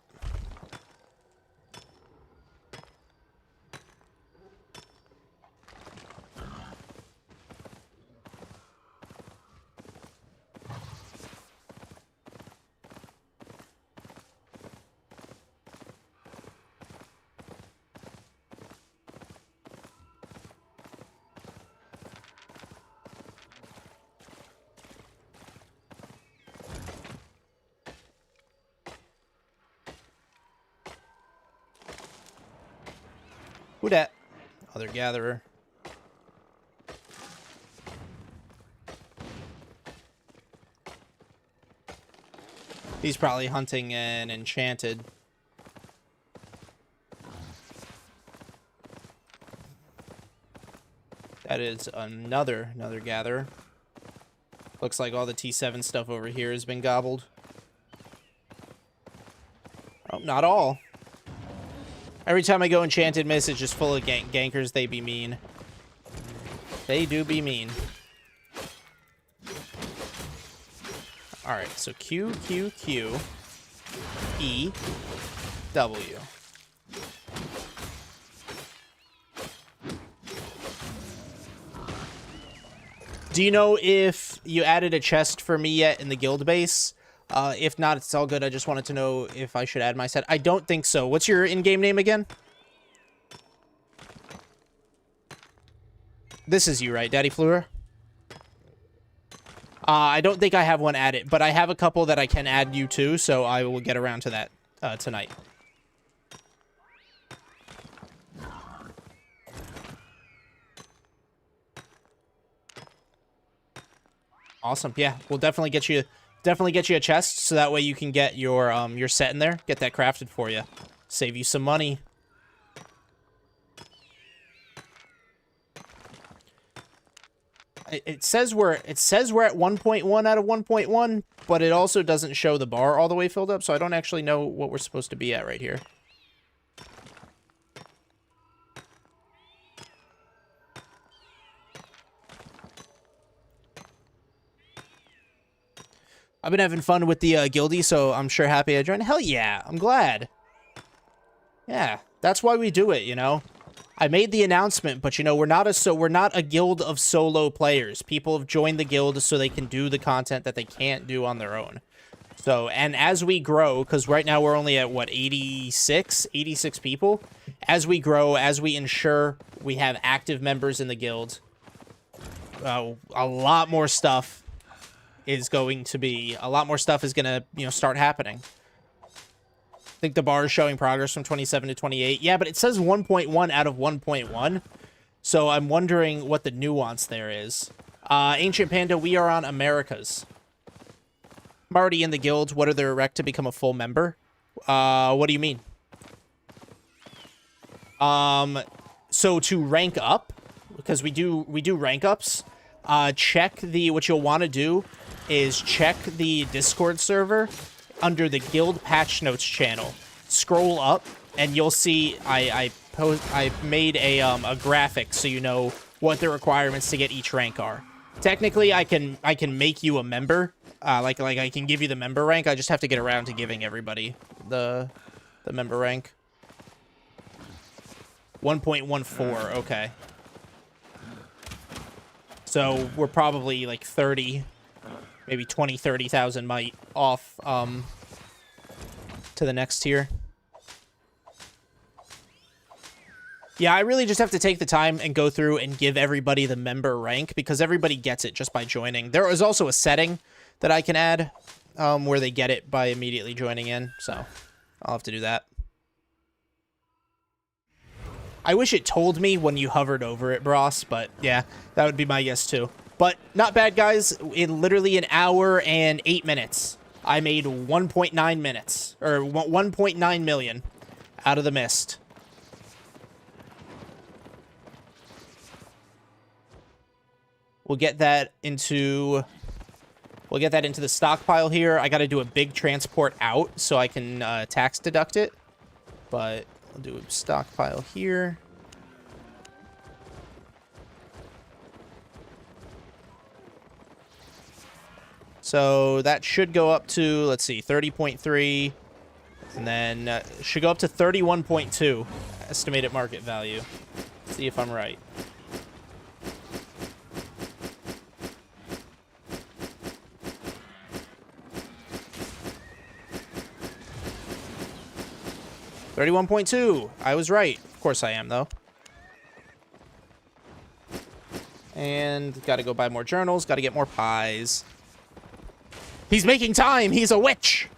Who dat? Other gatherer. He's probably hunting an enchanted. That is another gatherer. Looks like all the T7 stuff over here has been gobbled. Oh, not all. Every time I go enchanted miss, it's just full of gankers. They be mean. They do be mean. Alright, so Q, Q, Q, E, W. Do you know if you added a chest for me yet in the guild base? If not, it's all good. I just wanted to know if I should add my set. I don't think so. What's your in-game name again? This is you, right, Daddy Fleur? I don't think I have one added, but I have a couple that I can add you to, so I will get around to that tonight. Awesome. Yeah, we'll definitely get you a chest so that way you can get your set in there, get that crafted for you. Save you some money. It says we're at 1.1 out of 1.1, but it also doesn't show the bar all the way filled up, so I don't actually know what we're supposed to be at right here. I've been having fun with the guildie, so I'm sure happy I joined. Hell yeah, I'm glad. Yeah, that's why we do it, you know. I made the announcement, but you know, we're not a guild of solo players. People have joined the guild so they can do the content that they can't do on their own. So, and as we grow, because right now we're only at what, 86 people. As we grow, as we ensure we have active members in the guild, a lot more stuff is going to, you know, start happening. I think the bar is showing progress from 27 to 28. Yeah, but it says 1.1 out of 1.1. So I'm wondering what the nuance there is. Ancient Panda, we are on Americas. I'm already in the guild. What are the rec to become a full member? What do you mean? So to rank up, because we do rank ups, what you'll want to do is check the Discord server under the guild patch notes channel. Scroll up and you'll see I made a graphic so you know what the requirements to get each rank are. Technically, I can make you a member. Like I can give you the member rank. I just have to get around to giving everybody the member rank. 1.14, okay. So we're probably like 30, maybe 20, 30,000 might off to the next tier. Yeah, I really just have to take the time and go through and give everybody the member rank because everybody gets it just by joining. There is also a setting that I can add where they get it by immediately joining in, so I'll have to do that. I wish it told me when you hovered over it, Bros, but yeah, that would be my guess too. But not bad, guys. In literally an hour and 8 minutes, I made 1.9 minutes, or 1.9 million out of the mist. We'll get that into the stockpile here. I got to do a big transport out so I can tax deduct it. But I'll do a stockpile here. So that should go up to, let's see, 30.3. And then should go up to 31.2 estimated market value. Let's see if I'm right. $31.2. I was right. Of course I am, though. And got to go buy more journals. Got to get more pies. He's making time. He's a witch.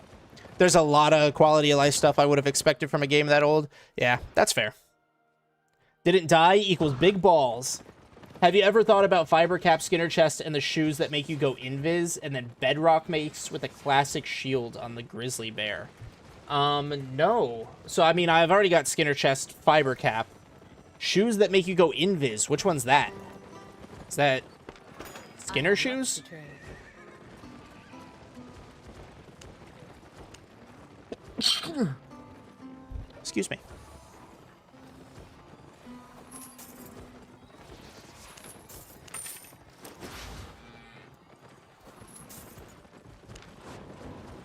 There's a lot of quality of life stuff I would have expected from a game that old. Yeah, that's fair. Didn't die equals big balls. Have you ever thought about fiber cap, Skinner chest, and the shoes that make you go invis, and then bedrock makes with a classic shield on the grizzly bear? No. So, I mean, I've already got Skinner chest, fiber cap. Shoes that make you go invis. Which one's that? Is that Skinner shoes? Excuse me.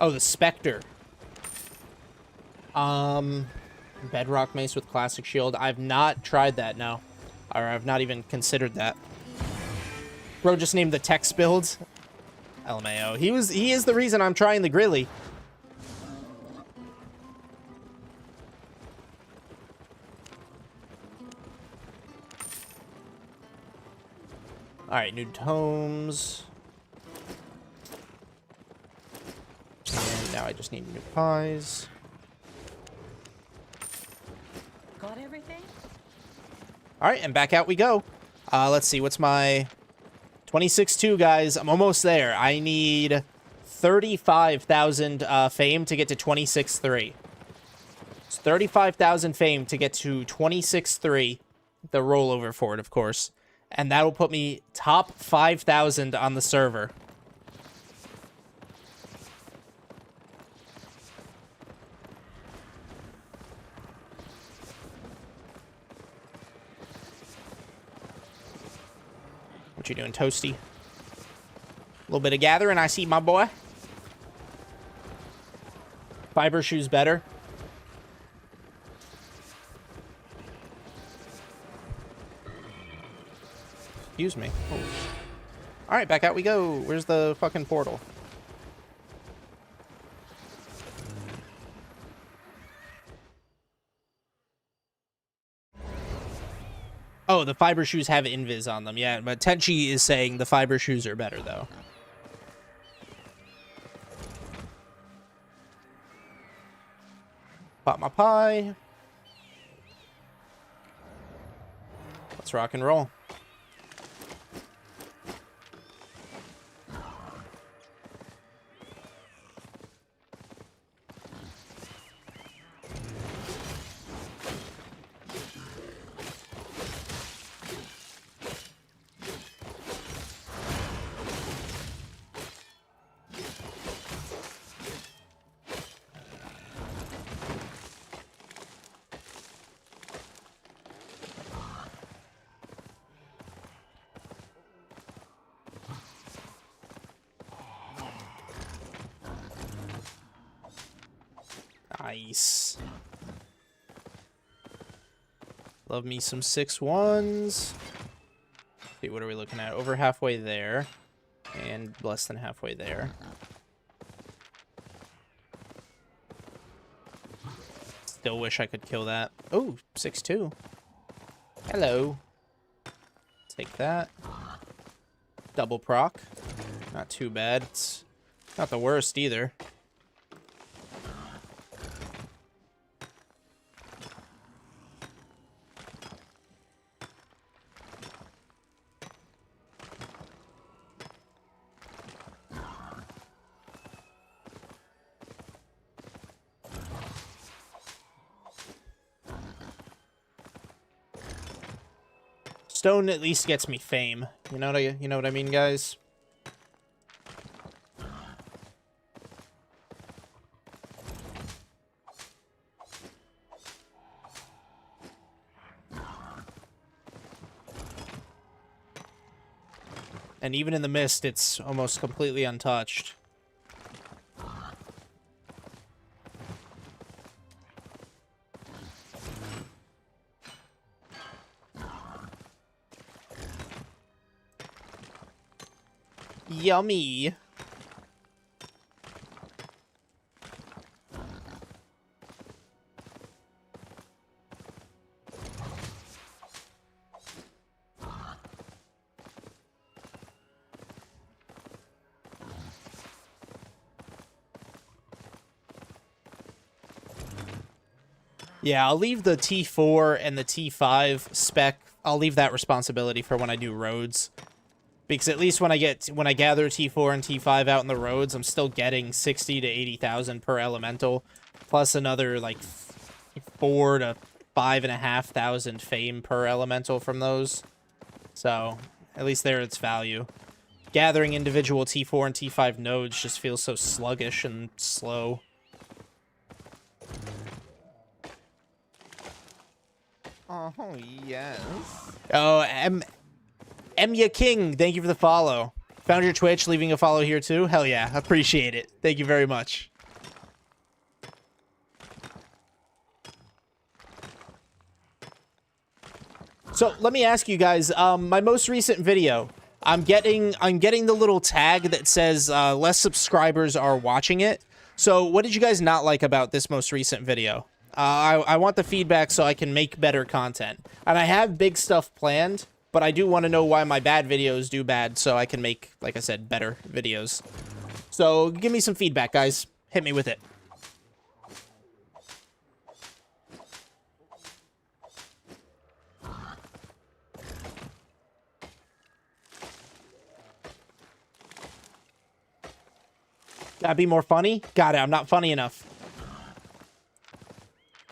Oh, the Spectre. Bedrock mace with classic shield. I've not tried that, no. Or I've not even considered that. Bro just named the text build. LMAO. He is the reason I'm trying the Grilly. Alright, new tomes. And now I just need new pies. Got everything? Alright, and back out we go. Let's see, what's my 26.2, guys. I'm almost there. I need 35,000 fame to get to 26.3. It's 35,000 fame to get to 26.3. The rollover for it, of course. And that'll put me top 5,000 on the server. What you doing, Toasty? A little bit of gathering, I see, my boy. Fiber shoes better. Excuse me. Oh. All right, back out we go. Where's the fucking portal? Oh, the fiber shoes have invis on them. Yeah, but Tenchi is saying the fiber shoes are better, though. Pop my pie. Let's rock and roll. Nice. Love me some 6-1s. See, what are we looking at? Over halfway there. And less than halfway there. Still wish I could kill that. Oh, 6-2. Hello. Take that. Double proc. Not too bad. It's not the worst either. Stone at least gets me fame. You know what I mean, guys? And even in the mist, it's almost completely untouched. Yummy. Yeah, I'll leave the T4 and the T5 spec. I'll leave that responsibility for when I do roads. Because at least when I gather T4 and T5 out in the roads, I'm still getting 60 to 80,000 per elemental, plus another like 4 to 5,500 fame per elemental from those. So at least there it's value. Gathering individual T4 and T5 nodes just feels so sluggish and slow. Oh, yes. Oh, Emya King, thank you for the follow. Found your Twitch, leaving a follow here too. Hell yeah, appreciate it. Thank you very much. So let me ask you guys, my most recent video, I'm getting the little tag that says less subscribers are watching it. So what did you guys not like about this most recent video? I want the feedback so I can make better content. And I have big stuff planned, but I do want to know why my bad videos do bad so I can make, like I said, better videos. So give me some feedback, guys. Hit me with it. Gotta be more funny? Got it, I'm not funny enough.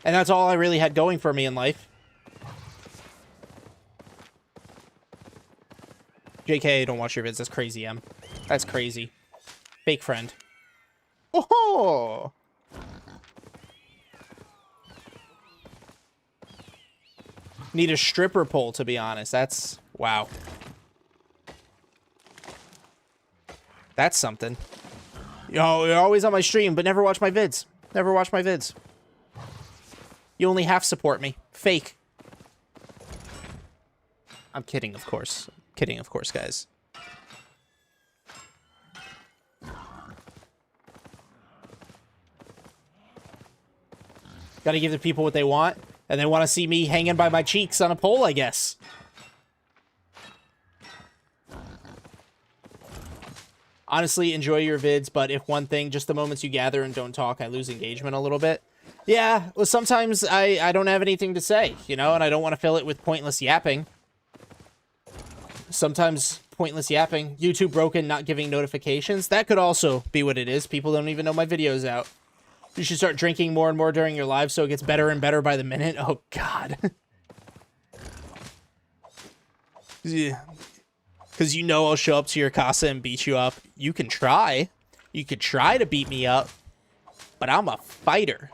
And that's all I really had going for me in life. JK, don't watch your vids. That's crazy, Em. That's crazy. Fake friend. Oh! Need a stripper pole, to be honest. That's... wow. That's something. Yo, you're always on my stream, but never watch my vids. Never watch my vids. You only half support me. Fake. I'm kidding, of course. Kidding, of course, guys. Gotta give the people what they want, and they want to see me hanging by my cheeks on a pole, I guess. Honestly, enjoy your vids, but if one thing, just the moments you gather and don't talk, I lose engagement a little bit. Yeah, well, sometimes I don't have anything to say, you know, and I don't want to fill it with pointless yapping. Sometimes pointless yapping. YouTube broken, not giving notifications. That could also be what it is. People don't even know my video's out. You should start drinking more and more during your live so it gets better and better by the minute. Oh, God. Yeah. Because you know I'll show up to your casa and beat you up. You can try. You could try to beat me up. But I'm a fighter.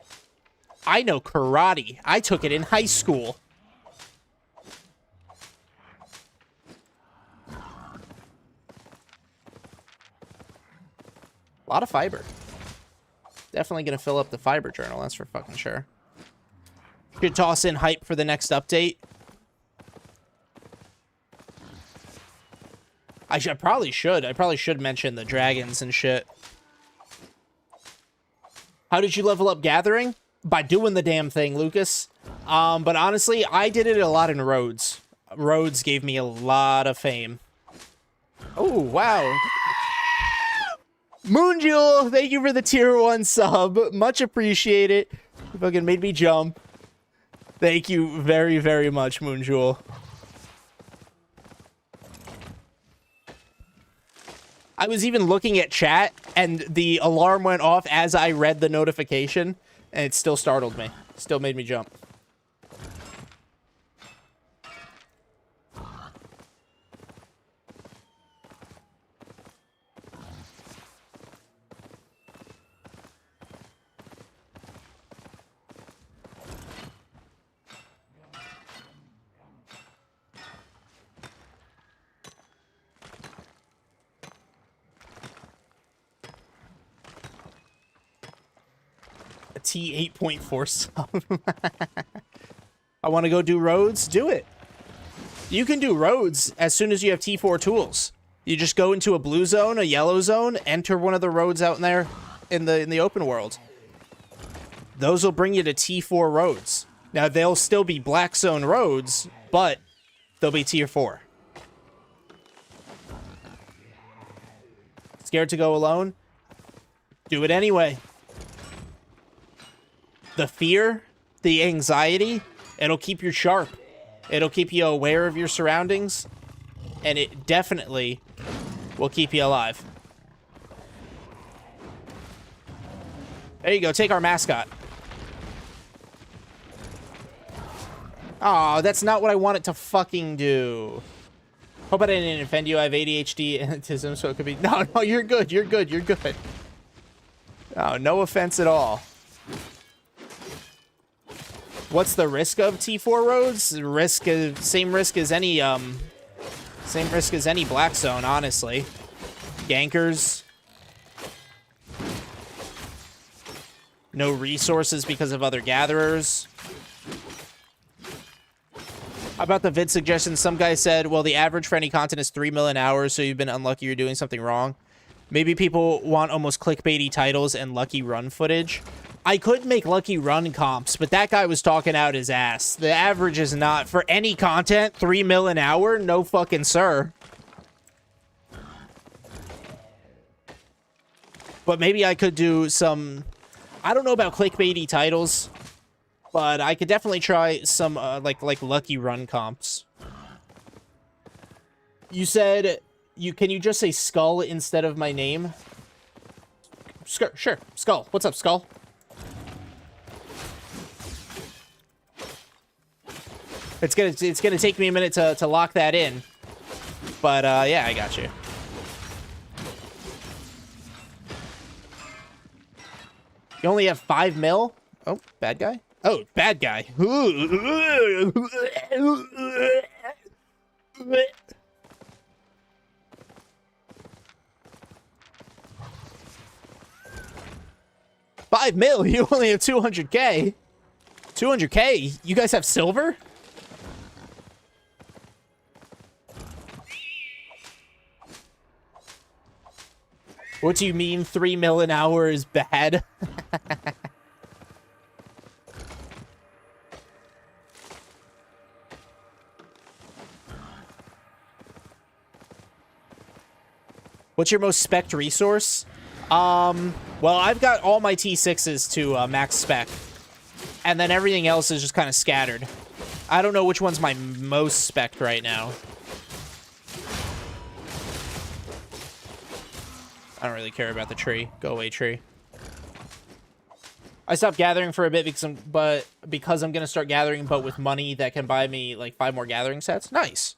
I know karate. I took it in high school. A lot of fiber. Definitely gonna fill up the fiber journal, that's for fucking sure. Should toss in hype for the next update. I probably should. I probably should mention the dragons and shit. How did you level up gathering? By doing the damn thing, Lucas. But honestly, I did it a lot in Roads. Roads gave me a lot of fame. Oh, wow. Moonjewel, thank you for the tier 1 sub. Much appreciated. You fucking made me jump. Thank you very, very much, Moonjewel. I was even looking at chat, and the alarm went off as I read the notification, and it still startled me. Still made me jump. T 8.4 sub. I want to go do roads. Do it. You can do roads as soon as you have T4 tools. You just go into a blue zone, a yellow zone, enter one of the roads out in there in the open world. Those will bring you to T4 roads. Now they'll still be black zone roads, but they'll be tier 4. Scared to go alone? Do it anyway. The fear, the anxiety, it'll keep you sharp. It'll keep you aware of your surroundings. And it definitely will keep you alive. There you go. Take our mascot. Aw, that's not what I want it to fucking do. Hope I didn't offend you. I have ADHD and autism, so it could be... No, you're good. You're good. You're good. Oh, no offense at all. What's the risk of T4 roads? Risk is same risk as any black zone, honestly. Gankers. No resources because of other gatherers. How about the vid suggestions? Some guy said, well, the average for any content is 3 million hours, so you've been unlucky, you're doing something wrong. Maybe people want almost clickbaity titles and lucky run footage. I could make lucky run comps, but that guy was talking out his ass. The average is not, for any content, 3 mil an hour? No fucking sir. But maybe I could do some... I don't know about clickbaity titles, but I could definitely try some, like lucky run comps. You said... Can you just say skull instead of my name? Sure. Skull. What's up, Skull? It's gonna take me a minute to lock that in. But, yeah, I got you. You only have 5 mil? Oh, bad guy? Oh, bad guy. $5 mil? You only have 200K? 200K? You guys have silver? What do you mean 3 mil an hour is bad? What's your most spec'd resource? Well, I've got all my T6s to max spec. And then everything else is just kind of scattered. I don't know which one's my most spec'd right now. I don't really care about the tree. Go away, tree. I stopped gathering for a bit because I'm gonna start gathering, but with money that can buy me like 5 more gathering sets. Nice.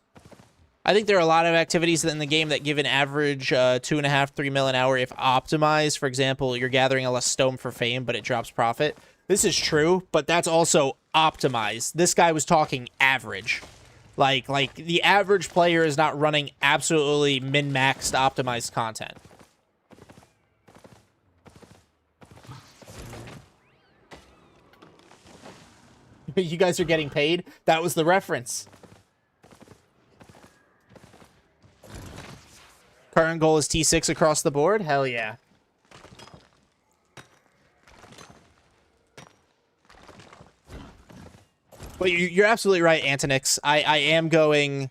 I think there are a lot of activities in the game that give an average 2.5, 3 mil an hour if optimized. For example, you're gathering a less stone for fame, but it drops profit. This is true, but that's also optimized. This guy was talking average. Like the average player is not running absolutely min-maxed optimized content. You guys are getting paid? That was the reference. Current goal is T6 across the board? Hell yeah. But you're absolutely right, Antonix. I am going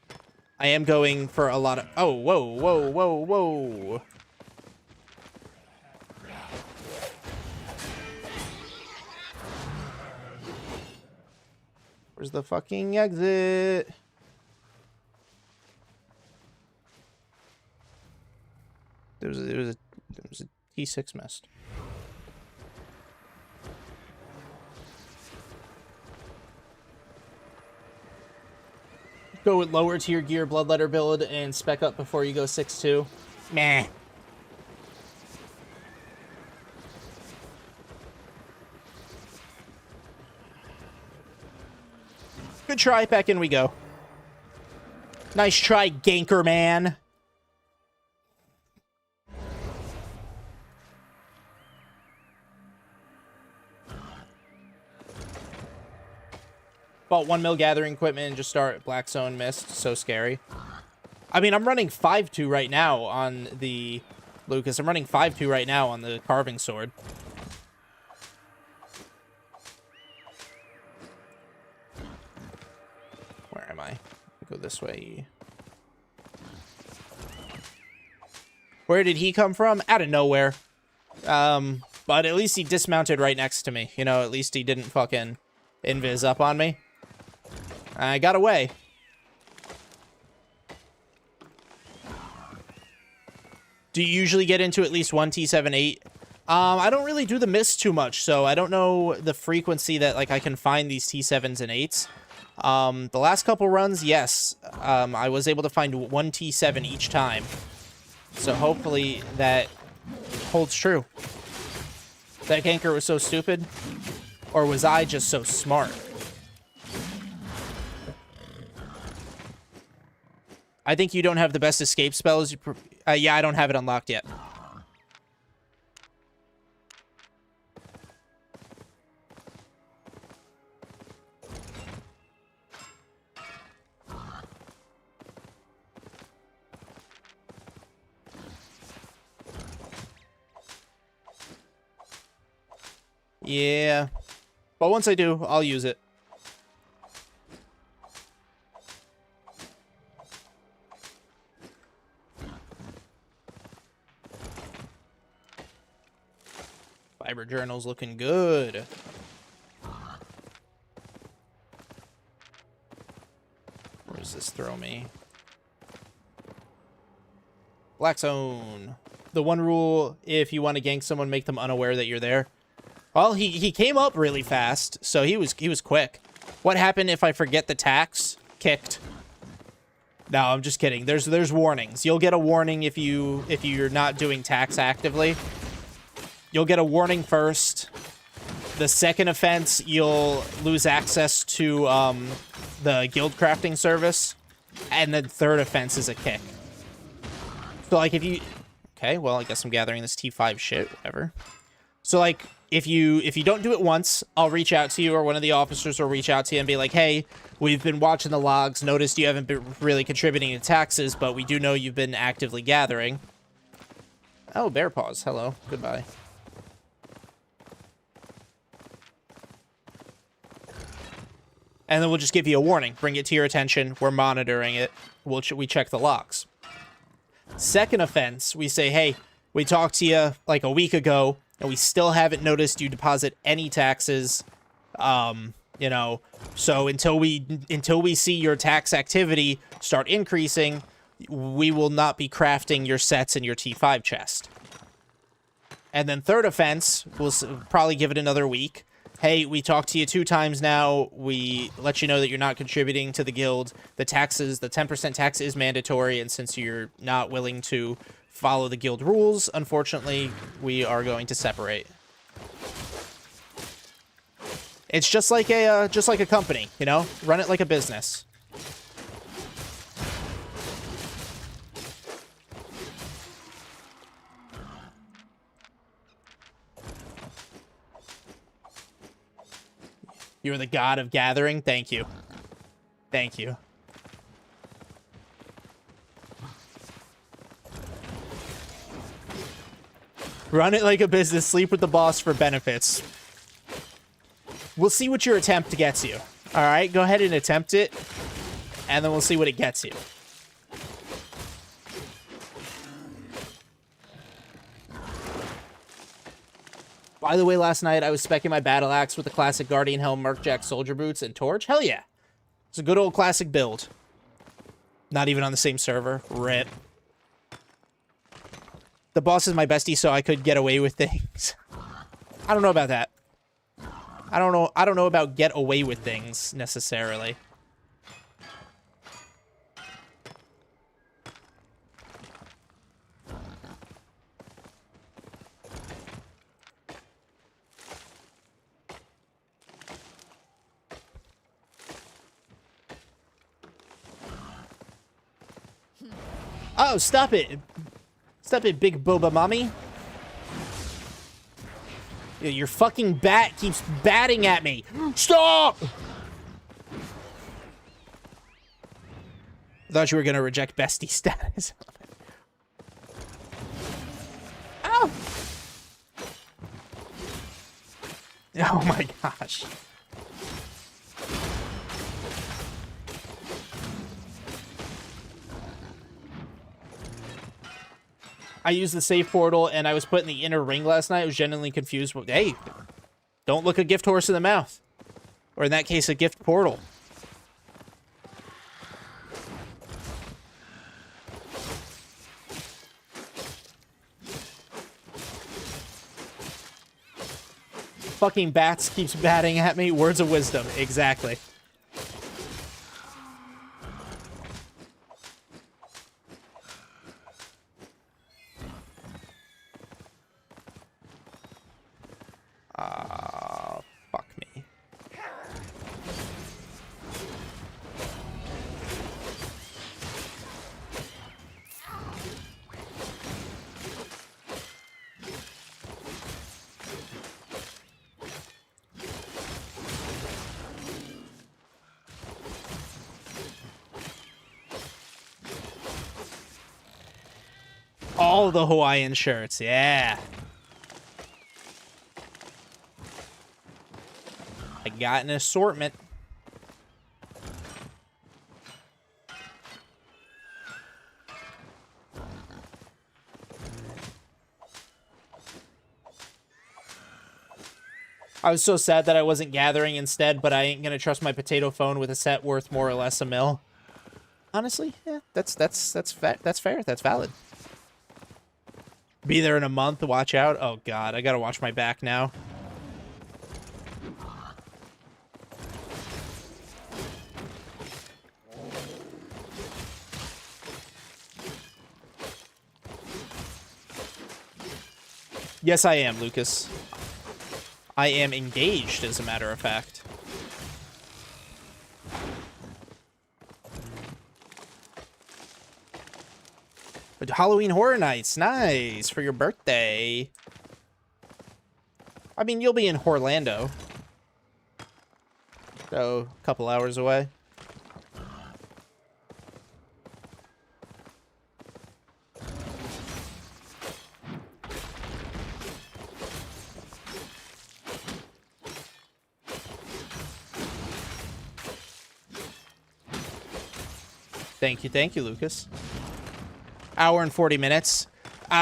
for a lot of... Oh, whoa. Where's the fucking exit? There was a T6 missed. Go with lower tier gear, bloodletter build, and spec up before you go 6-2. Meh. Good try. Back in we go. Nice try, ganker man. Bought 1 mil gathering equipment and just start Black Zone missed. So scary. I mean, I'm running 5-2 right now on the... Lucas, I'm running 5-2 right now on the carving sword. Where am I? Go this way. Where did he come from? Out of nowhere. But at least he dismounted right next to me. You know, at least he didn't fucking invis up on me. I got away. Do you usually get into at least one T7-8? I don't really do the mist too much, so I don't know the frequency that like I can find these T7s and 8s. The last couple runs, yes. I was able to find 1 T7 each time. So hopefully that holds true. That ganker was so stupid? Or was I just so smart? I think you don't have the best escape spells. Yeah, I don't have it unlocked yet. Yeah. But once I do, I'll use it. Fiber journal's looking good. Where does this throw me? Black zone. The one rule, if you want to gank someone, make them unaware that you're there. Well, he came up really fast, so he was quick. What happened if I forget the tax? Kicked. No, I'm just kidding. There's warnings. You'll get a warning if you're not doing tax actively. You'll get a warning first. The second offense, you'll lose access to the guild crafting service, and the third offense is a kick. So like if you, okay, well I guess I'm gathering this T5 shit, whatever. So like if you don't do it once, I'll reach out to you, or one of the officers will reach out to you and be like, hey, we've been watching the logs, noticed you haven't been really contributing to taxes, but we do know you've been actively gathering. Oh, bear paws, hello, goodbye. And then we'll just give you a warning. Bring it to your attention. We're monitoring it. We check the logs. Second offense, we say, hey, we talked to you like a week ago, and we still haven't noticed you deposit any taxes. You know, so until we see your tax activity start increasing, we will not be crafting your sets in your T5 chest. And then third offense, we'll probably give it another week. Hey, we talked to you 2 times now. We let you know that you're not contributing to the guild. The taxes, the 10% tax is mandatory, and since you're not willing to follow the guild rules, unfortunately, we are going to separate. It's just like a company, you know? Run it like a business. You're the god of gathering. Thank you. Thank you. Run it like a business. Sleep with the boss for benefits. We'll see what your attempt gets you. All right, go ahead and attempt it, and then we'll see what it gets you. By the way, last night I was specking my battle axe with the classic Guardian Helm, Mercjack Soldier Boots, and Torch. Hell yeah. It's a good old classic build. Not even on the same server. RIP. The boss is my bestie, so I could get away with things. I don't know about that. I don't know about get away with things, necessarily. Oh, stop it. Stop it, big boba mommy. Your fucking bat keeps batting at me. Stop! I thought you were going to reject bestie status. Ow! Oh my gosh. I used the safe portal, and I was put in the inner ring last night. I was genuinely confused. Hey, don't look a gift horse in the mouth. Or in that case, a gift portal. Fucking bats keeps batting at me. Words of wisdom. Exactly. Fuck me. All the Hawaiian shirts, yeah. I got an assortment. I was so sad that I wasn't gathering instead, but I ain't gonna trust my potato phone with a set worth more or less $1 mil. Honestly, yeah, that's fair. That's valid. Be there in a month. Watch out. Oh, God. I gotta watch my back now. Yes, I am, Lucas. I am engaged, as a matter of fact. But Halloween Horror Nights, nice, for your birthday. I mean, you'll be in Orlando. So, a couple hours away. Thank you, Lucas. Hour and 40 minutes.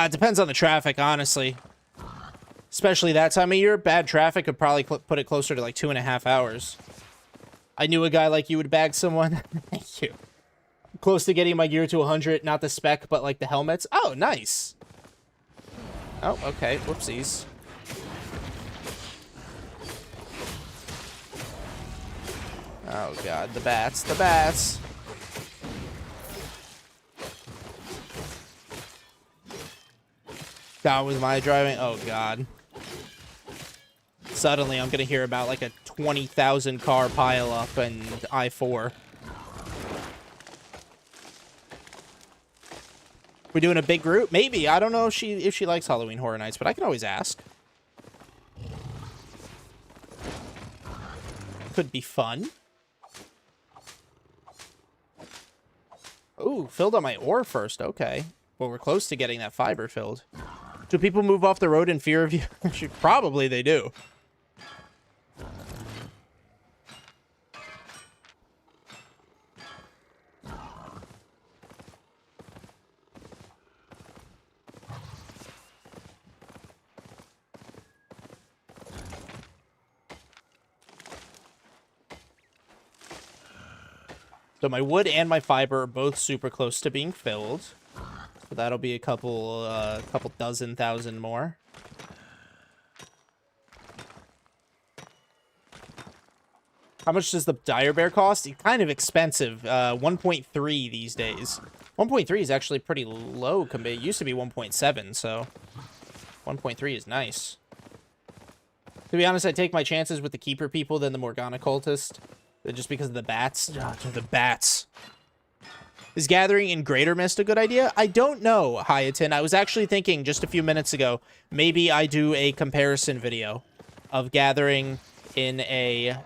Depends on the traffic, honestly. Especially that time of year, bad traffic could probably put it closer to like 2.5 hours. I knew a guy like you would bag someone. Thank you. Close to getting my gear to 100, not the spec, but like the helmets. Oh, nice. Oh, okay. Whoopsies. Oh, God. The bats. The bats. God, with my driving. Oh, God. Suddenly, I'm going to hear about like a 20,000 car pileup and I-4. We doing a big group? Maybe. I don't know if she likes Halloween Horror Nights, but I can always ask. Could be fun. Ooh, filled on my ore first. Okay. Well, we're close to getting that fiber filled. Do people move off the road in fear of you? Probably they do. So my wood and my fiber are both super close to being filled. So that'll be a couple dozen thousand more. How much does the dire bear cost? It's kind of expensive. 1.3 these days. 1.3 is actually pretty low. It used to be 1.7, so 1.3 is nice. To be honest, I take my chances with the keeper people than the Morgana cultist. Just because of the bats. Oh, the bats. Is gathering in Greater Mist a good idea? I don't know, Hyatin. I was actually thinking just a few minutes ago, maybe I do a comparison video of gathering in a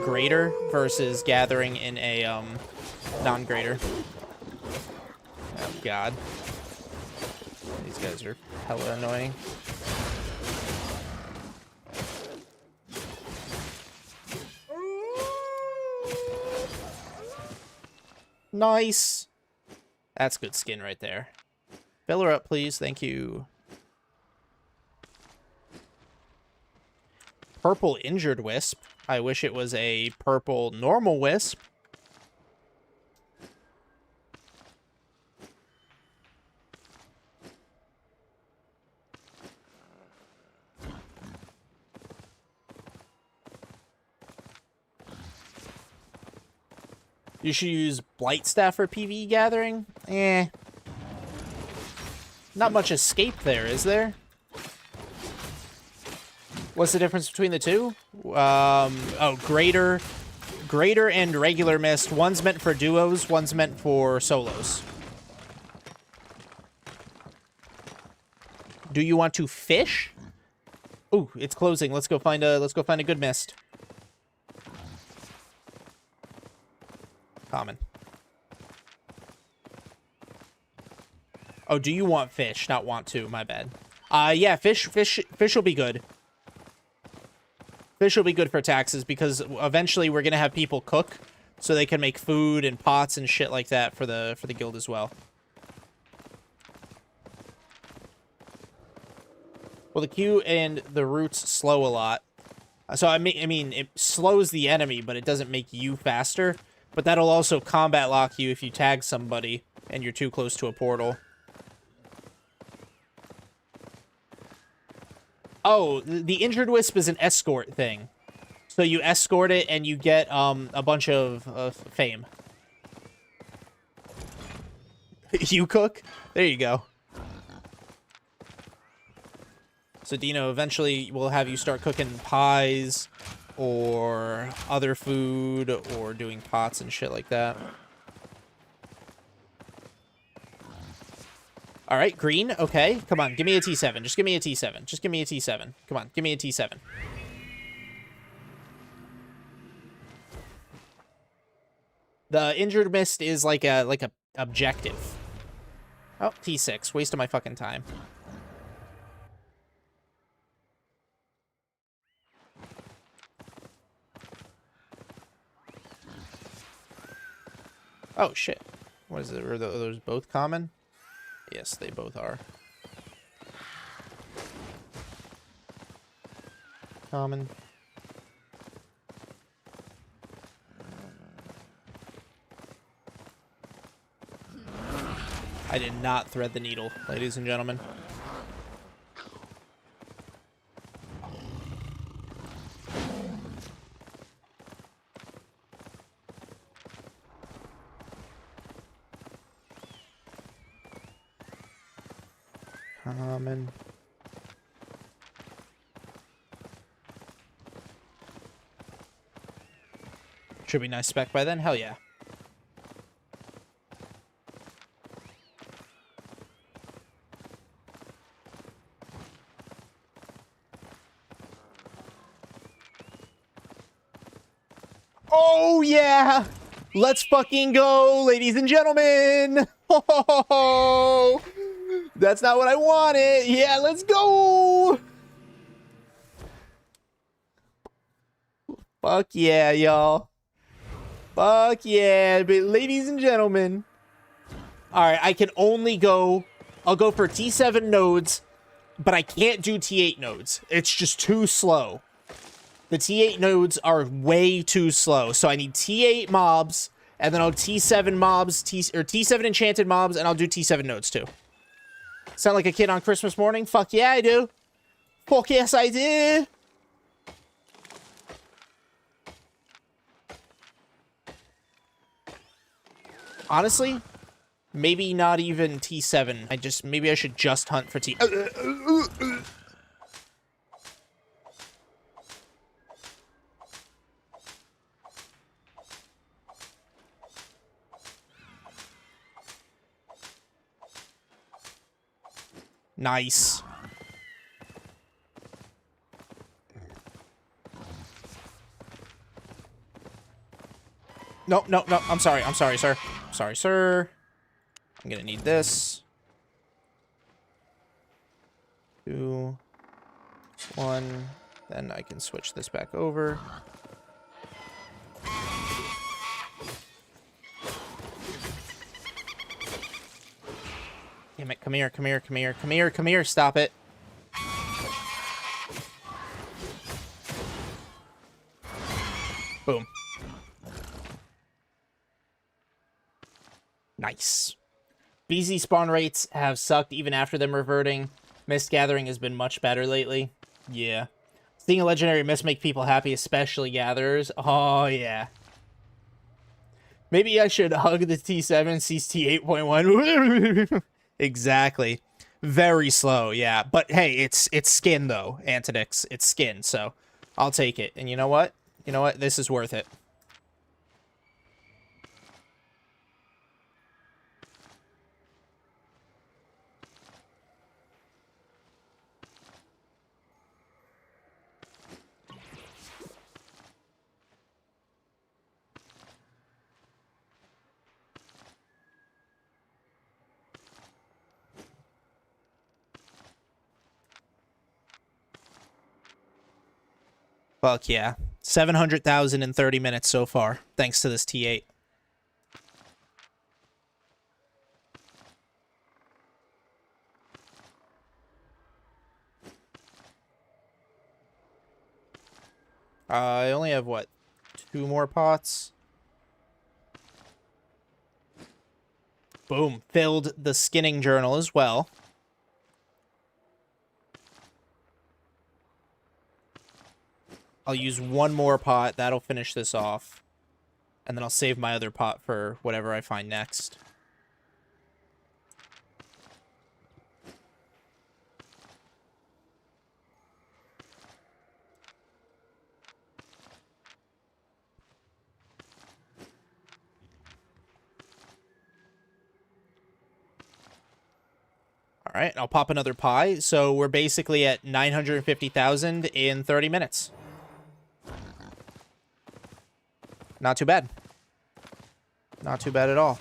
greater versus gathering in a non-greater. Oh, God. These guys are hella annoying. Nice. That's good skin right there. Fill her up, please. Thank you. Purple injured wisp. I wish it was a purple normal wisp. You should use Blightstaff for PvE gathering? Eh. Not much escape there, is there? What's the difference between the two? Oh, Greater and Regular Mist. One's meant for duos, one's meant for solos. Do you want to fish? Ooh, it's closing. Let's go find a good mist. Common. Oh, do you want fish? Not want to. My bad. Yeah, fish will be good. Fish will be good for taxes because eventually we're gonna have people cook, so they can make food and pots and shit like that for the guild as well. Well, the Q and the roots slow a lot, so I mean it slows the enemy, but it doesn't make you faster. But that'll also combat lock you if you tag somebody and you're too close to a portal. Oh, the Injured Wisp is an escort thing. So you escort it and you get a bunch of fame. You cook? There you go. So Dino, eventually we'll have you start cooking pies or other food or doing pots and shit like that. All right, green. Okay, come on. Give me a T7. Just give me a T7. Just give me a T7. Come on, give me a T7. The Injured Mist is like a objective. Oh, T6. Waste of my fucking time. Oh, shit. What is it? Are those both common? Yes, they both are. Common. I did not thread the needle, ladies and gentlemen. Common. Should be nice spec by then. Hell yeah. Oh yeah! Let's fucking go, ladies and gentlemen! Oh, that's not what I wanted. Yeah, let's go! Fuck yeah, y'all. Fuck yeah, but ladies and gentlemen. Alright, I can only go... I'll go for T7 nodes, but I can't do T8 nodes. It's just too slow. The T8 nodes are way too slow, so I need T8 mobs, and then I'll T7 mobs, T7 enchanted mobs, and I'll do T7 nodes too. Sound like a kid on Christmas morning? Fuck yeah, I do. Fuck yes, I do. Honestly, maybe not even T7. Maybe I should just hunt for T... Nice. No, no, no. I'm sorry. I'm sorry, sir. Sorry, sir. I'm gonna need this. 2, 1. Then I can switch this back over. Damn it. Come here, come here, come here, come here, come here. Stop it. Boom. Nice. BZ spawn rates have sucked even after them reverting. Mist gathering has been much better lately. Yeah. Seeing a legendary mist make people happy, especially gatherers. Oh, yeah. Maybe I should hug the T7, seize T8.1. Exactly. Very slow, yeah. But hey, it's skin, though, Antidix. It's skin, so I'll take it. And you know what? You know what? This is worth it. Fuck yeah. 700,000 in 30 minutes so far, thanks to this T8. I only have, what, 2 more pots? Boom. Filled the skinning journal as well. I'll use one more pot. That'll finish this off. And then I'll save my other pot for whatever I find next. All right, I'll pop another pie. So we're basically at 950,000 in 30 minutes. Not too bad. Not too bad at all.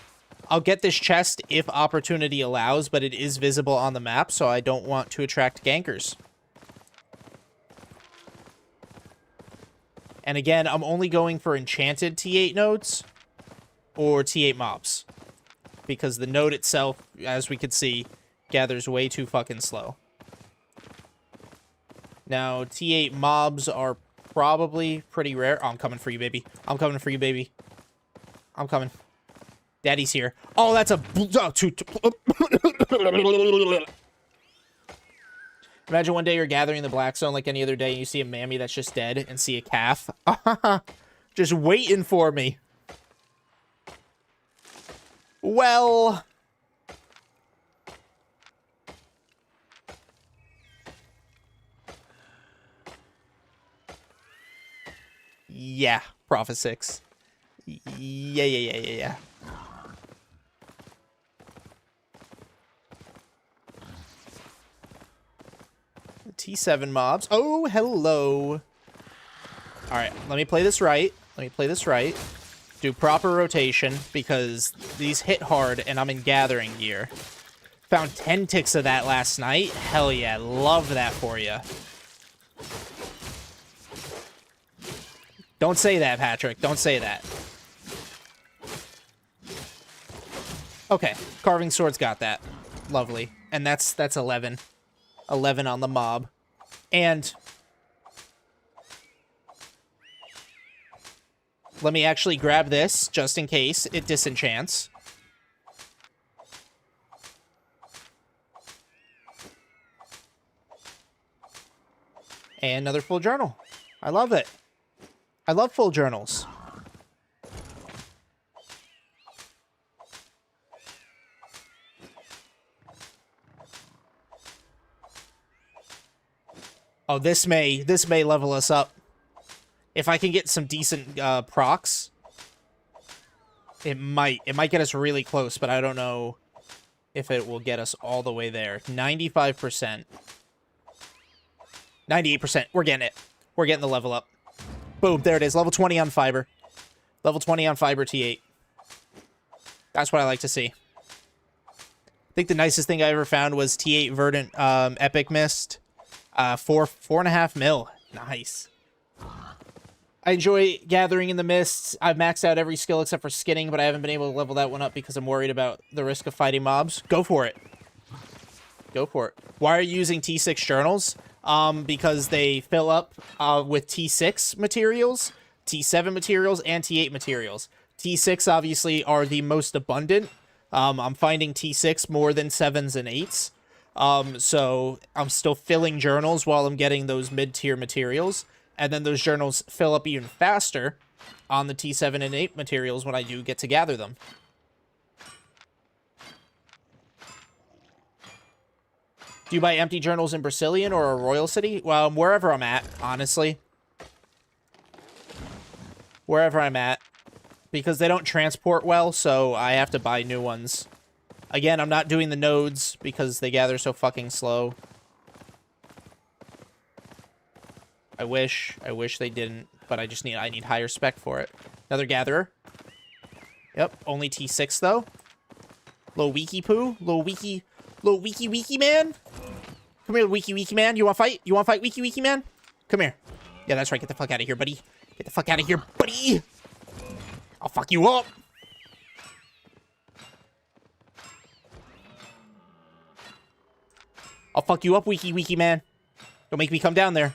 I'll get this chest if opportunity allows, but it is visible on the map, so I don't want to attract gankers. And again, I'm only going for enchanted T8 nodes or T8 mobs. Because the node itself, as we could see, gathers way too fucking slow. Now, T8 mobs are probably pretty rare. Oh, I'm coming for you, baby. I'm coming for you, baby. I'm coming. Daddy's here. Oh, that's a... Imagine one day you're gathering the Black Zone like any other day and you see a mammy that's just dead and see a calf. Just waiting for me. Well... Yeah, Prophet 6. Yeah. T7 mobs. Oh, hello. Alright, let me play this right. Do proper rotation, because these hit hard, and I'm in gathering gear. Found 10 ticks of that last night. Hell yeah, love that for you. Don't say that, Patrick. Don't say that. Okay, carving sword's got that. Lovely. And that's 11. 11 on the mob. And let me actually grab this, just in case it disenchants. And another full journal. I love it. I love full journals. Oh, this may level us up. If I can get some decent procs, it might get us really close, but I don't know if it will get us all the way there. 95%. 98%. We're getting it. We're getting the level up. Boom, there it is. Level 20 on fiber. Level 20 on fiber T8. That's what I like to see. I think the nicest thing I ever found was T8 Verdant Epic Mist. 4.5 mil. Nice. I enjoy gathering in the mists. I've maxed out every skill except for skinning, but I haven't been able to level that one up because I'm worried about the risk of fighting mobs. Go for it. Go for it. Why are you using T6 journals? Because they fill up with T6 materials, T7 materials, and T8 materials. T6 obviously are the most abundant. I'm finding T6 more than 7s and 8s. So I'm still filling journals while I'm getting those mid-tier materials. And then those journals fill up even faster on the T7 and 8 materials when I do get to gather them. Do you buy empty journals in Brazilian or a Royal City? Well, wherever I'm at, honestly. Wherever I'm at. Because they don't transport well, so I have to buy new ones. Again, I'm not doing the nodes because they gather so fucking slow. I wish they didn't, but I need higher spec for it. Another gatherer. Yep, only T6 though. Little wiki poo, little wiki man. Come here, wiki man. You want to fight? You want to fight, wiki man? Come here. Yeah, that's right. Get the fuck out of here, buddy. Get the fuck out of here, buddy. I'll fuck you up. I'll fuck you up, wiki man. Don't make me come down there.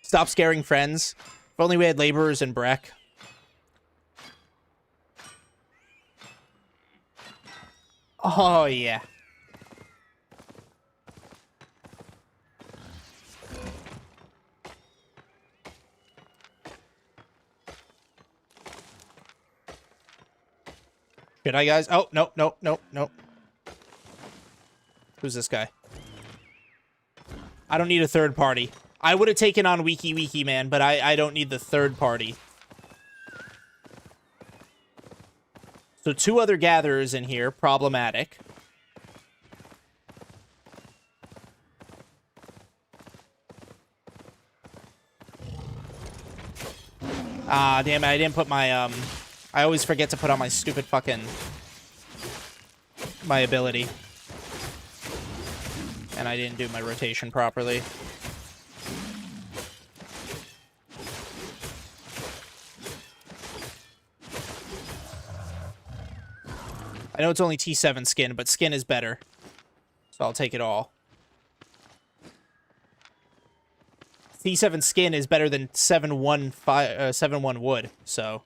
Stop scaring friends. If only we had laborers in Breck. Oh, yeah. Should I, guys? Oh, nope, nope, nope, nope. Who's this guy? I don't need a third party. I would have taken on Wiki Man, but I don't need the third party. So 2 other gatherers in here. Problematic. Ah, damn it. I didn't put my, I always forget to put on my stupid fucking... my ability. And I didn't do my rotation properly. I know it's only T7 skin, but skin is better. So I'll take it all. T7 skin is better than 7-1 wood, so...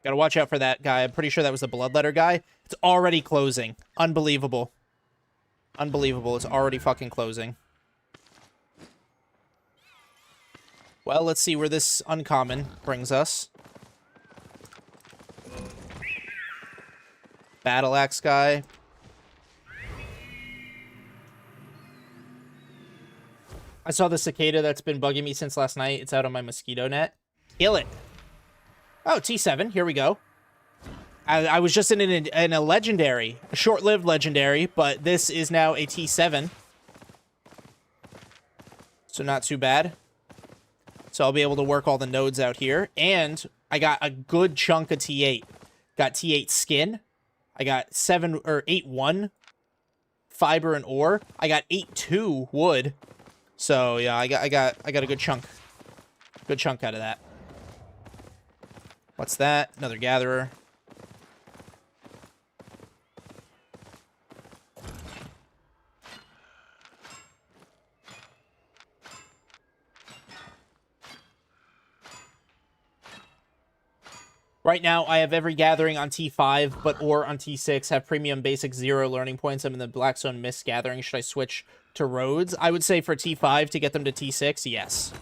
Gotta watch out for that guy. I'm pretty sure that was the Bloodletter guy. It's already closing. Unbelievable. Unbelievable. It's already fucking closing. Well, let's see where this uncommon brings us. Battle Axe guy. I saw the cicada that's been bugging me since last night. It's out on my mosquito net. Kill it. Oh, T7. Here we go. I was just in a legendary, a short-lived legendary, but this is now a T7. So not too bad. So I'll be able to work all the nodes out here. And I got a good chunk of T8. Got T8 skin. I got 8-1 fiber and ore. I got 8-2 wood. So yeah, I got a good chunk. Good chunk out of that. What's that? Another gatherer. Right now, I have every gathering on T5, but ore on T6, have premium basic 0 learning points. I'm in the Blackstone Mist gathering. Should I switch to Roads? I would say for T5 to get them to T6, yes.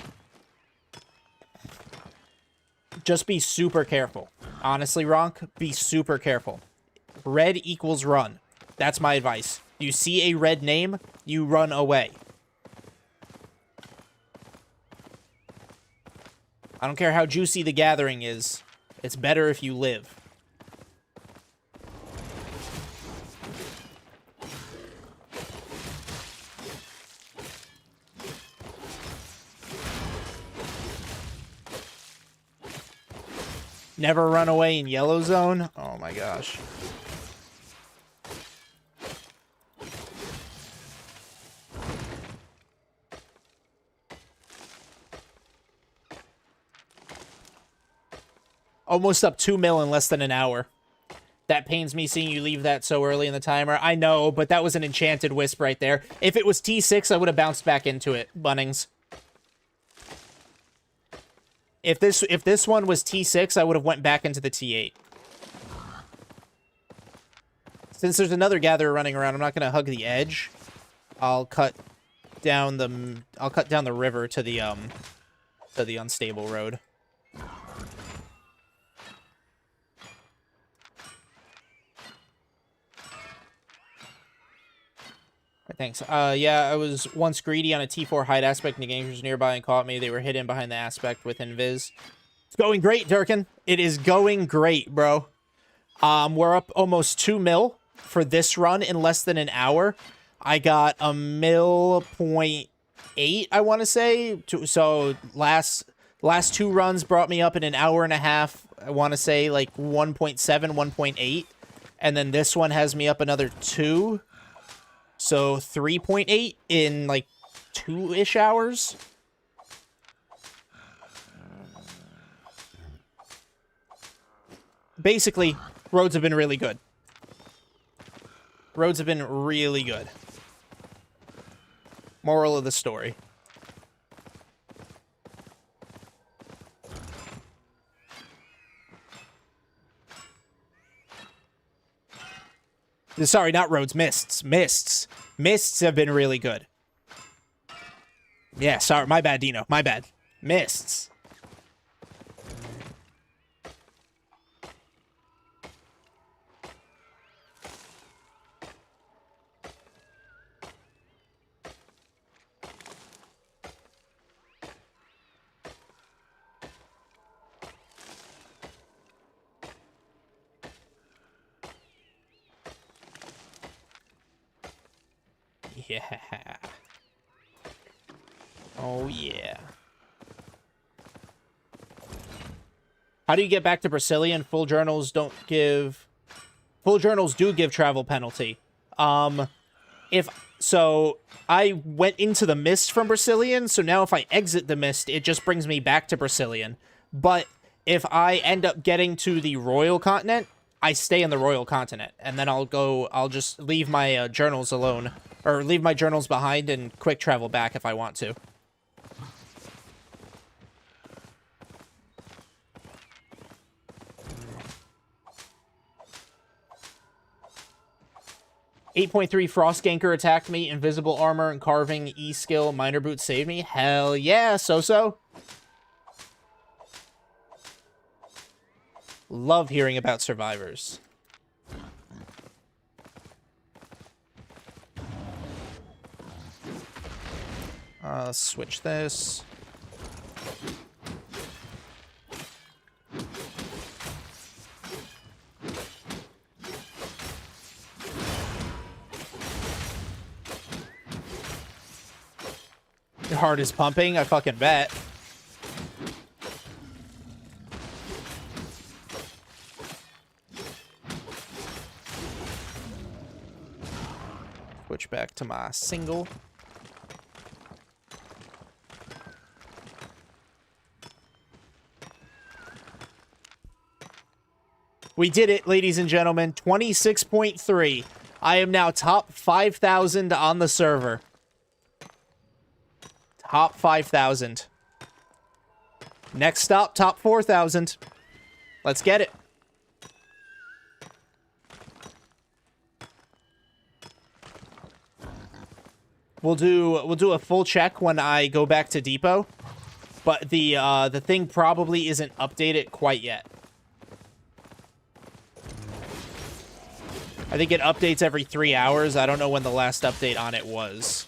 Just be super careful. Honestly, Ronk, be super careful. Red equals run. That's my advice. You see a red name, you run away. I don't care how juicy the gathering is. It's better if you live. Never run away in yellow zone? Oh my gosh. Almost up 2 mil in less than an hour. That pains me seeing you leave that so early in the timer. I know, but that was an enchanted wisp right there. If it was T6, I would have bounced back into it, Bunnings. If this one was T6, I would have went back into the T8. Since there's another gatherer running around, I'm not going to hug the edge. I'll cut down the river to the unstable road. Thanks. Yeah, I was once greedy on a T4 hide aspect, and the gankers nearby and caught me. They were hidden behind the aspect with invis. It's going great, Durkin. It is going great, bro. We're up almost 2 mil for this run in less than an hour. I got a 1.8, I want to say. So last 2 runs brought me up in an hour and a half. I want to say like 1.7, 1.8. And then this one has me up another 2. So 3.8 in like 2-ish hours. Basically, roads have been really good. Roads have been really good. Moral of the story. Sorry, not roads. Mists. Mists. Mists have been really good. Yeah, sorry. My bad, Dino. My bad. Mists. Yeah. Oh, yeah. How do you get back to Brazilian? Full journals do give travel penalty. So I went into the mist from Brazilian, so now if I exit the mist, it just brings me back to Brazilian. But if I end up getting to the Royal Continent, I stay in the Royal Continent, and then I'll just leave my journals alone, or leave my journals behind and quick travel back if I want to. .3 Frost Ganker attacked me. Invisible armor and carving E-skill. Minor boots saved me. Hell yeah, so-so. Love hearing about survivors. Let's switch this. Your heart is pumping, I fucking bet. Switch back to my single. We did it, ladies and gentlemen. 26.3. I am now top 5,000 on the server. Top 5,000. Next stop, top 4,000. Let's get it. We'll do a full check when I go back to depot, but the thing probably isn't updated quite yet. I think it updates every 3 hours. I don't know when the last update on it was.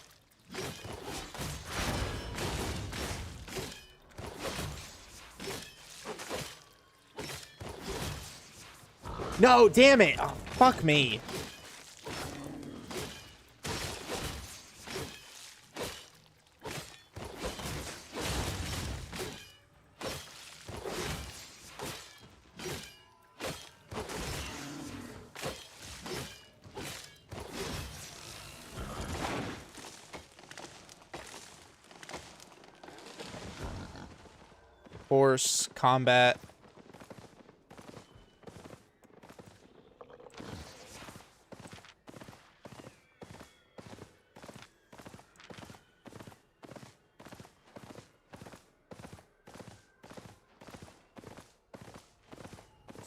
No, damn it. Oh, fuck me. Horse, combat.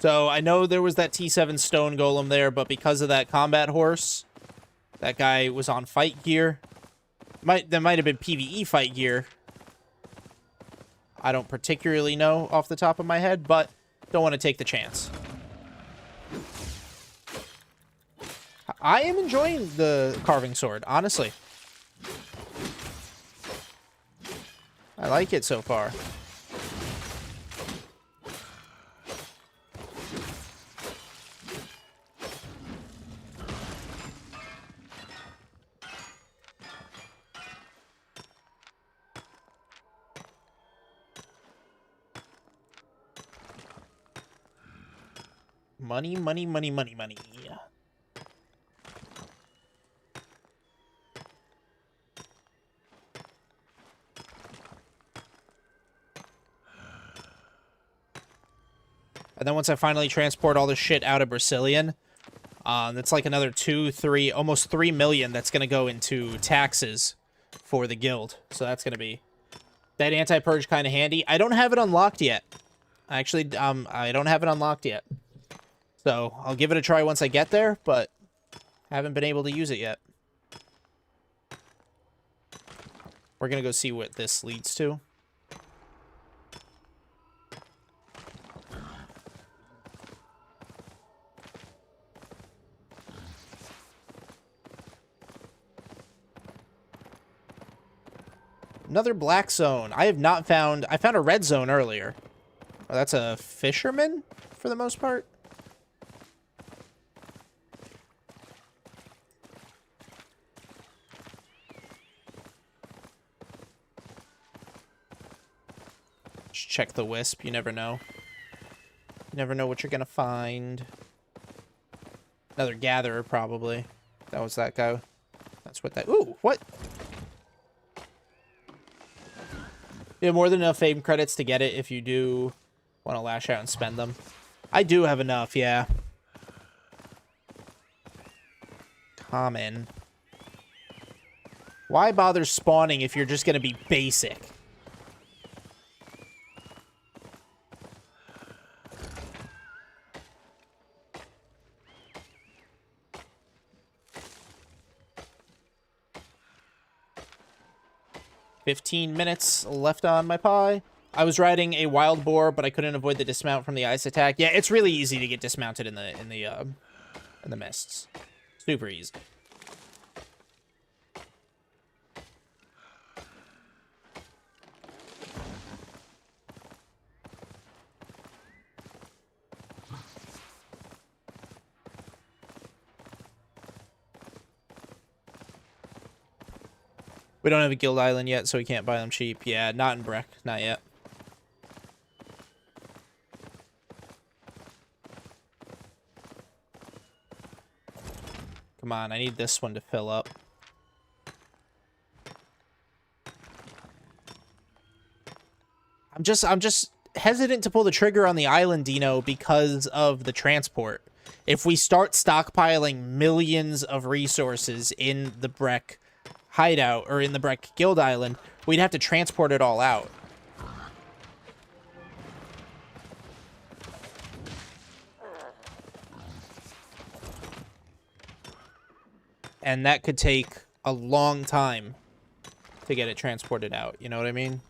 So I know there was that T7 stone golem there, but because of that combat horse, that guy was on fight gear. That might have been PvE fight gear. I don't particularly know off the top of my head, but don't want to take the chance. I am enjoying the carving sword, honestly. I like it so far. Money, money, money, money, money. And then once I finally transport all this shit out of Brazilian, that's like another 2, 3, almost 3 million that's going to go into taxes for the guild. So that's going to be that anti-purge kind of handy. I don't have it unlocked yet. Actually, I don't have it unlocked yet. So I'll give it a try once I get there, but Haven't been able to use it yet. We're gonna go see what this leads to. Another black zone. I have not found... I found a red zone earlier. Oh, that's a fisherman, for the most part. Just check the wisp. You never know. You never know what you're gonna find. Another gatherer, probably. That was that guy. That's what that... Ooh, what? You have more than enough fame credits to get it if you do want to lash out and spend them. I do have enough, yeah. Common. Why bother spawning if you're just going to be basic? $15 minutes left on my pie. I was riding a wild boar, but I couldn't avoid the dismount from the ice attack. Yeah, it's really easy to get dismounted in the mists. Super easy. We don't have a guild island yet, so we can't buy them cheap. Yeah, not in Breck. Not yet. Come on, I need this one to fill up. I'm just hesitant to pull the trigger on the island, Dino, because of the transport. If we start stockpiling millions of resources in the Breck hideout, or in the Breck Guild Island, we'd have to transport it all out. And that could take a long time to get it transported out, you know what I mean?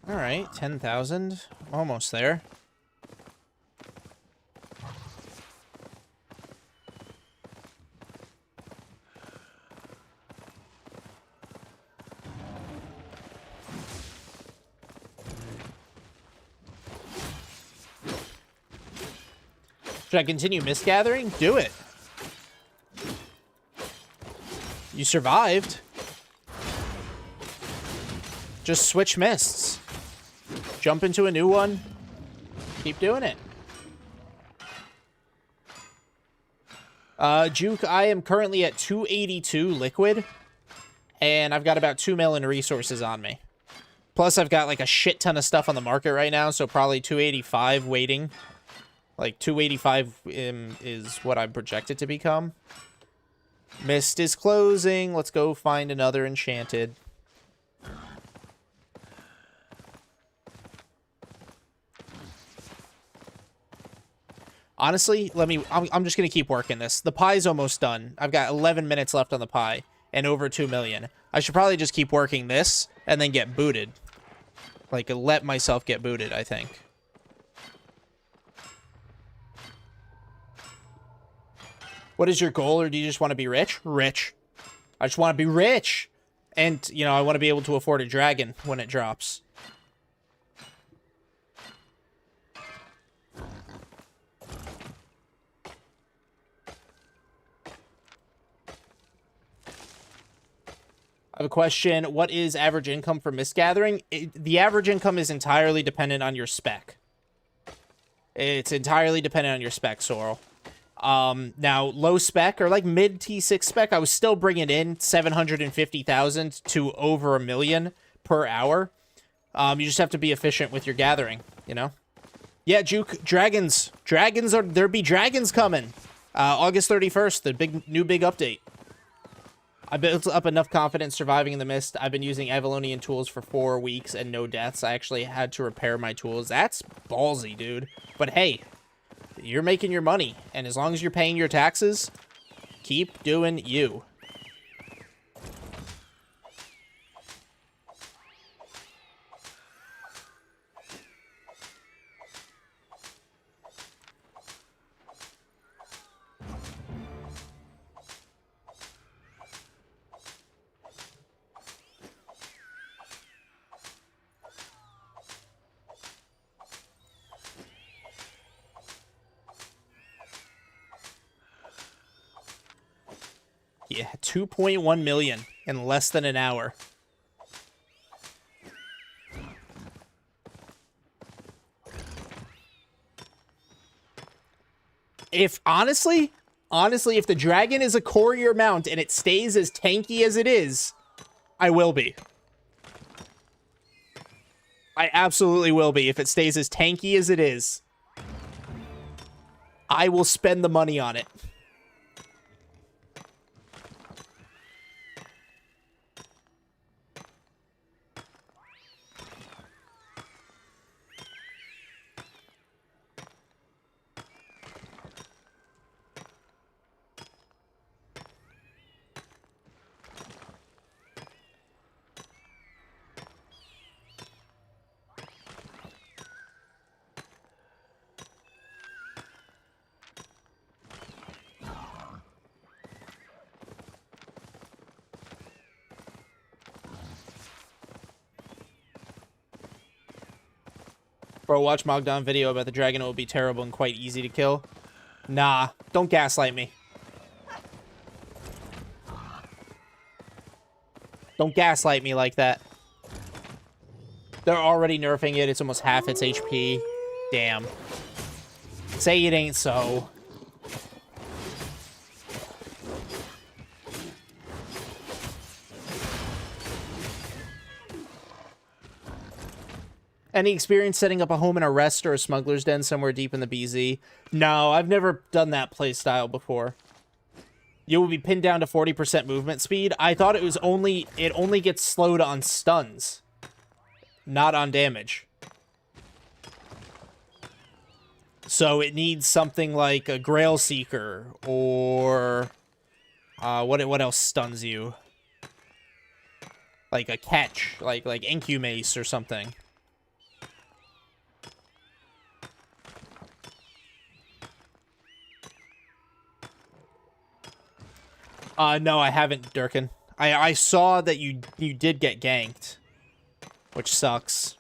All right, 10,000. Almost there. Should I continue mist gathering? Do it. You survived. Just switch mists. Jump into a new one. Keep doing it. Juke, I am currently at 282 liquid. And I've got about 2 million resources on me. Plus, I've got like a shit ton of stuff on the market right now. So probably 285 waiting. Like 285 is what I'm projected to become. Mist is closing. Let's go find another enchanted. Honestly, I'm just going to keep working this. The pie's almost done. I've got 11 minutes left on the pie and over 2 million. I should probably just keep working this and then get booted. Like, let myself get booted, I think. What is your goal, or do you just want to be rich? Rich. I just want to be rich. And, you know, I want to be able to afford a dragon when it drops. I have a question. What is average income for mist gathering? The average income is entirely dependent on your spec. It's entirely dependent on your spec, Sorrel. Now, low spec, or like mid T6 spec, I was still bringing in 750,000 to over 1 million per hour. You just have to be efficient with your gathering, you know? Yeah, Juke, dragons. There be dragons coming. August 31st, the new big update. I built up enough confidence surviving in the mist. I've been using Avalonian tools for 4 weeks and no deaths. I actually had to repair my tools. That's ballsy, dude. But hey, you're making your money. And as long as you're paying your taxes, keep doing you. Yeah, 2.1 million in less than an hour. If honestly, if the dragon is a courier mount and it stays as tanky as it is, I will be. I absolutely will be if it stays as tanky as it is. I will spend the money on it. Bro, watch Mogdon video about the dragon. It will be terrible and quite easy to kill. Nah, don't gaslight me. Don't gaslight me like that. They're already nerfing it. It's almost half its HP. Damn. Say it ain't so. Any experience setting up a home in a rest or a smuggler's den somewhere deep in the BZ? No, I've never done that playstyle before. You will be pinned down to 40% movement speed. I thought it only gets slowed on stuns, not on damage. So it needs something like a Grail Seeker or what else stuns you? Like a catch, like Incumace or something. No, I haven't, Durkin. I saw that you did get ganked, which sucks.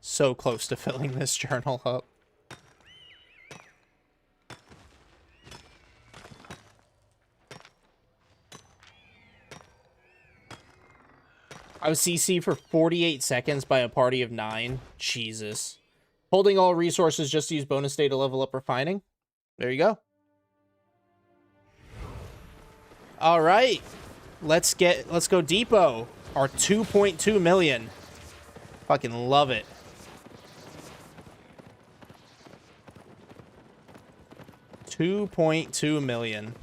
So close to filling this journal up. I was CC for 48 seconds by a party of 9. Jesus. Holding all resources just to use bonus day to level up refining. There you go. All right. Let's go Depot. Our 2.2 million. Fucking love it. $2.2 million.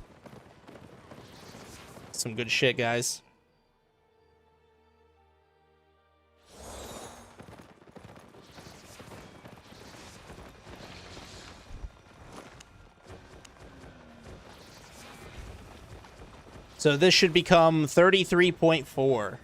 Some good shit, guys. So this should become 33.4.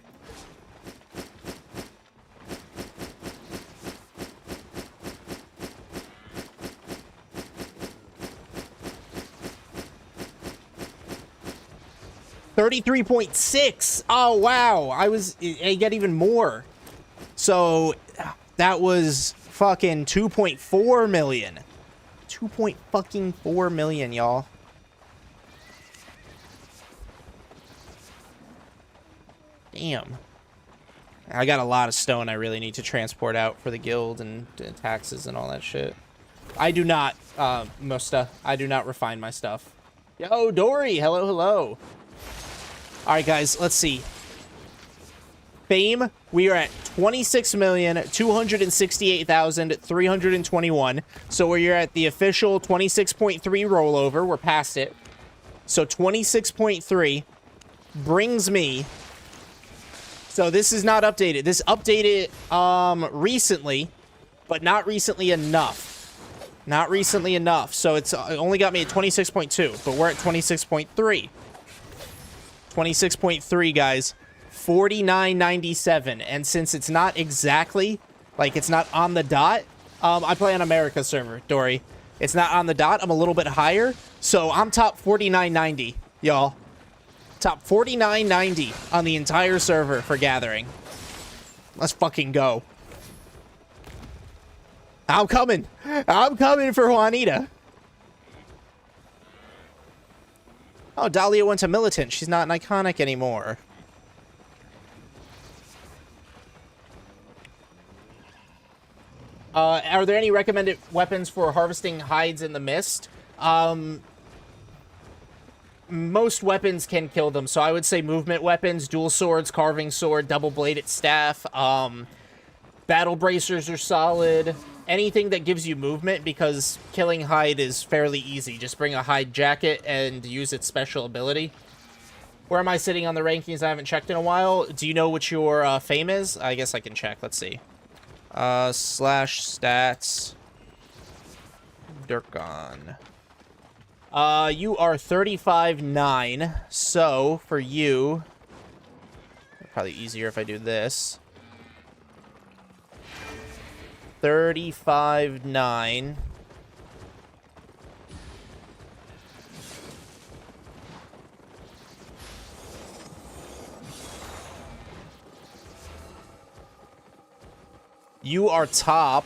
$33.6. Oh wow! I get even more. So that was fucking 2.4 million. 2.4 million, y'all. Damn. Damn. I got a lot of stone I really need to transport out for the guild and taxes and all that shit. I do not, Musta. I do not refine my stuff. Yo, Dory. Hello, hello. All right, guys. Let's see. Fame, we are at 26,268,321. So we're at the official 26.3 rollover. We're past it. So 26.3 brings me. So this is not updated. This updated recently, but not recently enough. Not recently enough. So it only got me at 26.2, but we're at 26.3. 26.3, guys. 49.97. And since it's not exactly, like it's not on the dot, I play on America server, Dory. It's not on the dot. I'm a little bit higher. So I'm top 49.90, y'all. Top 49.90 on the entire server for gathering. Let's fucking go. I'm coming. I'm coming for Juanita. Oh, Dahlia went to Militant. She's not an iconic anymore. Are there any recommended weapons for harvesting hides in the mist? Most weapons can kill them, so I would say movement weapons, dual swords, carving sword, double-bladed staff, battle bracers are solid. Anything that gives you movement, because killing hide is fairly easy. Just bring a hide jacket and use its special ability. Where am I sitting on the rankings? I haven't checked in a while. Do you know what your fame is? I guess I can check. Let's see. Slash stats. Durkon. You are 35.9. So, for you... Probably easier if I do this. 35.9. You are top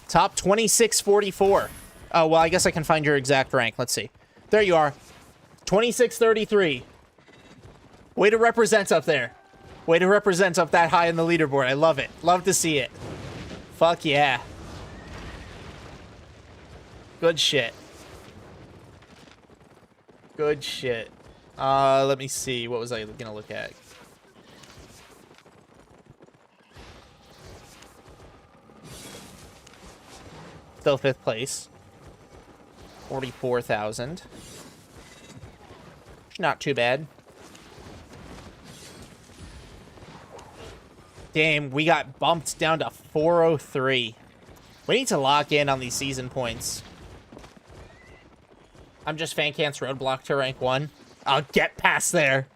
2644. Oh, well, I guess I can find your exact rank. Let's see. There you are. 2633. Way to represent up there. Way to represent up that high in the leaderboard. I love it. Love to see it. Fuck yeah. Good shit. Good shit. Let me see. What was I gonna look at? Still 5th place. 44,000. Not too bad. Damn, we got bumped down to 403. We need to lock in on these season points. I'm just Fancanth's roadblock to rank 1. I'll get past there.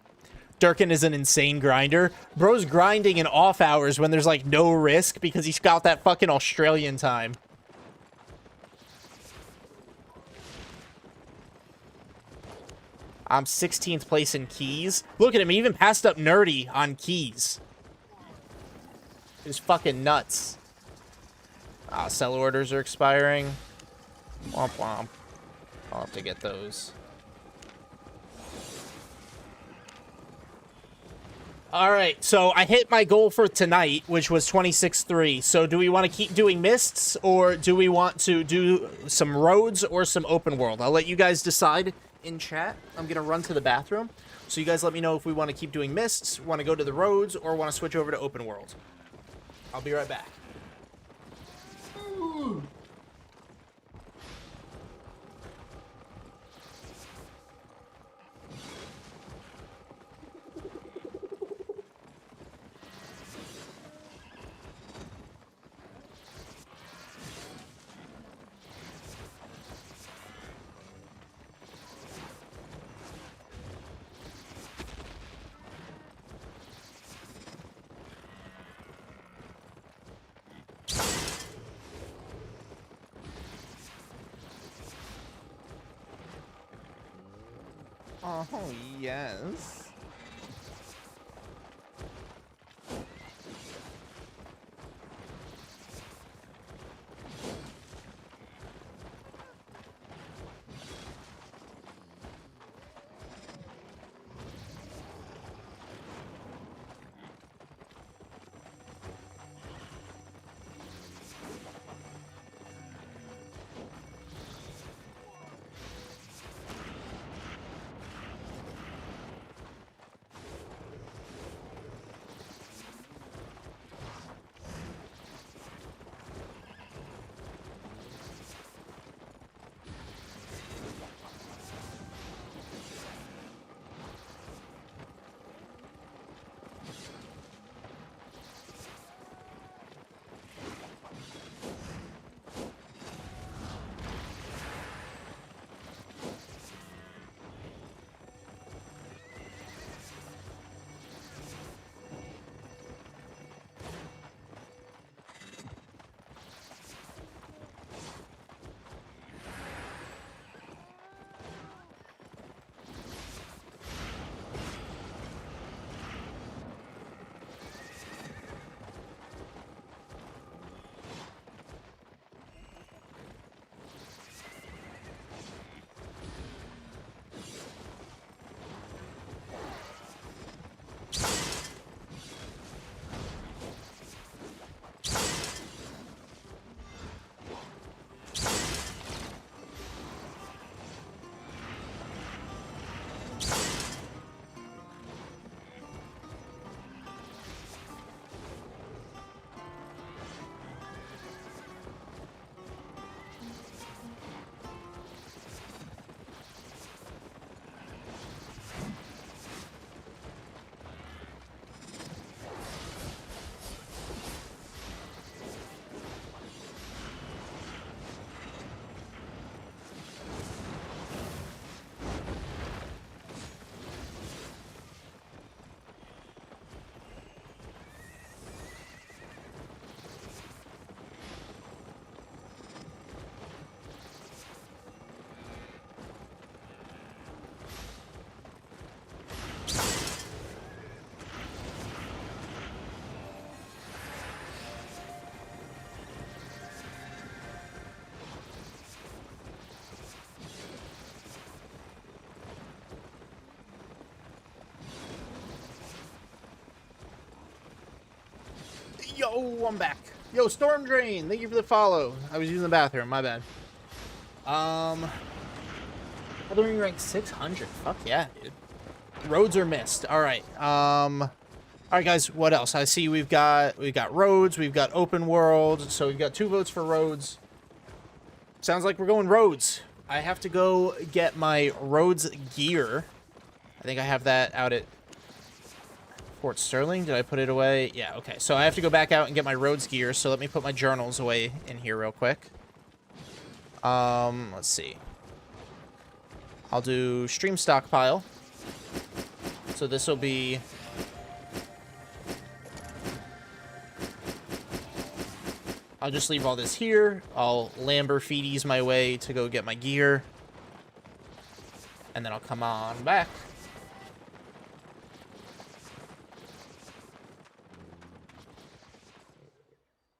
Durkin is an insane grinder. Bro's grinding in off hours when there's like no risk because he's got that fucking Australian time. I'm 16th place in keys. Look at him, he even passed up Nerdy on keys. It's fucking nuts. Ah, sell orders are expiring. Womp womp. I'll have to get those. Alright, so I hit my goal for tonight, which was 26.3. So do we want to keep doing mists, or do we want to do some roads or some open world? I'll let you guys decide in chat. I'm going to run to the bathroom. So you guys let me know if we want to keep doing mists, want to go to the roads, or want to switch over to open world. I'll be right back. Oh, yes. Yo, I'm back. Yo, Storm Drain, thank you for the follow. I was using the bathroom, my bad. Elden Ring rank 600. Fuck yeah, dude. Roads are missed. All right. All right, guys. What else? I see we've got roads. We've got open world. So we've got 2 votes for roads. Sounds like we're going roads. I have to go get my roads gear. I think I have that out at Fort Sterling. Did I put it away? Yeah. Okay. So I have to go back out and get my roads gear. So let me put my journals away in here real quick. Let's see. I'll do stream stockpile. So this will be... I'll just leave all this here. I'll Lamborghini's my way to go get my gear. And then I'll come on back.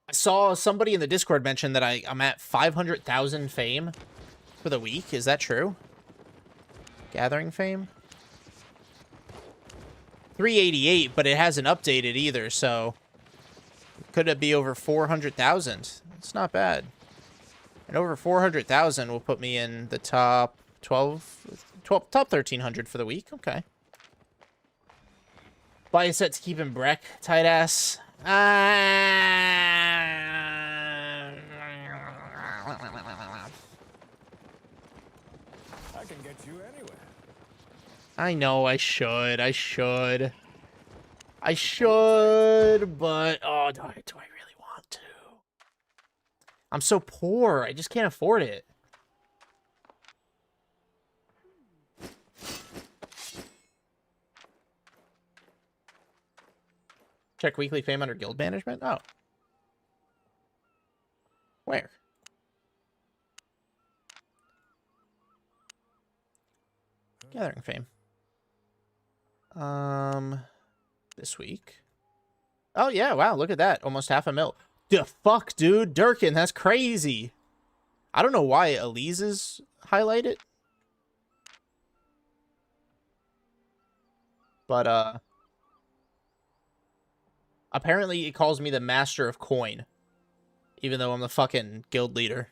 I saw somebody in the Discord mention that I'm at 500,000 fame for the week. Is that true? Gathering fame? 388, but it hasn't updated either, so could it be over 400,000? It's not bad. And over 400,000 will put me in the top 12, top 1,300 for the week. Okay. Buy a set to keep in Breck, tight ass. I can get you anywhere. I know I should, but oh, do I really want to? I'm so poor. I just can't afford it. Check weekly fame under guild management. Oh. Where? Gathering fame. This week. Oh, yeah. Wow. Look at that. Almost 500,000. The fuck, dude. Durkin, that's crazy. I don't know why Elise is highlighted. But, apparently it calls me the master of coin. Even though I'm the fucking guild leader.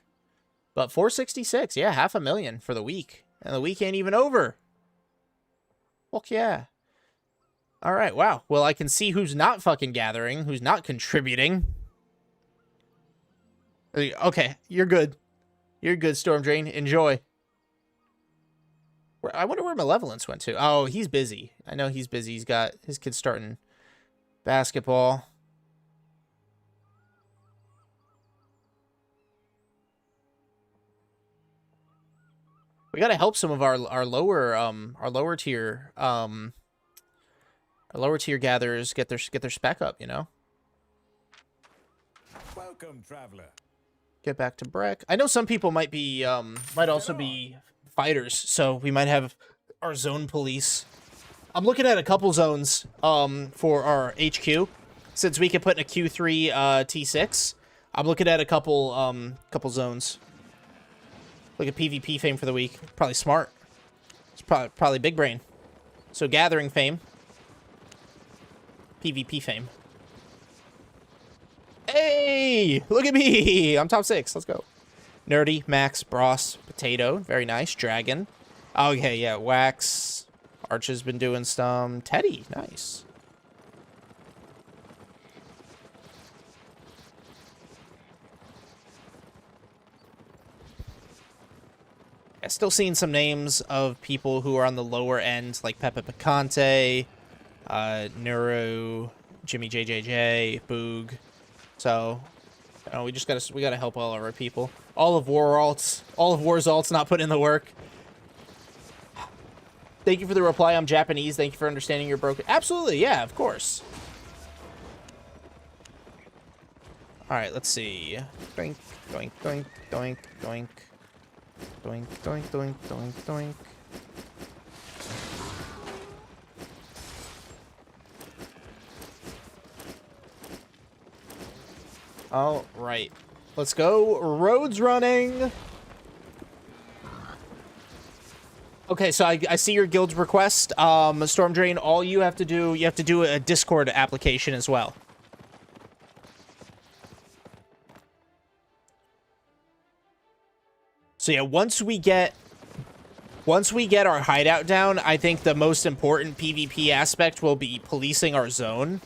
But 466. Yeah, 500,000 for the week. And the week ain't even over. Fuck yeah. All right, wow. Well, I can see who's not fucking gathering, who's not contributing. Okay, you're good. You're good, Storm Drain. Enjoy. I wonder where Malevolence went to. Oh, he's busy. I know he's busy. He's got his kids starting basketball. We gotta help some of our lower tier gatherers get their spec up, you know. Welcome, traveler. Get back to Breck. I know some people might be might also be fighters, so we might have our zone police. I'm looking at a couple zones for our HQ, since we can put in a Q3 T6. I'm looking at a couple zones. Look at PvP fame for the week. Probably smart. It's probably big brain. So gathering fame. PvP fame. Hey! Look at me! I'm top 6. Let's go. Nerdy, Max, Bros, Potato. Very nice. Dragon. Okay, yeah. Wax. Arch has been doing some. Teddy. Nice. Still seeing some names of people who are on the lower end, like Pepe Picante, Neuro, Jimmy JJJ, Boog. So, you know, we gotta help all of our people. All of War's alts not putting in the work. Thank you for the reply. I'm Japanese. Thank you for understanding your broken. Absolutely, yeah, of course. All right, let's see. Doink, doink, doink, doink, doink. Doink, doink, doink, doink, doink. All right. Let's go. Roads running. Okay, so I see your guild's request. Storm Drain, all you have to do a Discord application as well. So yeah, once we get our hideout down, I think the most important PvP aspect will be policing our zone.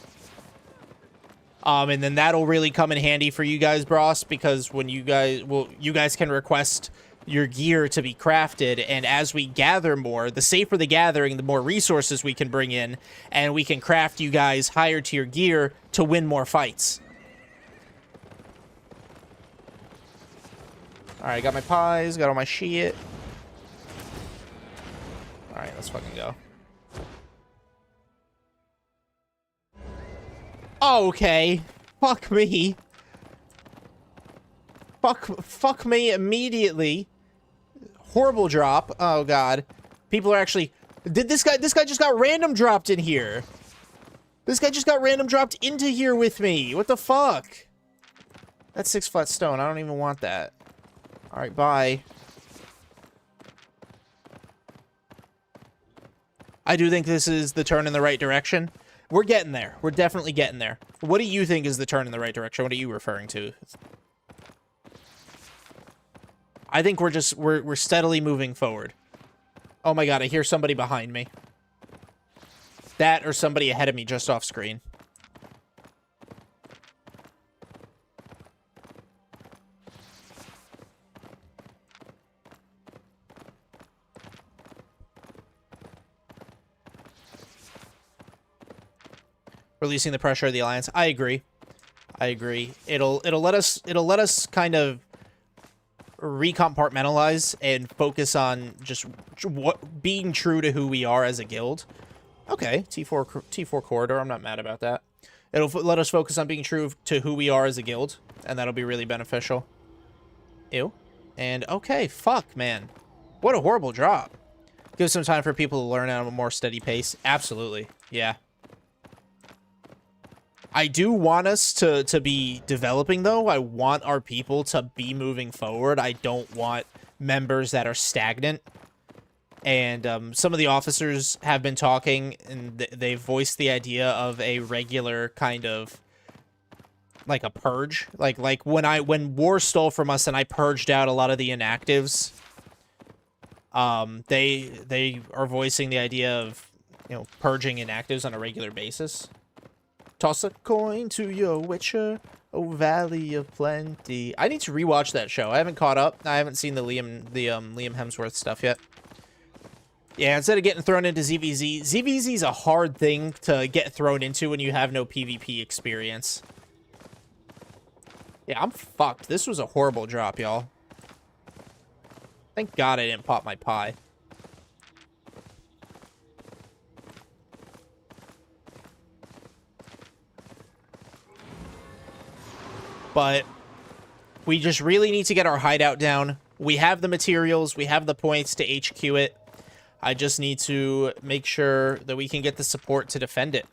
And then that'll really come in handy for you guys, Bros, because when you guys can request your gear to be crafted, and as we gather more, the safer the gathering, the more resources we can bring in, and we can craft you guys higher tier gear to win more fights. Alright, got my pies, got all my shit. Alright, let's fucking go. Oh, okay. Fuck me. Fuck me immediately. Horrible drop. Oh god. People are actually... This guy just got random dropped in here. This guy just got random dropped into here with me. What the fuck? That's 6 flat stone. I don't even want that. Alright, bye. I do think this is the turn in the right direction. We're getting there. We're definitely getting there. What do you think is the turn in the right direction? What are you referring to? I think we're steadily moving forward. Oh my god, I hear somebody behind me. That or somebody ahead of me just off screen. Releasing the pressure of the alliance. I agree. I agree. It'll let us kind of recompartmentalize and focus on just being true to who we are as a guild. Okay, T4 corridor. I'm not mad about that. It'll let us focus on being true to who we are as a guild, and that'll be really beneficial. Ew. And okay, fuck, man. What a horrible drop. Give some time for people to learn at a more steady pace. Absolutely. Yeah. I do want us to be developing, though. I want our people to be moving forward. I don't want members that are stagnant. And some of the officers have been talking, and they've voiced the idea of a regular kind of, like a purge. Like when war stole from us and I purged out a lot of the inactives, they are voicing the idea of, you know, purging inactives on a regular basis. Toss a coin to your witcher, oh Valley of Plenty. I need to rewatch that show. I haven't caught up. I haven't seen the Liam Hemsworth stuff yet. Yeah, instead of getting thrown into ZVZ, ZVZ is a hard thing to get thrown into when you have no PvP experience. Yeah, I'm fucked. This was a horrible drop, y'all. Thank God I didn't pop my pie. But we just really need to get our hideout down. We have the materials. We have the points to HQ it. I just need to make sure that we can get the support to defend it.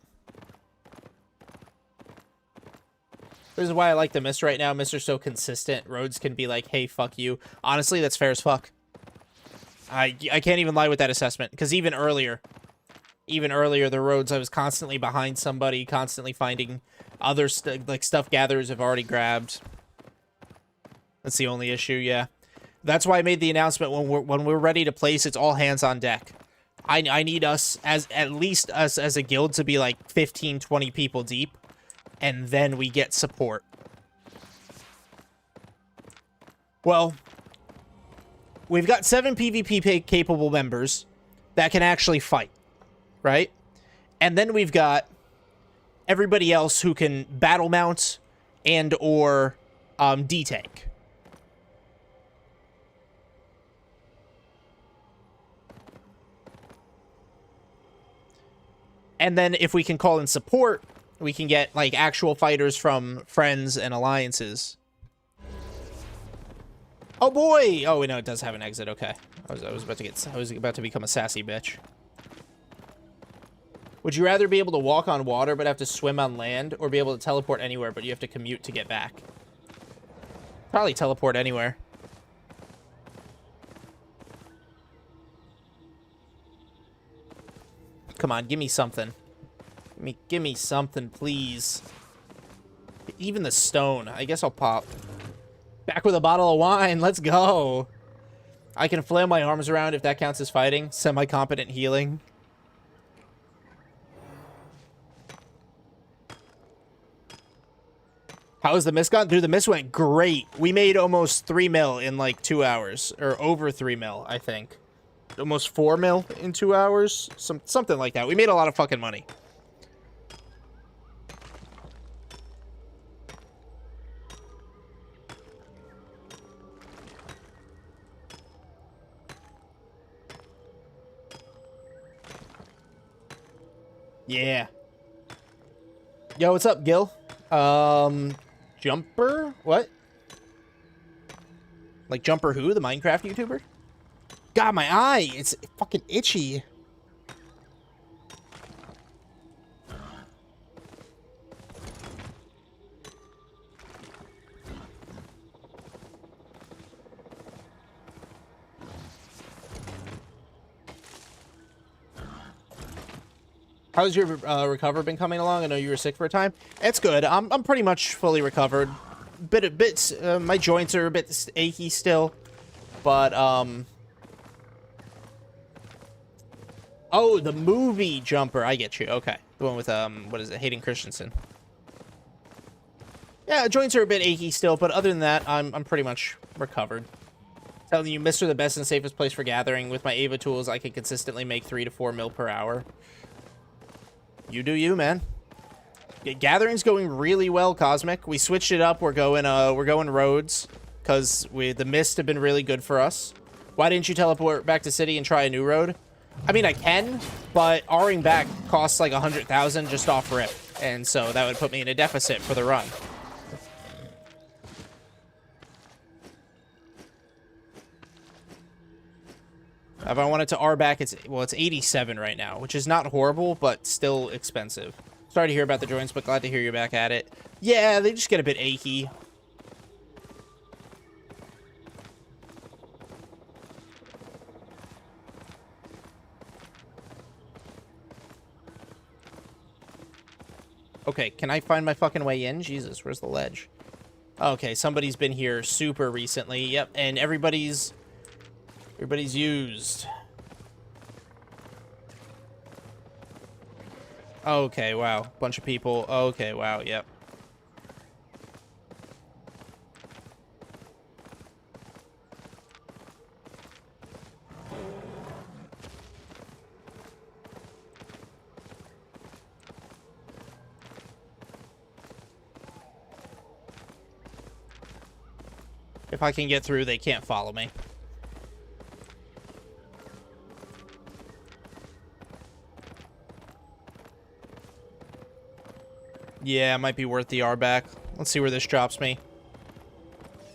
This is why I like the Mist right now. Mist are so consistent. Roads can be like, hey, fuck you. Honestly, that's fair as fuck. I can't even lie with that assessment. Because even earlier, the Roads, I was constantly behind somebody, constantly finding other stuff gatherers have already grabbed. That's the only issue, yeah. That's why I made the announcement when we're ready to place, it's all hands on deck. I need us, at least us as a guild, to be like 15, 20 people deep. And then we get support. Well, we've got 7 PvP capable members that can actually fight, right? And then we've got everybody else who can battle mount and or D-tank. And then if we can call in support, we can get like actual fighters from friends and alliances. Oh boy! Oh, no, it does have an exit. Okay, I was about to become a sassy bitch. Would you rather be able to walk on water but have to swim on land, or be able to teleport anywhere but you have to commute to get back? Probably teleport anywhere. Come on, give me something. Give me something, please. Even the stone. I guess I'll pop. Back with a bottle of wine. Let's go. I can flail my arms around if that counts as fighting. Semi-competent healing. How was the miss gone? Dude, the miss went great. We made almost 3 mil in like 2 hours. Or over 3 mil, I think. Almost 4 mil in 2 hours. Something like that. We made a lot of fucking money. Yeah. Yo, what's up, Gil? Jumper? What? Like Jumper who? The Minecraft YouTuber? God, my eye! It's fucking itchy. How's your recover been coming along? I know you were sick for a time. It's good. I'm pretty much fully recovered. My joints are a bit achy still, but oh, the movie Jumper. I get you. Okay, the one with what is it? Hayden Christensen. Yeah, joints are a bit achy still, but other than that, I'm pretty much recovered. Telling you, Mr. the best and safest place for gathering. With my Ava tools, I can consistently make 3 to 4 mil per hour. You do you, man. Gathering's going really well, Cosmic. We switched it up. We're going roads because the mist have been really good for us. Why didn't you teleport back to city and try a new road? I mean, I can, but R-ing back costs like 100,000 just off rip, and so that would put me in a deficit for the run. If I wanted to R back, it's 87 right now, which is not horrible, but still expensive. Sorry to hear about the joints, but glad to hear you're back at it. Yeah, they just get a bit achy. Okay, can I find my fucking way in? Jesus, where's the ledge? Okay, somebody's been here super recently. Yep, and everybody's used. Okay, wow. Bunch of people. Okay, wow, yep. If I can get through, they can't follow me. Yeah, it might be worth the R back. Let's see where this drops me.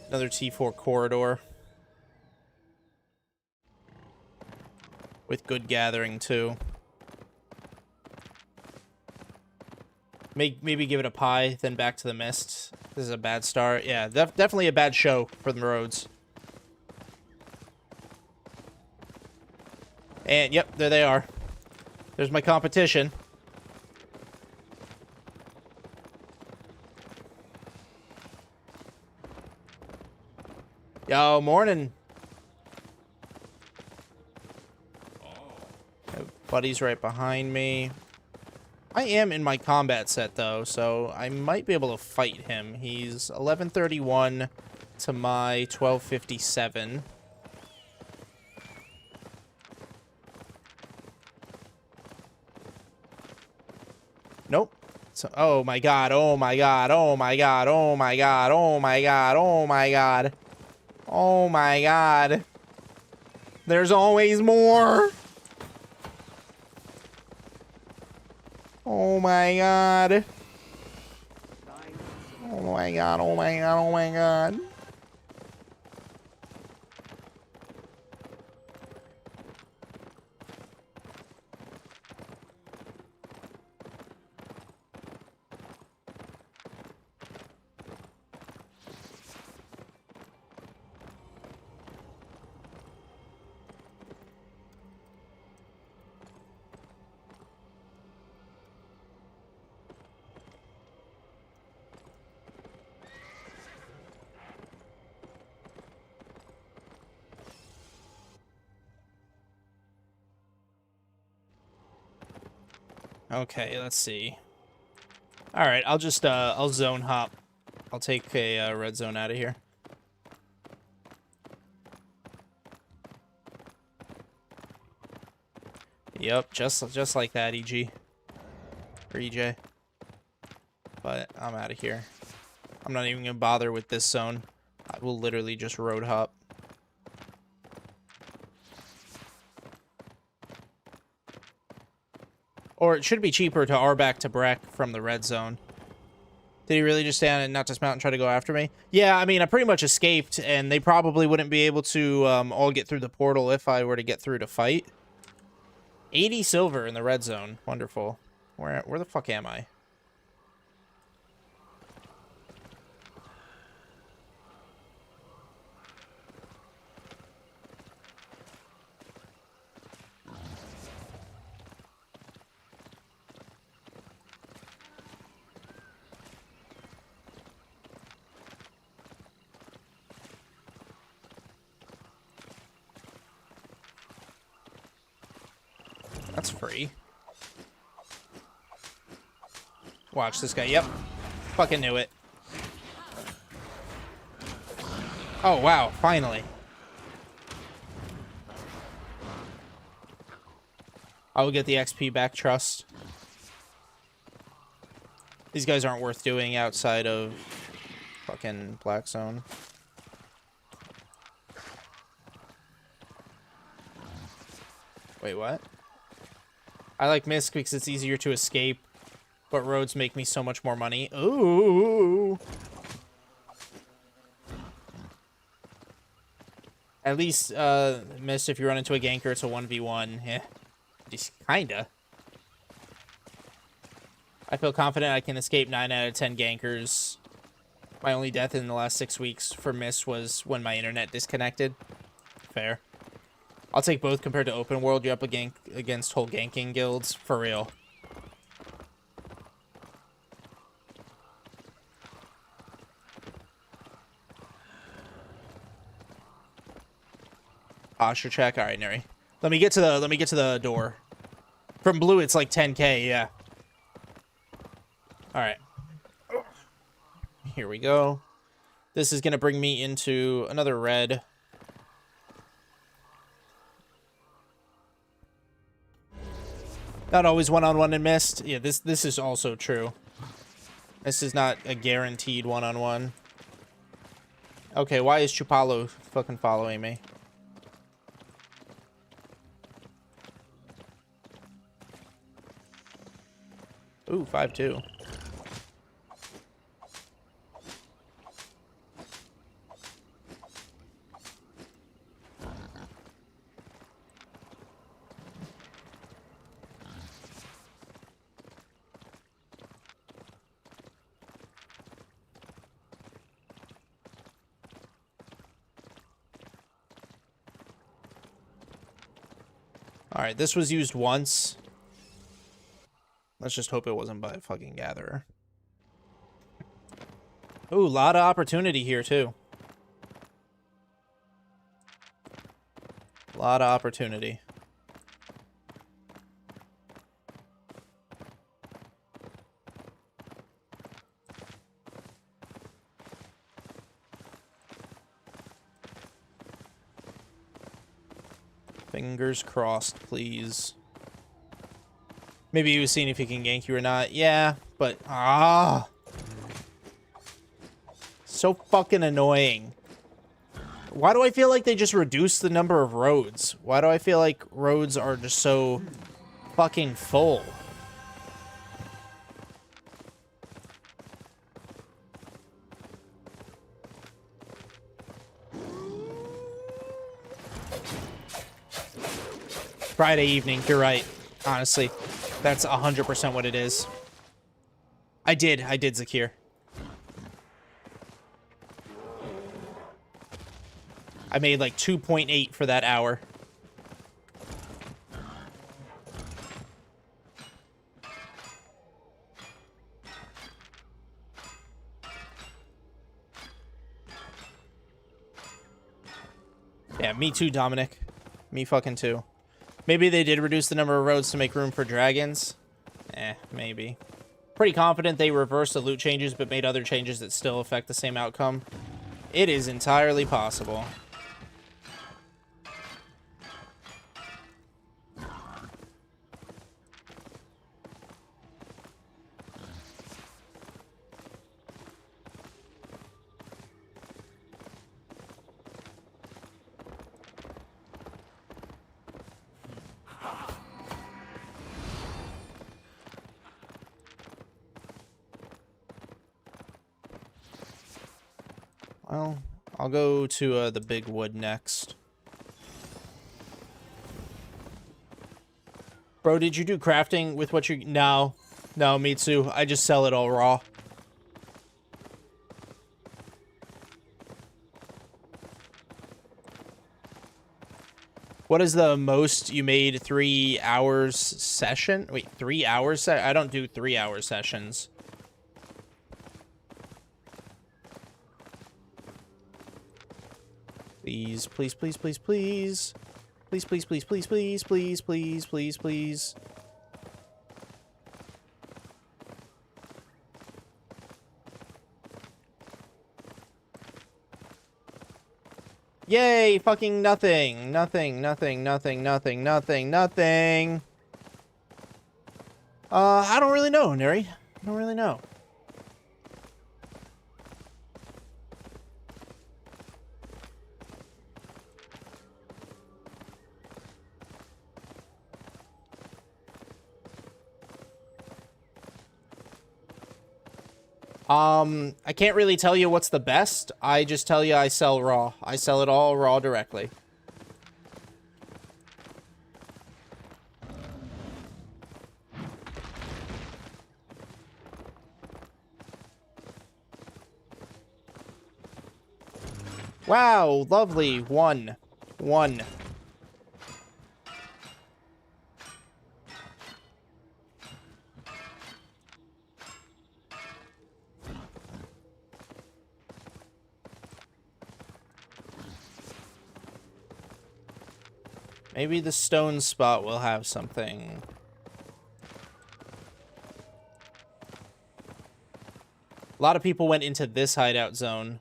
Another T4 corridor. With good gathering, too. Maybe give it a pie, then back to the mist. This is a bad start. Yeah, definitely a bad show for the roads. And, yep, there they are. There's my competition. Yo, morning. Buddy's right behind me. I am in my combat set, though, so I might be able to fight him. He's 1131 to my 1257. Nope. So, oh my god, oh my god, oh my god, oh my god, oh my god, oh my god. Oh my god. There's always more. Oh my god. Oh my god, oh my god, oh my god. Okay, let's see. All right, I'll just I'll zone hop. I'll take a red zone out of here. Yep, just like that, EG or EJ. But I'm out of here. I'm not even gonna bother with this zone. I will literally just road hop. Or it should be cheaper to R back to Breck from the red zone. Did he really just stand and not dismount and try to go after me? Yeah, I mean, I pretty much escaped, and they probably wouldn't be able to all get through the portal if I were to get through to fight. 80 silver in the red zone. Wonderful. Where the fuck am I? That's free. Watch this guy. Yep. Fucking knew it. Oh, wow. Finally. I will get the XP back, trust. These guys aren't worth doing outside of fucking Black Zone. Wait, what? I like Misk because it's easier to escape, but roads make me so much more money. Ooh. At least, Mist, if you run into a ganker, it's a 1v1. Yeah, just kinda. I feel confident I can escape 9 out of 10 gankers. My only death in the last 6 weeks for Mist was when my internet disconnected. Fair. I'll take both compared to open world. You're up against whole ganking guilds. For real. Posture check. All right, Neri. Let me get to the door. From blue, it's like 10k. Yeah. All right. Here we go. This is gonna bring me into another red. Not always one-on-one in Mist. Yeah, this is also true. This is not a guaranteed one-on-one. Okay, why is Chupalo fucking following me? Ooh, 5-2. Alright, this was used once. Let's just hope it wasn't by a fucking gatherer. Ooh, a lot of opportunity here, too. A lot of opportunity. Fingers crossed, please. Maybe he was seeing if he can gank you or not. Yeah, but... So fucking annoying. Why do I feel like they just reduced the number of roads? Why do I feel like roads are just so fucking full? Friday evening, you're right. Honestly, that's 100% what it is. I did, Zakir. I made like 2.8 for that hour. Yeah, me too, Dominic. Me fucking too. Maybe they did reduce the number of roads to make room for dragons. Maybe. Pretty confident they reversed the loot changes, but made other changes that still affect the same outcome. It is entirely possible. Well, I'll go to the big wood next. Bro, did you do crafting with what you... No. No, Mitsu. I just sell it all raw. What is the most you made 3 hours session? Wait, 3 hours? I don't do 3-hour sessions. Please, please, please, please, please. Please, please, please, please, please, please, please, please, please. Yay, fucking nothing. Nothing, nothing, nothing, nothing, nothing, nothing. I don't really know, Neri. I don't really know. I can't really tell you what's the best. I just tell you I sell raw. I sell it all raw directly. Wow, lovely. One. Maybe the stone spot will have something. A lot of people went into this hideout zone.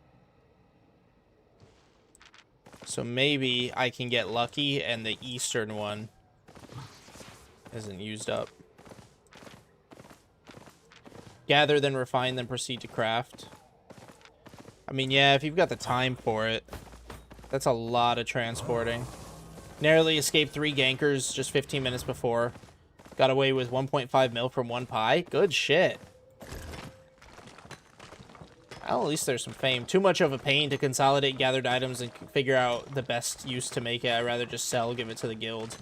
So maybe I can get lucky and the eastern one isn't used up. Gather, then refine, then proceed to craft. I mean, yeah, if you've got the time for it. That's a lot of transporting. Narrowly escaped 3 gankers just 15 minutes before. Got away with 1.5 mil from 1 pie. Good shit. Well, at least there's some fame. Too much of a pain to consolidate gathered items and figure out the best use to make it. I'd rather just sell, give it to the guild.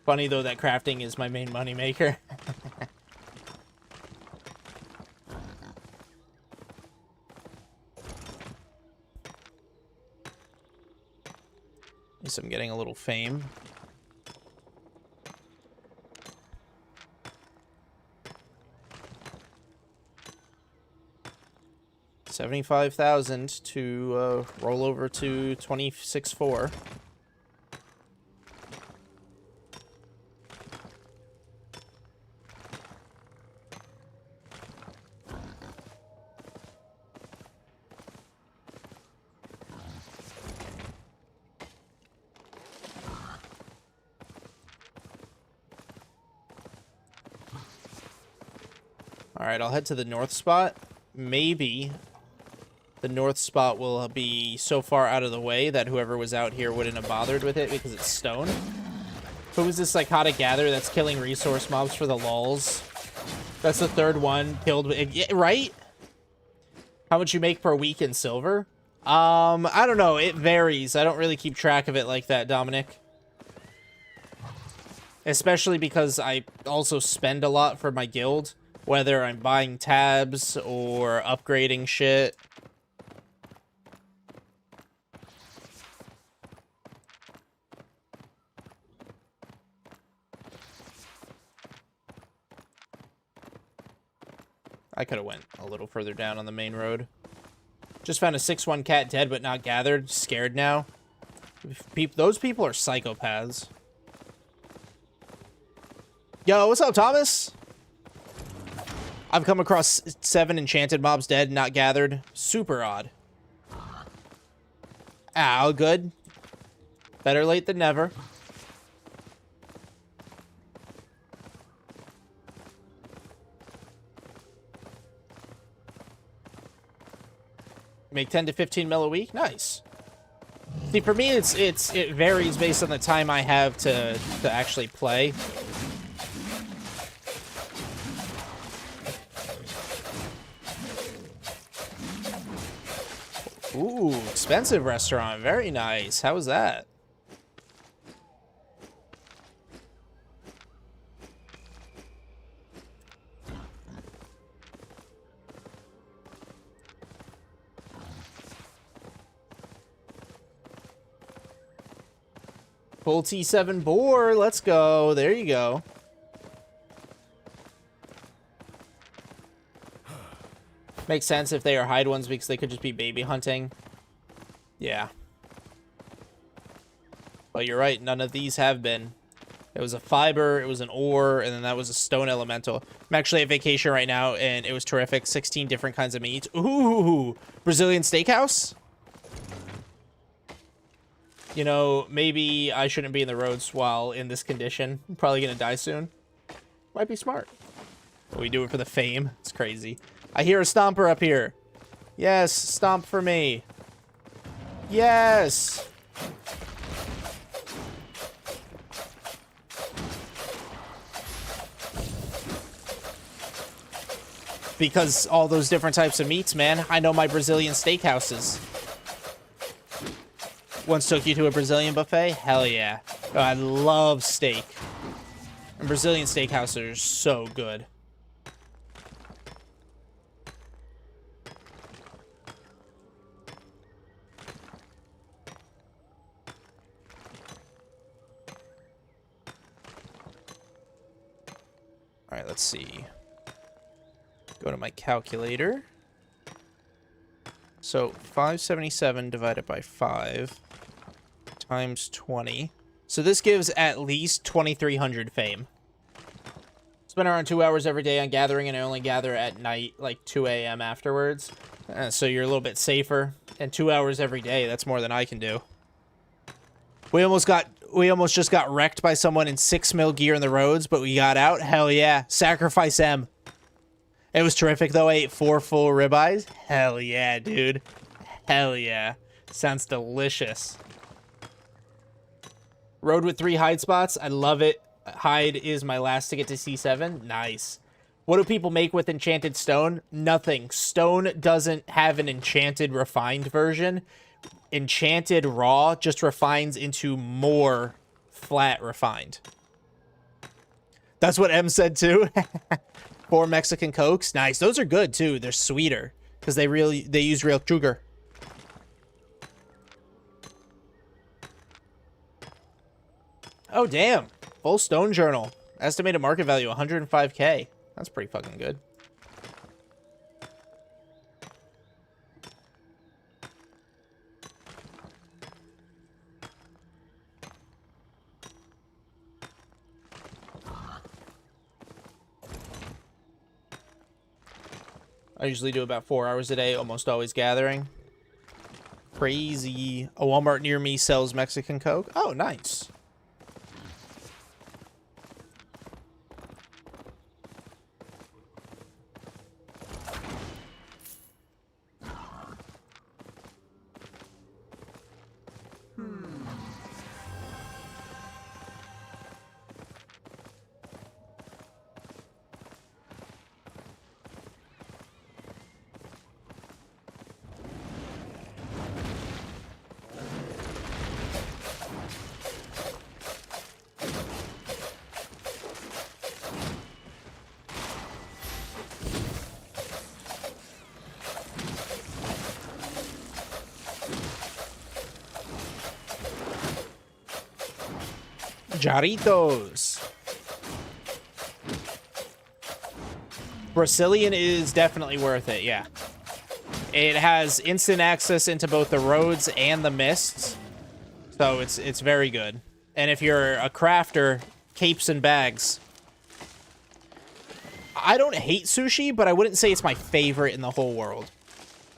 Funny, though, that crafting is my main money maker. At least I'm getting a little fame. $75,000 to roll over to 26.4. All right, I'll head to the north spot. Maybe the north spot will be so far out of the way that whoever was out here wouldn't have bothered with it because it's stone. Who is this psychotic gatherer that's killing resource mobs for the lulz? That's the 3rd one killed. Yeah, right? How much you make per week in silver? I don't know. It varies. I don't really keep track of it like that, Dominic. Especially because I also spend a lot for my guild. Whether I'm buying tabs or upgrading shit. I could have went a little further down on the main road. Just found a 6-1 cat dead but not gathered. Scared now. Those people are psychopaths. Yo, what's up, Thomas? I've come across 7 enchanted mobs dead, not gathered. Super odd. All good. Better late than never. Make 10 to 15 mil a week? Nice. See, for me, it varies based on the time I have to actually play. Ooh, expensive restaurant. Very nice. How was that? Full T7 boar. Let's go. There you go. Makes sense if they are hide ones because they could just be baby hunting. Yeah. But you're right. None of these have been. It was a fiber, it was an ore, and then that was a stone elemental. I'm actually at vacation right now, and it was terrific. 16 different kinds of meats. Ooh, Brazilian steakhouse? You know, maybe I shouldn't be in the roads while in this condition. I'm probably going to die soon. Might be smart. But we do it for the fame. It's crazy. I hear a stomper up here. Yes, stomp for me. Yes. Because all those different types of meats, man. I know my Brazilian steakhouses. Once took you to a Brazilian buffet? Hell yeah. Oh, I love steak. And Brazilian steakhouses are so good. All right, let's see. Go to my calculator. So 577 divided by 5 times 20. So this gives at least 2,300 fame. Spend around 2 hours every day on gathering, and I only gather at night, like 2 a.m. afterwards. So you're a little bit safer. And 2 hours every day, that's more than I can do. We almost just got wrecked by someone in 6 mil gear in the roads, but we got out. Hell yeah. Sacrifice M. It was terrific, though. I ate 4 full ribeyes. Hell yeah, dude. Hell yeah. Sounds delicious. Road with 3 hide spots. I love it. Hide is my last ticket to C7. Nice. What do people make with enchanted stone? Nothing. Stone doesn't have an enchanted refined version. Enchanted raw just refines into more flat refined. That's what M said too. 4 Mexican Cokes. Nice. Those are good too. They're sweeter because they use real sugar. Oh damn. Full stone journal. Estimated market value 105k. That's pretty fucking good. I usually do about 4 hours a day, almost always gathering. Crazy. A Walmart near me sells Mexican Coke. Oh, nice. Jarritos. Brazilian is definitely worth it, yeah. It has instant access into both the roads and the mists. So it's very good. And if you're a crafter, capes and bags. I don't hate sushi, but I wouldn't say it's my favorite in the whole world.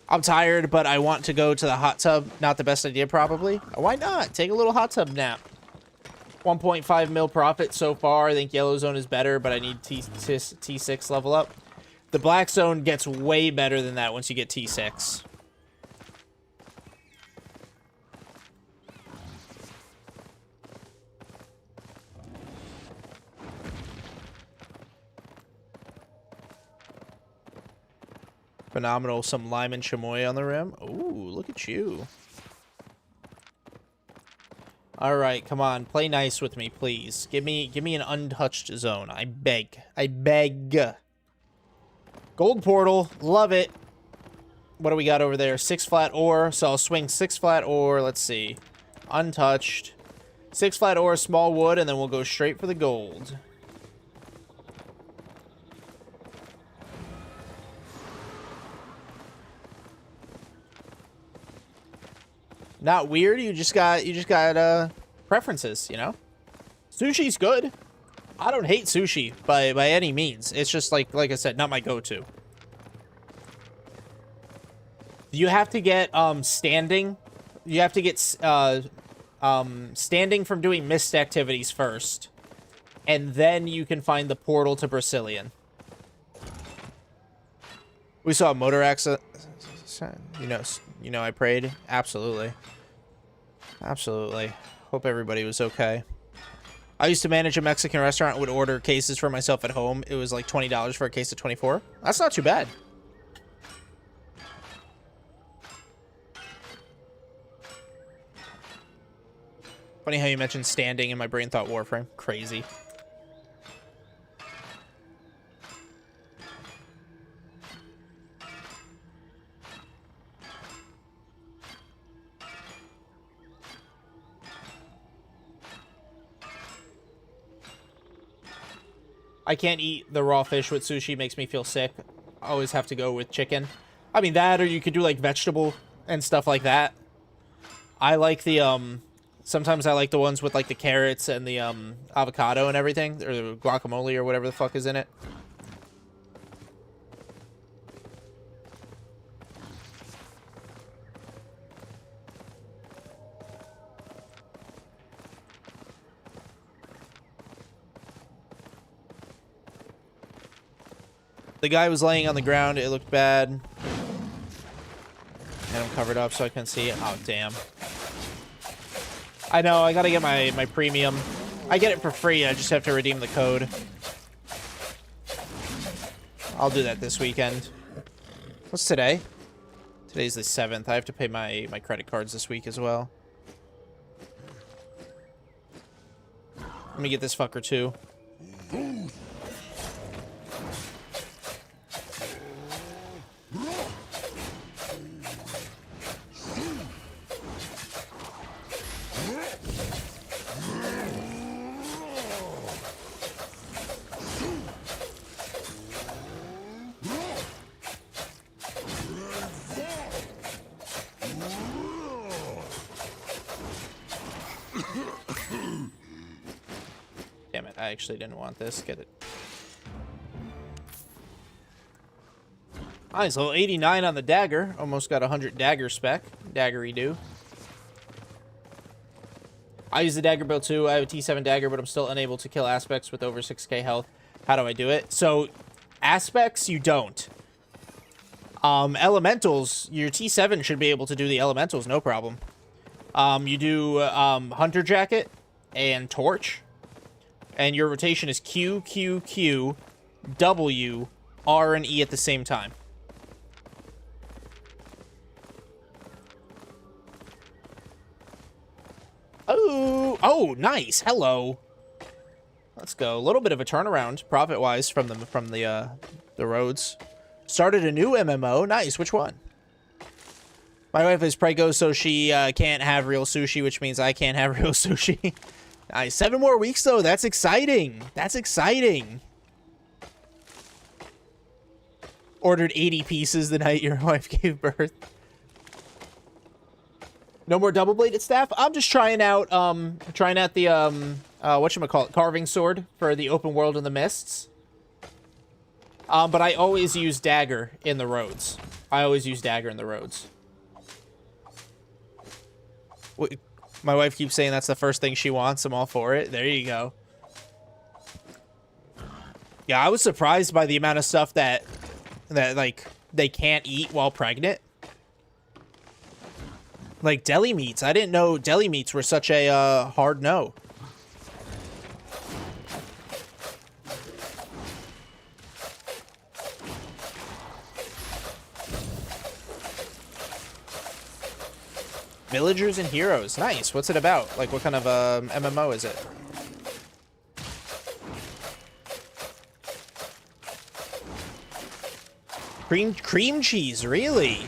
I'm tired, but I want to go to the hot tub. Not the best idea, probably. Why not? Take a little hot tub nap. 1.5 mil profit so far. I think yellow zone is better, but I need T6 level up. The black zone gets way better than that once you get T6. Phenomenal. Some lime and chamoy on the rim. Ooh, look at you. All right, come on. Play nice with me, please. Give me an untouched zone. I beg. I beg. Gold portal. Love it. What do we got over there? 6 flat ore. So I'll swing 6 flat ore. Let's see. Untouched. 6 flat ore, small wood, and then we'll go straight for the gold. Not weird. You just got preferences, you know. Sushi's good. I don't hate sushi by any means. It's just like I said, not my go-to. You have to get standing. You have to get standing from doing mist activities first, and then you can find the portal to Brazilian. We saw a motor accident. You know, I prayed. Absolutely. Absolutely. Hope everybody was okay. I used to manage a Mexican restaurant, would order cases for myself at home. It was like $20 for a case of 24. That's not too bad. Funny how you mentioned standing and my brain thought Warframe. Crazy. I can't eat the raw fish with sushi. Makes me feel sick. I always have to go with chicken. I mean, that, or you could do like vegetable and stuff like that. I like the sometimes I like the ones with like the carrots and the avocado and everything, or the guacamole or whatever the fuck is in it. The guy was laying on the ground. It looked bad. And I'm covered up so I couldn't see it. Oh, damn. I know. I gotta get my premium. I get it for free. I just have to redeem the code. I'll do that this weekend. What's today? Today's the 7th. I have to pay my credit cards this week as well. Let me get this fucker too. Damn it, I actually didn't want this. Get it. Nice, level 89 on the dagger. Almost got 100 dagger spec. Daggery-do. I use the dagger build too. I have a T7 dagger, but I'm still unable to kill aspects with over 6k health. How do I do it? So, aspects, you don't. Elementals, your T7 should be able to do the elementals, no problem. You do Hunter Jacket and Torch. And your rotation is Q, Q, Q, W, R, and E at the same time. Oh, nice. Hello. Let's go. A little bit of a turnaround, profit-wise, from the roads. Started a new MMO. Nice. Which one? My wife is prego, so she can't have real sushi, which means I can't have real sushi. Nice. 7 more weeks, though. That's exciting. That's exciting. Ordered 80 pieces the night your wife gave birth. No more double-bladed staff? I'm just trying out the, whatchamacallit, carving sword for the open world in the mists. But I always use dagger in the roads. I always use dagger in the roads. My wife keeps saying that's the first thing she wants. I'm all for it. There you go. Yeah, I was surprised by the amount of stuff that like they can't eat while pregnant. Like deli meats. I didn't know deli meats were such a hard no. Villagers and Heroes. Nice. What's it about? Like, what kind of MMO is it? Cream cheese, really?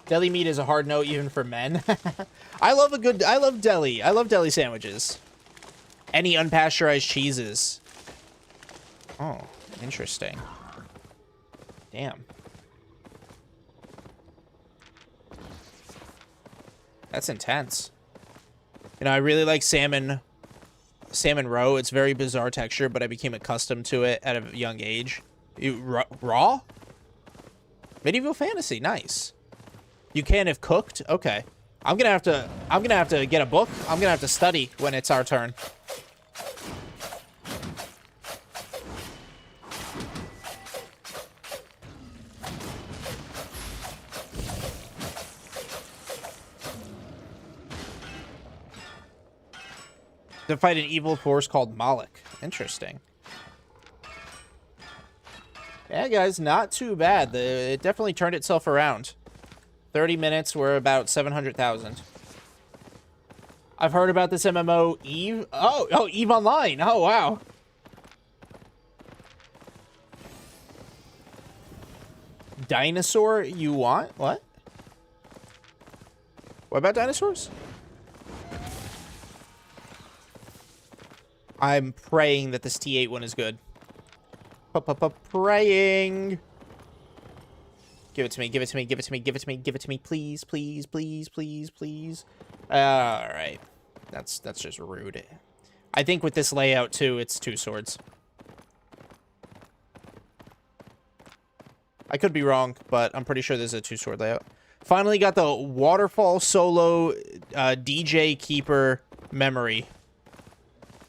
Deli meat is a hard no even for men. I love deli. I love deli sandwiches. Any unpasteurized cheeses. Oh, interesting. Damn. That's intense. You know, I really like salmon roe. It's very bizarre texture, but I became accustomed to it at a young age. Raw? Medieval fantasy, nice. You can if cooked? Okay. I'm gonna have to get a book. I'm gonna have to study when it's our turn. To fight an evil force called Moloch. Interesting. Yeah, guys, not too bad. It definitely turned itself around. 30 minutes, we're about 700,000. I've heard about this MMO, Eve. Oh, Eve Online. Oh, wow. Dinosaur you want? What? What about dinosaurs? I'm praying that this T8 one is good. Praying. Give it to me, give it to me, give it to me, give it to me, give it to me, please, please, please, please, please. Alright. That's just rude. I think with this layout, too, it's 2 swords. I could be wrong, but I'm pretty sure there's a 2-sword layout. Finally got the Waterfall Solo DJ Keeper memory.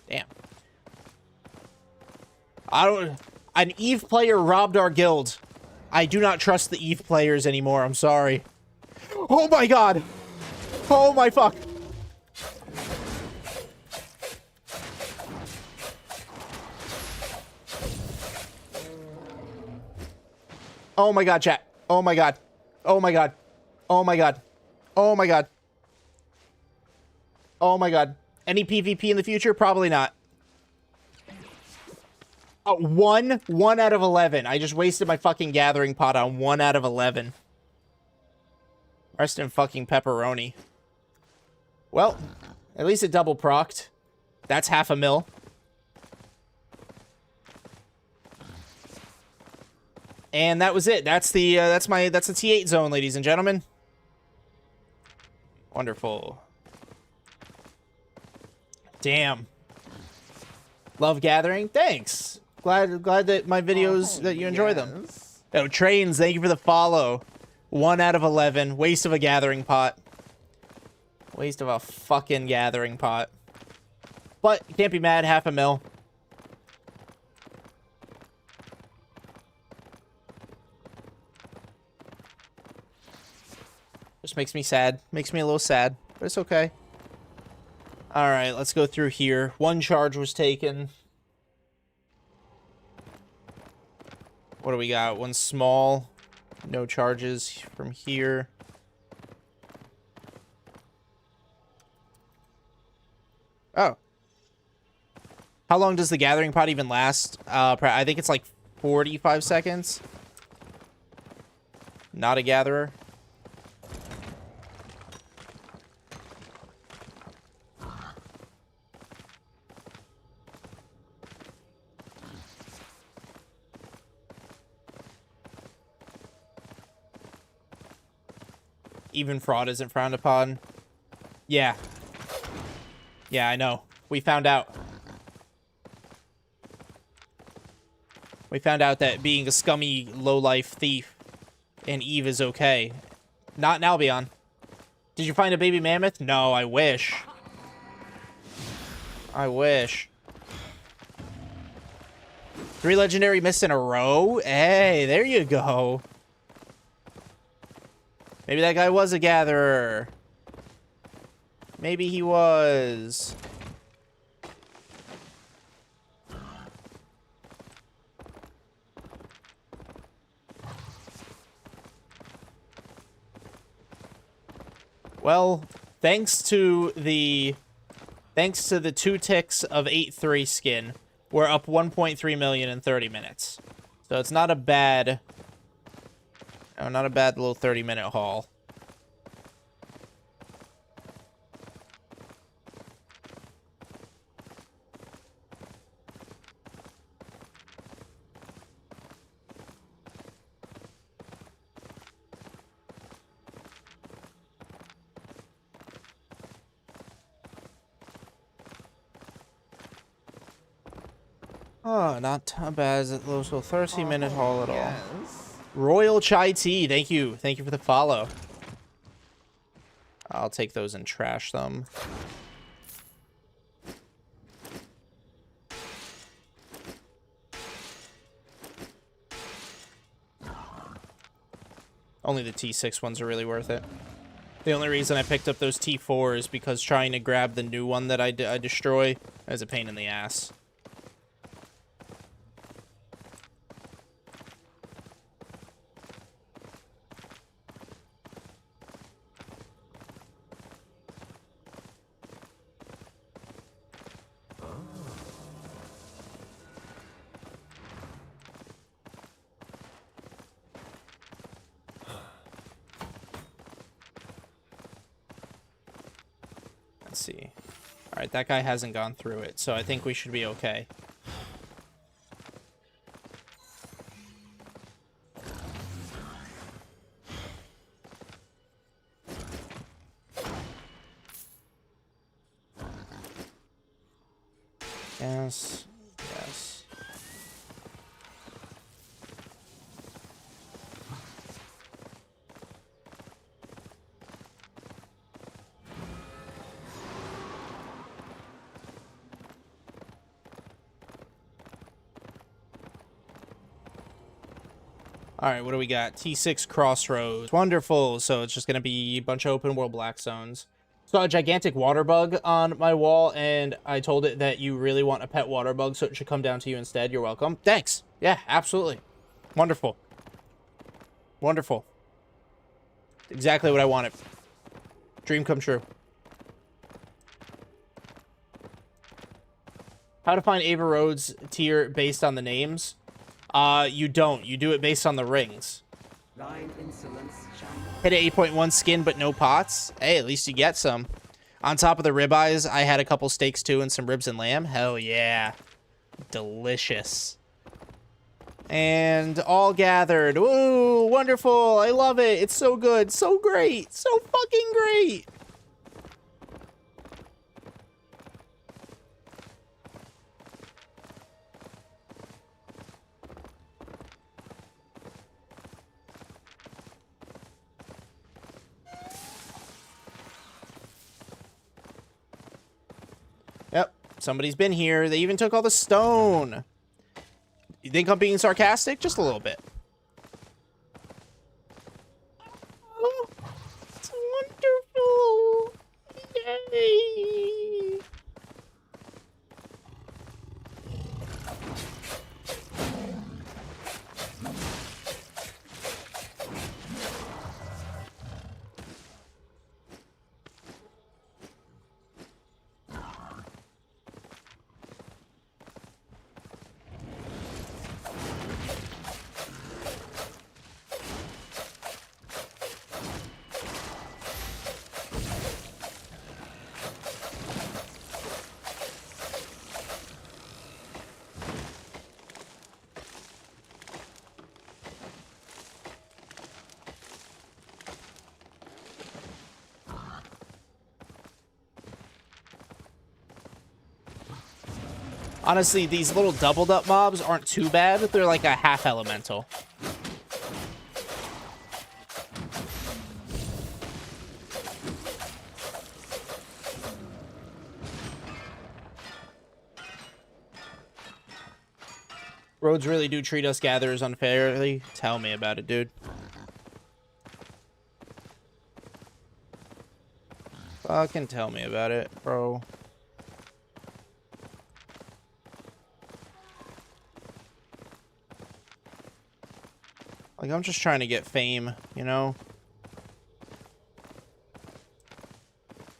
Damn. An Eve player robbed our guild. I do not trust the Eve players anymore. I'm sorry. Oh my god. Oh my fuck. Oh my god, chat. Oh my god. Oh my god. Oh my god. Oh my god. Oh my god. Any PvP in the future? Probably not. One out of 11. I just wasted my fucking gathering pot on 1 out of 11. Rest in fucking pepperoni. Well, at least it double procced. That's half a mil. And that was it. That's the T8 zone, ladies and gentlemen. Wonderful. Damn. Love gathering. Thanks. Glad that my videos, that you enjoy them. Oh, Trains, thank you for the follow. 1 out of 11. Waste of a gathering pot. Waste of a fucking gathering pot. But, you can't be mad, half a mil. Just makes me sad. Makes me a little sad, but it's okay. Alright, let's go through here. 1 charge was taken. What do we got? 1 small. No charges from here. Oh. How long does the gathering pot even last? I think it's like 45 seconds. Not a gatherer. Even fraud isn't frowned upon. Yeah. Yeah, I know. We found out. We found out that being a scummy, low-life thief in Eve is okay. Not in Albion. Did you find a baby mammoth? No, I wish. I wish. 3 legendary myths in a row? Hey, there you go. Maybe that guy was a gatherer. Maybe he was. Well, thanks to the 2 ticks of 8-3 skin, we're up 1.3 million in 30 minutes. So it's not a bad, not a bad little 30-minute haul. Oh, not a bad as a little 30-minute haul at all. Yes. Royal Chai Tea, thank you. Thank you for the follow. I'll take those and trash them. Only the T6 ones are really worth it. The only reason I picked up those T4 is because trying to grab the new one that I destroy is a pain in the ass. Let's see. All right, that guy hasn't gone through it, so I think we should be okay. Yes. Yes. All right, what do we got? T6 Crossroads. Wonderful. So it's just going to be a bunch of open world black zones. Saw a gigantic water bug on my wall, and I told it that you really want a pet water bug, so it should come down to you instead. You're welcome. Thanks. Yeah, absolutely. Wonderful. Wonderful. Exactly what I wanted. Dream come true. How to find Ava Roads tier based on the names? You don't. You do it based on the rings. Hit a 8.1 skin, but no pots. Hey, at least you get some. On top of the ribeyes, I had a couple steaks too and some ribs and lamb. Hell yeah. Delicious. And all gathered. Ooh, wonderful. I love it. It's so good. So great. So fucking great. Yep, somebody's been here. They even took all the stone. You think I'm being sarcastic? Just a little bit. Oh, it's wonderful. Yay. Honestly, these little doubled up mobs aren't too bad. They're like a half elemental. Roads really do treat us gatherers unfairly. Tell me about it, dude. Fucking tell me about it, bro. Like, I'm just trying to get fame, you know?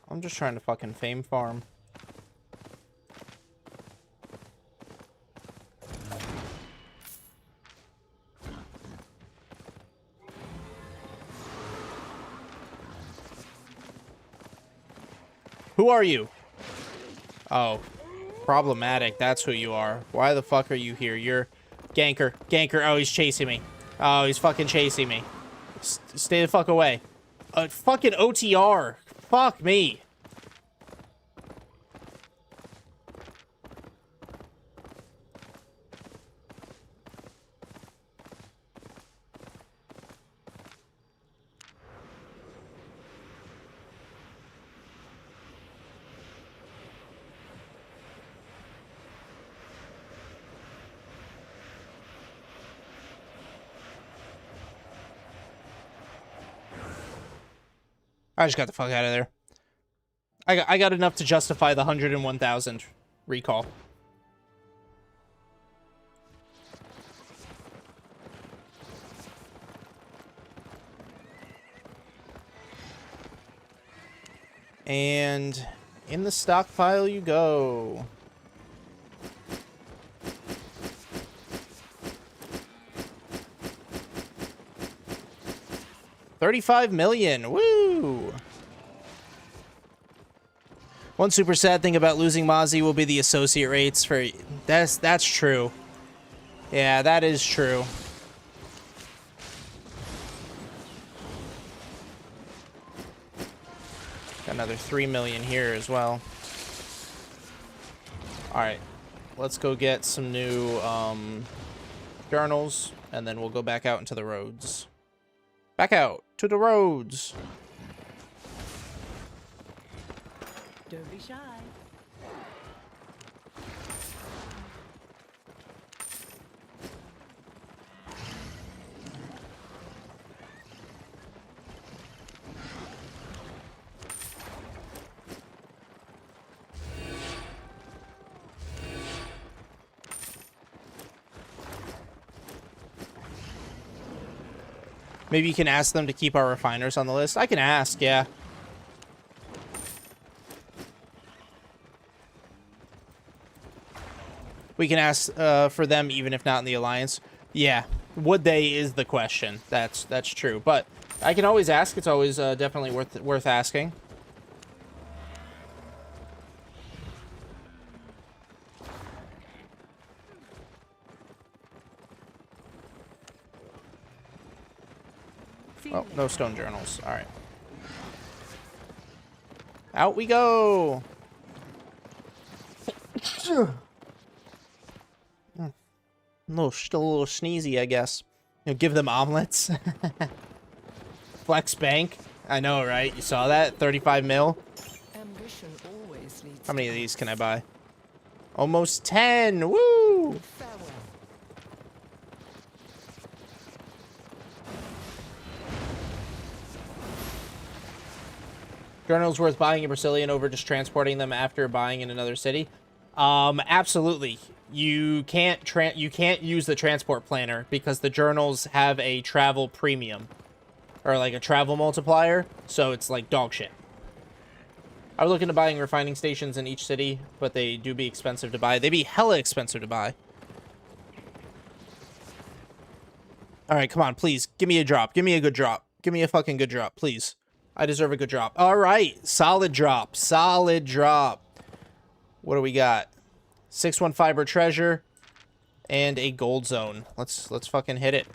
I'm just trying to fucking fame farm. Who are you? Oh, problematic. That's who you are. Why the fuck are you here? You're Ganker. Ganker. Oh, he's chasing me. Oh, he's fucking chasing me. Stay the fuck away. Fucking OTR. Fuck me. I just got the fuck out of there. I got enough to justify the 101,000 recall. And in the stockpile you go. $35 million. Woo! One super sad thing about losing Mozzie will be the associate rates for that's true. Yeah, that is true. Got another 3 million here as well. All right. Let's go get some new journals and then we'll go back out into the roads. Back out to the roads. Don't be shy. Maybe you can ask them to keep our refiners on the list. I can ask, yeah. We can ask for them even if not in the alliance. Yeah, would they is the question. That's true. But I can always ask. It's always definitely worth asking. Oh, no stone journals. All right. Out we go. Still a little sneezy, I guess. You know, give them omelets. Flex bank. I know, right? You saw that? 35 mil. Ambition always leads. How many of these can I buy? Almost 10. Woo! Farewell. Journals worth buying in Brazilian over just transporting them after buying in another city. Absolutely. You can't use the transport planner because the journals have a travel premium or like a travel multiplier, so it's like dog shit. I was looking to buying refining stations in each city, but they do be expensive to buy. They be hella expensive to buy. All right, come on, please give me a drop. Give me a good drop. Give me a fucking good drop, please. I deserve a good drop. All right, solid drop. Solid drop. What do we got? 6-1 fiber treasure and a gold zone. Let's fucking hit it.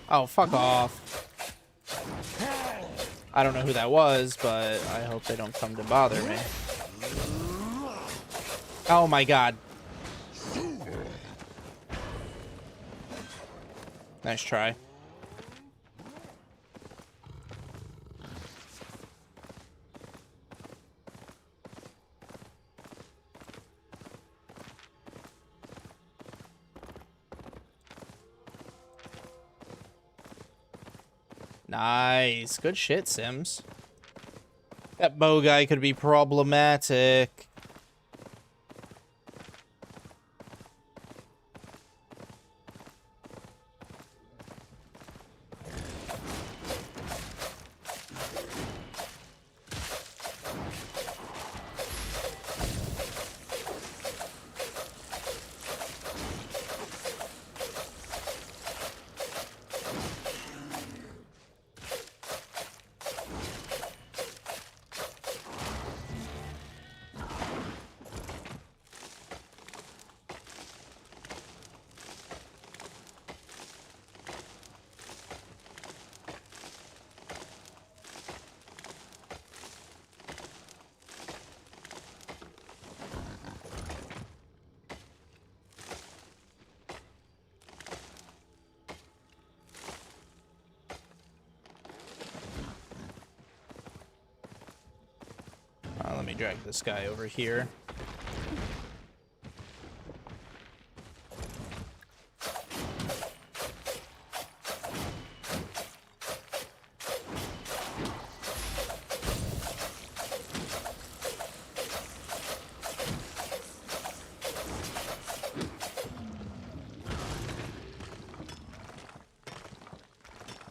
Oh, fuck off. I don't know who that was, but I hope they don't come to bother me. Oh my god. Nice try. Nice. Good shit, Sims. That bow guy could be problematic. Let me drag this guy over here.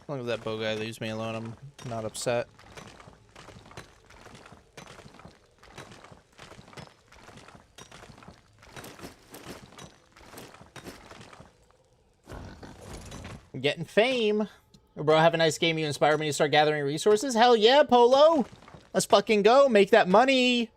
As long as that bow guy leaves me alone, I'm not upset. Getting fame. Bro, have a nice game. You inspired me to start gathering resources. Hell yeah, Polo. Let's fucking go. Make that money.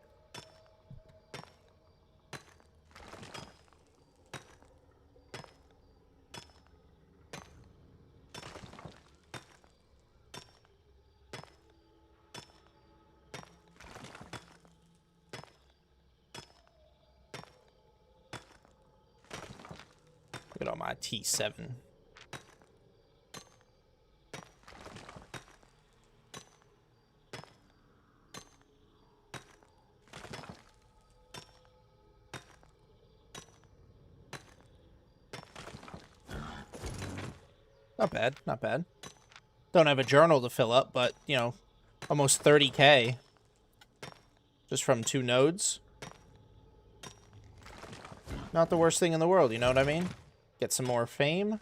Look at all my T7. Not bad, not bad. Don't have a journal to fill up, but, you know, almost 30k. Just from 2 nodes. Not the worst thing in the world, you know what I mean? Get some more fame.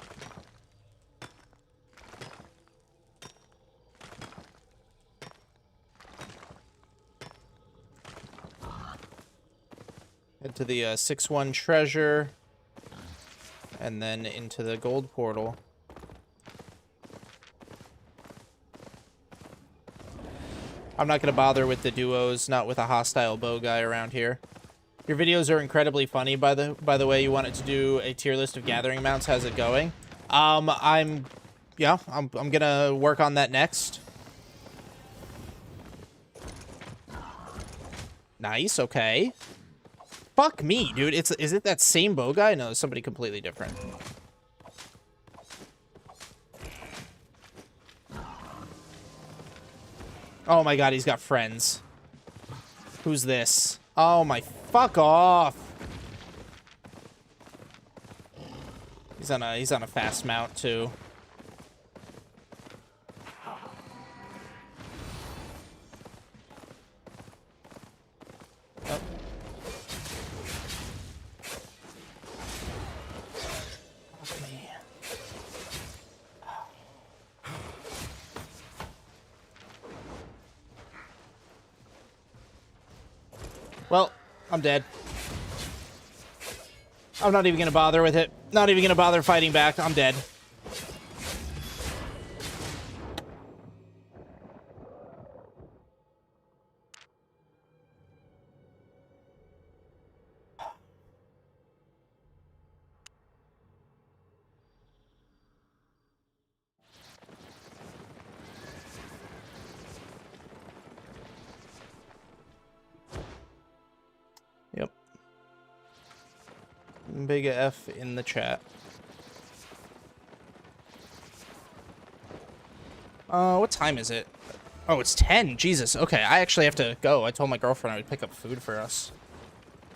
Head to the 6-1 treasure. And then into the gold portal. I'm not going to bother with the duos, not with a hostile bow guy around here. Your videos are incredibly funny, by the way. You wanted to do a tier list of gathering mounts. How's it going? I'm gonna work on that next. Nice, okay. Fuck me, dude. Is it that same bow guy? No, it's somebody completely different. Oh my god, he's got friends. Who's this? Oh my, fuck off. He's on a fast mount too. Oh. Fuck me. Well, I'm dead. I'm not even gonna bother with it. Not even gonna bother fighting back. I'm dead. Big F in the chat. What time is it? Oh, it's 10. Jesus. Okay, I actually have to go. I told my girlfriend I would pick up food for us.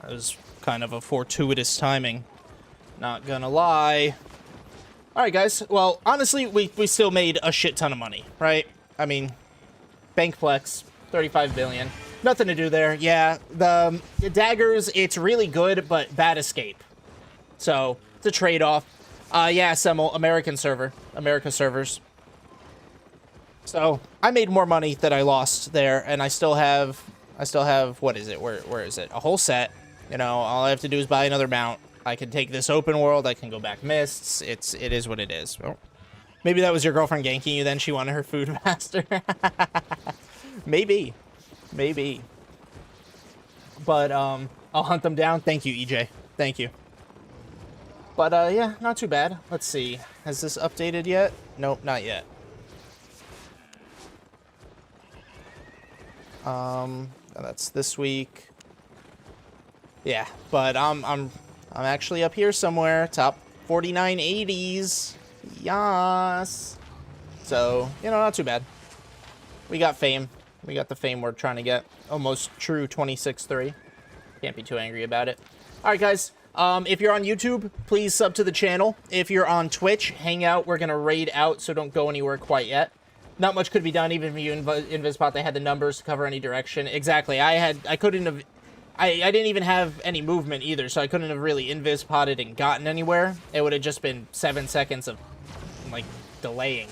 That was kind of a fortuitous timing. Not gonna lie. Alright, guys. Well, honestly, we still made a shit ton of money, right? I mean, Bankplex, 35 billion. Nothing to do there. Yeah, the daggers, it's really good, but bad escape. So, it's a trade-off. Yeah, Semmel, American server. America servers. So, I made more money that I lost there, and I still have, what is it? Where is it? A whole set. You know, all I have to do is buy another mount. I can take this open world, I can go back mists. It is what it is. Well, maybe that was your girlfriend ganking you then, she wanted her food faster. Maybe. Maybe. But, I'll hunt them down. Thank you, EJ. Thank you. But, yeah, not too bad. Let's see. Has this updated yet? Nope, not yet. That's this week. Yeah, but I'm actually up here somewhere, top 4980s. Yas. So, you know, not too bad. We got fame. We got the fame we're trying to get. Almost true 26-3. Can't be too angry about it. All right, guys. If you're on YouTube, please sub to the channel. If you're on Twitch, hang out. We're gonna raid out, so don't go anywhere quite yet. Not much could be done, even if you Invispot. They had the numbers to cover any direction. Exactly. I didn't even have any movement either, so I couldn't have really Invispotted and gotten anywhere. It would have just been 7 seconds of, like, delaying.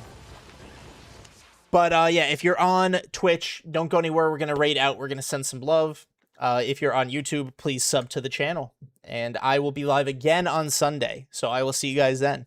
But, yeah, if you're on Twitch, don't go anywhere. We're going to raid out. We're going to send some love. If you're on YouTube, please sub to the channel. And I will be live again on Sunday, so I will see you guys then.